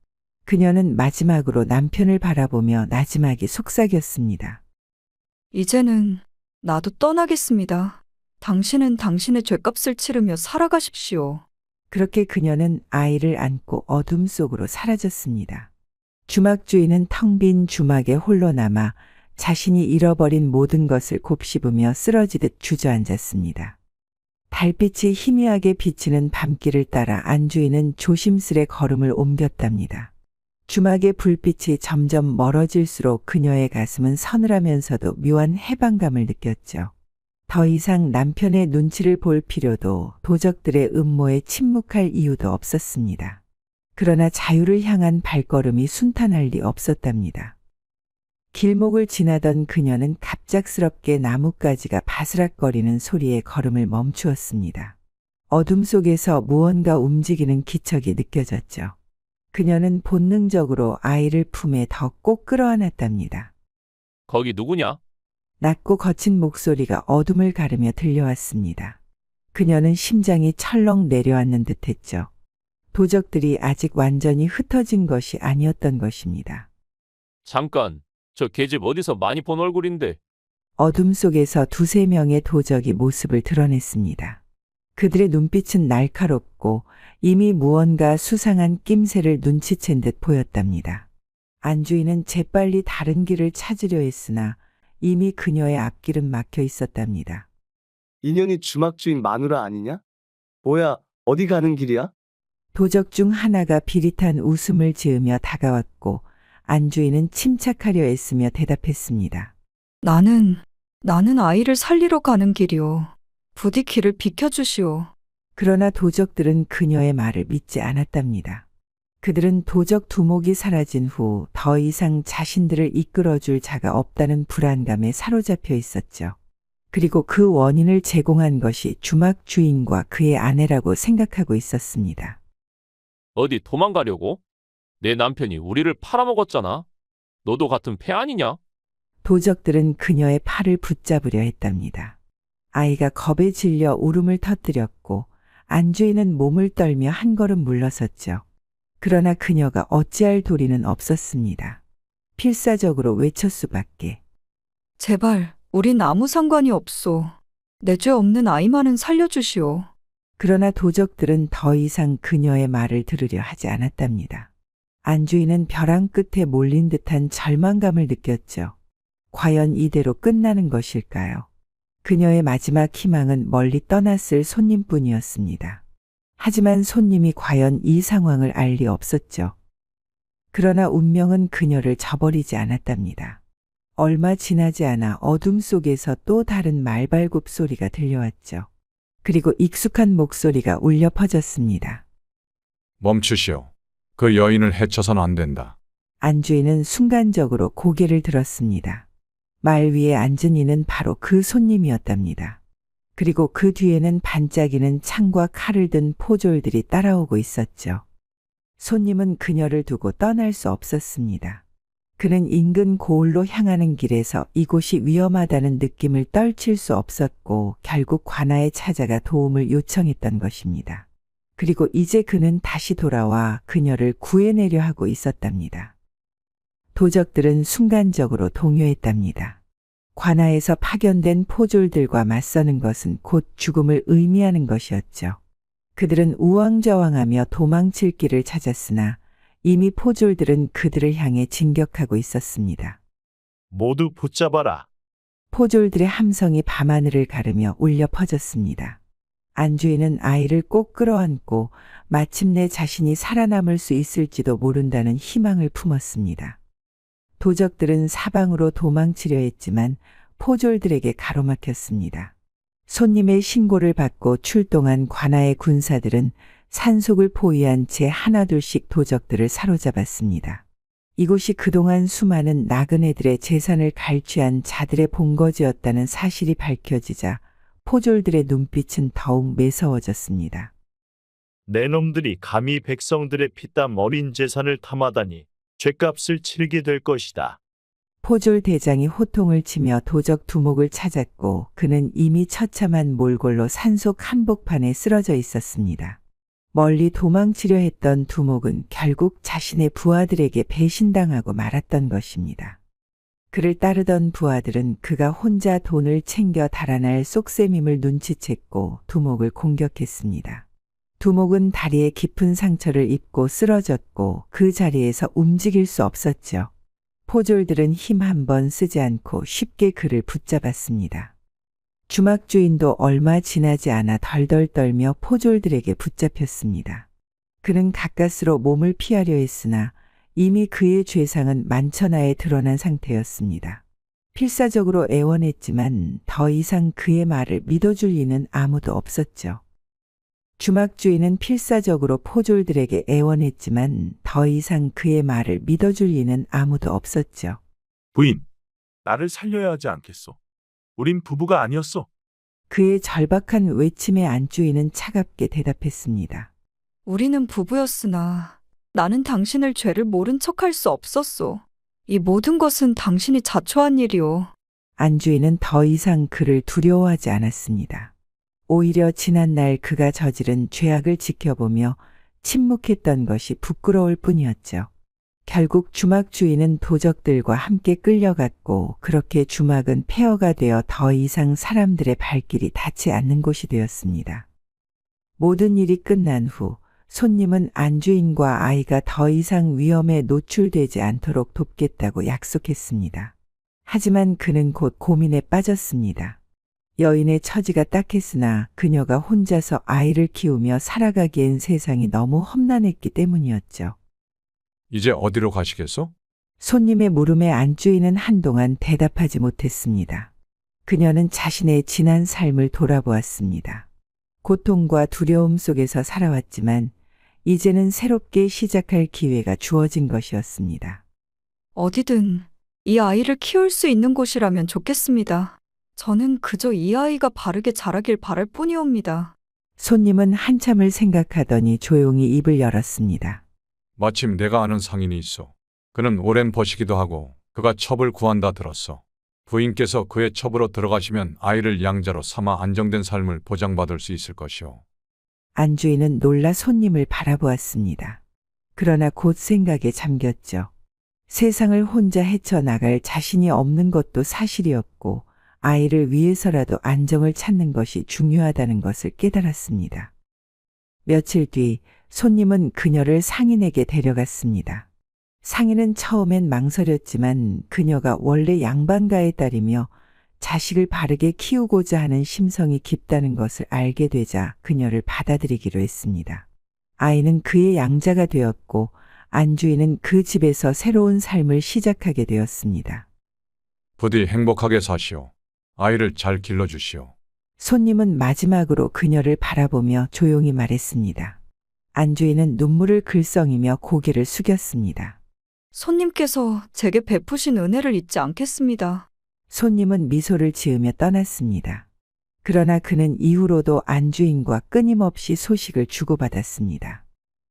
그녀는 마지막으로 남편을 바라보며 나지막이 속삭였습니다. 이제는 나도 떠나겠습니다. 당신은 당신의 죄값을 치르며 살아가십시오. 그렇게 그녀는 아이를 안고 어둠 속으로 사라졌습니다. 주막 주인은 텅 빈 주막에 홀로 남아 자신이 잃어버린 모든 것을 곱씹으며 쓰러지듯 주저앉았습니다. 달빛이 희미하게 비치는 밤길을 따라 안주인은 조심스레 걸음을 옮겼답니다. 주막의 불빛이 점점 멀어질수록 그녀의 가슴은 서늘하면서도 묘한 해방감을 느꼈죠. 더 이상 남편의 눈치를 볼 필요도 도적들의 음모에 침묵할 이유도 없었습니다. 그러나 자유를 향한 발걸음이 순탄할 리 없었답니다. 길목을 지나던 그녀는 갑작스럽게 나뭇가지가 바스락거리는 소리에 걸음을 멈추었습니다. 어둠 속에서 무언가 움직이는 기척이 느껴졌죠. 그녀는 본능적으로 아이를 품에 더 꼭 끌어안았답니다. 거기 누구냐? 낮고 거친 목소리가 어둠을 가르며 들려왔습니다. 그녀는 심장이 철렁 내려앉는 듯했죠. 도적들이 아직 완전히 흩어진 것이 아니었던 것입니다. 잠깐, 저 계집 어디서 많이 본 얼굴인데. 어둠 속에서 두세 명의 도적이 모습을 드러냈습니다. 그들의 눈빛은 날카롭고 이미 무언가 수상한 낌새를 눈치챈 듯 보였답니다. 안주인은 재빨리 다른 길을 찾으려 했으나 이미 그녀의 앞길은 막혀 있었답니다. 인연이 주막 주인 마누라 아니냐? 뭐야, 어디 가는 길이야? 도적 중 하나가 비릿한 웃음을 지으며 다가왔고 안주인은 침착하려 애쓰며 대답했습니다. 나는 아이를 살리러 가는 길이오. 부디 길을 비켜주시오. 그러나 도적들은 그녀의 말을 믿지 않았답니다. 그들은 도적 두목이 사라진 후 더 이상 자신들을 이끌어줄 자가 없다는 불안감에 사로잡혀 있었죠. 그리고 그 원인을 제공한 것이 주막 주인과 그의 아내라고 생각하고 있었습니다. 어디 도망가려고? 내 남편이 우리를 팔아먹었잖아. 너도 같은 폐 아니냐? 도적들은 그녀의 팔을 붙잡으려 했답니다. 아이가 겁에 질려 울음을 터뜨렸고 안주인은 몸을 떨며 한 걸음 물러섰죠. 그러나 그녀가 어찌할 도리는 없었습니다. 필사적으로 외칠 수밖에. 제발, 우린 아무 상관이 없소. 내 죄 없는 아이만은 살려주시오. 그러나 도적들은 더 이상 그녀의 말을 들으려 하지 않았답니다. 안주인은 벼랑 끝에 몰린 듯한 절망감을 느꼈죠. 과연 이대로 끝나는 것일까요? 그녀의 마지막 희망은 멀리 떠났을 손님뿐이었습니다. 하지만 손님이 과연 이 상황을 알 리 없었죠. 그러나 운명은 그녀를 저버리지 않았답니다. 얼마 지나지 않아 어둠 속에서 또 다른 말발굽 소리가 들려왔죠. 그리고 익숙한 목소리가 울려 퍼졌습니다. 멈추시오. 그 여인을 해쳐서는 안 된다. 안주인은 순간적으로 고개를 들었습니다. 말 위에 앉은 이는 바로 그 손님이었답니다. 그리고 그 뒤에는 반짝이는 창과 칼을 든 포졸들이 따라오고 있었죠. 손님은 그녀를 두고 떠날 수 없었습니다. 그는 인근 고을로 향하는 길에서 이곳이 위험하다는 느낌을 떨칠 수 없었고 결국 관아에 찾아가 도움을 요청했던 것입니다. 그리고 이제 그는 다시 돌아와 그녀를 구해내려 하고 있었답니다. 도적들은 순간적으로 동요했답니다. 관아에서 파견된 포졸들과 맞서는 것은 곧 죽음을 의미하는 것이었죠. 그들은 우왕좌왕하며 도망칠 길을 찾았으나 이미 포졸들은 그들을 향해 진격하고 있었습니다. 모두 붙잡아라. 포졸들의 함성이 밤하늘을 가르며 울려 퍼졌습니다. 안주인은 아이를 꼭 끌어안고 마침내 자신이 살아남을 수 있을지도 모른다는 희망을 품었습니다. 도적들은 사방으로 도망치려 했지만 포졸들에게 가로막혔습니다. 손님의 신고를 받고 출동한 관아의 군사들은 산속을 포위한 채 하나둘씩 도적들을 사로잡았습니다. 이곳이 그동안 수많은 나그네들의 재산을 갈취한 자들의 본거지였다는 사실이 밝혀지자 포졸들의 눈빛은 더욱 매서워졌습니다. 내 놈들이 감히 백성들의 피땀 어린 재산을 탐하다니 죗값을 치르게 될 것이다. 포졸 대장이 호통을 치며 도적 두목을 찾았고 그는 이미 처참한 몰골로 산속 한복판에 쓰러져 있었습니다. 멀리 도망치려 했던 두목은 결국 자신의 부하들에게 배신당하고 말았던 것입니다. 그를 따르던 부하들은 그가 혼자 돈을 챙겨 달아날 쏙셈임을 눈치챘고 두목을 공격했습니다. 두목은 다리에 깊은 상처를 입고 쓰러졌고 그 자리에서 움직일 수 없었죠. 포졸들은 힘 한 번 쓰지 않고 쉽게 그를 붙잡았습니다. 주막 주인도 얼마 지나지 않아 덜덜 떨며 포졸들에게 붙잡혔습니다. 그는 가까스로 몸을 피하려 했으나 이미 그의 죄상은 만천하에 드러난 상태였습니다. 필사적으로 애원했지만 더 이상 그의 말을 믿어줄 이는 아무도 없었죠. 주막 주인은 필사적으로 포졸들에게 애원했지만 더 이상 그의 말을 믿어줄 이는 아무도 없었죠. 부인, 나를 살려야 하지 않겠소? 우린 부부가 아니었어. 그의 절박한 외침에 안주인은 차갑게 대답했습니다. 우리는 부부였으나 나는 당신을 죄를 모른 척할 수 없었소. 이 모든 것은 당신이 자초한 일이오. 안주인은 더 이상 그를 두려워하지 않았습니다. 오히려 지난날 그가 저지른 죄악을 지켜보며 침묵했던 것이 부끄러울 뿐이었죠. 결국 주막 주인은 도적들과 함께 끌려갔고 그렇게 주막은 폐허가 되어 더 이상 사람들의 발길이 닿지 않는 곳이 되었습니다. 모든 일이 끝난 후 손님은 안주인과 아이가 더 이상 위험에 노출되지 않도록 돕겠다고 약속했습니다. 하지만 그는 곧 고민에 빠졌습니다. 여인의 처지가 딱했으나 그녀가 혼자서 아이를 키우며 살아가기엔 세상이 너무 험난했기 때문이었죠. 이제 어디로 가시겠소? 손님의 물음에 안주인은 한동안 대답하지 못했습니다. 그녀는 자신의 지난 삶을 돌아보았습니다. 고통과 두려움 속에서 살아왔지만 이제는 새롭게 시작할 기회가 주어진 것이었습니다. 어디든 이 아이를 키울 수 있는 곳이라면 좋겠습니다. 저는 그저 이 아이가 바르게 자라길 바랄 뿐이옵니다. 손님은 한참을 생각하더니 조용히 입을 열었습니다. 마침 내가 아는 상인이 있어. 그는 오랜 버시기도 하고 그가 첩을 구한다 들었어. 부인께서 그의 첩으로 들어가시면 아이를 양자로 삼아 안정된 삶을 보장받을 수 있을 것이오. 안주인은 놀라 손님을 바라보았습니다. 그러나 곧 생각에 잠겼죠. 세상을 혼자 헤쳐나갈 자신이 없는 것도 사실이었고 아이를 위해서라도 안정을 찾는 것이 중요하다는 것을 깨달았습니다. 며칠 뒤 손님은 그녀를 상인에게 데려갔습니다. 상인은 처음엔 망설였지만 그녀가 원래 양반가의 딸이며 자식을 바르게 키우고자 하는 심성이 깊다는 것을 알게 되자 그녀를 받아들이기로 했습니다. 아이는 그의 양자가 되었고 안주인은 그 집에서 새로운 삶을 시작하게 되었습니다. 부디 행복하게 사시오. 아이를 잘 길러주시오. 손님은 마지막으로 그녀를 바라보며 조용히 말했습니다. 안주인은 눈물을 글썽이며 고개를 숙였습니다. 손님께서 제게 베푸신 은혜를 잊지 않겠습니다. 손님은 미소를 지으며 떠났습니다. 그러나 그는 이후로도 안주인과 끊임없이 소식을 주고받았습니다.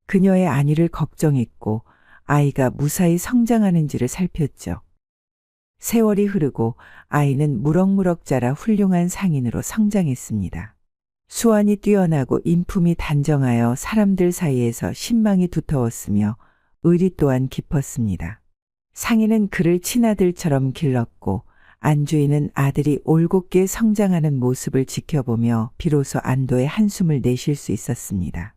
그녀의 안위를 걱정했고 아이가 무사히 성장하는지를 살폈죠. 세월이 흐르고 아이는 무럭무럭 자라 훌륭한 상인으로 성장했습니다. 수완이 뛰어나고 인품이 단정하여 사람들 사이에서 신망이 두터웠으며 의리 또한 깊었습니다. 상인은 그를 친아들처럼 길렀고 안주인은 아들이 올곧게 성장하는 모습을 지켜보며 비로소 안도의 한숨을 내쉴 수 있었습니다.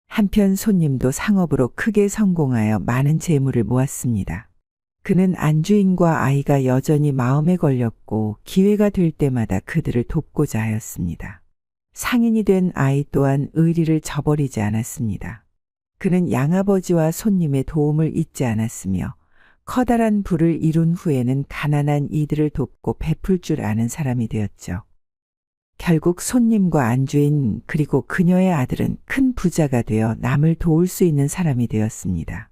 한편 손님도 상업으로 크게 성공하여 많은 재물을 모았습니다. 그는 안주인과 아이가 여전히 마음에 걸렸고 기회가 될 때마다 그들을 돕고자 하였습니다. 상인이 된 아이 또한 의리를 저버리지 않았습니다. 그는 양아버지와 손님의 도움을 잊지 않았으며 커다란 부를 이룬 후에는 가난한 이들을 돕고 베풀 줄 아는 사람이 되었죠. 결국 손님과 안주인 그리고 그녀의 아들은 큰 부자가 되어 남을 도울 수 있는 사람이 되었습니다.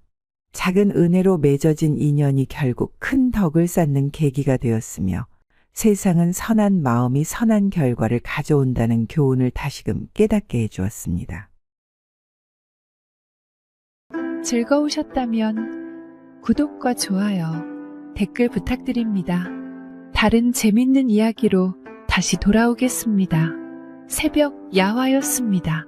작은 은혜로 맺어진 인연이 결국 큰 덕을 쌓는 계기가 되었으며 세상은 선한 마음이 선한 결과를 가져온다는 교훈을 다시금 깨닫게 해주었습니다. 즐거우셨다면 구독과 좋아요, 댓글 부탁드립니다. 다른 재밌는 이야기로 다시 돌아오겠습니다. 새벽 야화였습니다.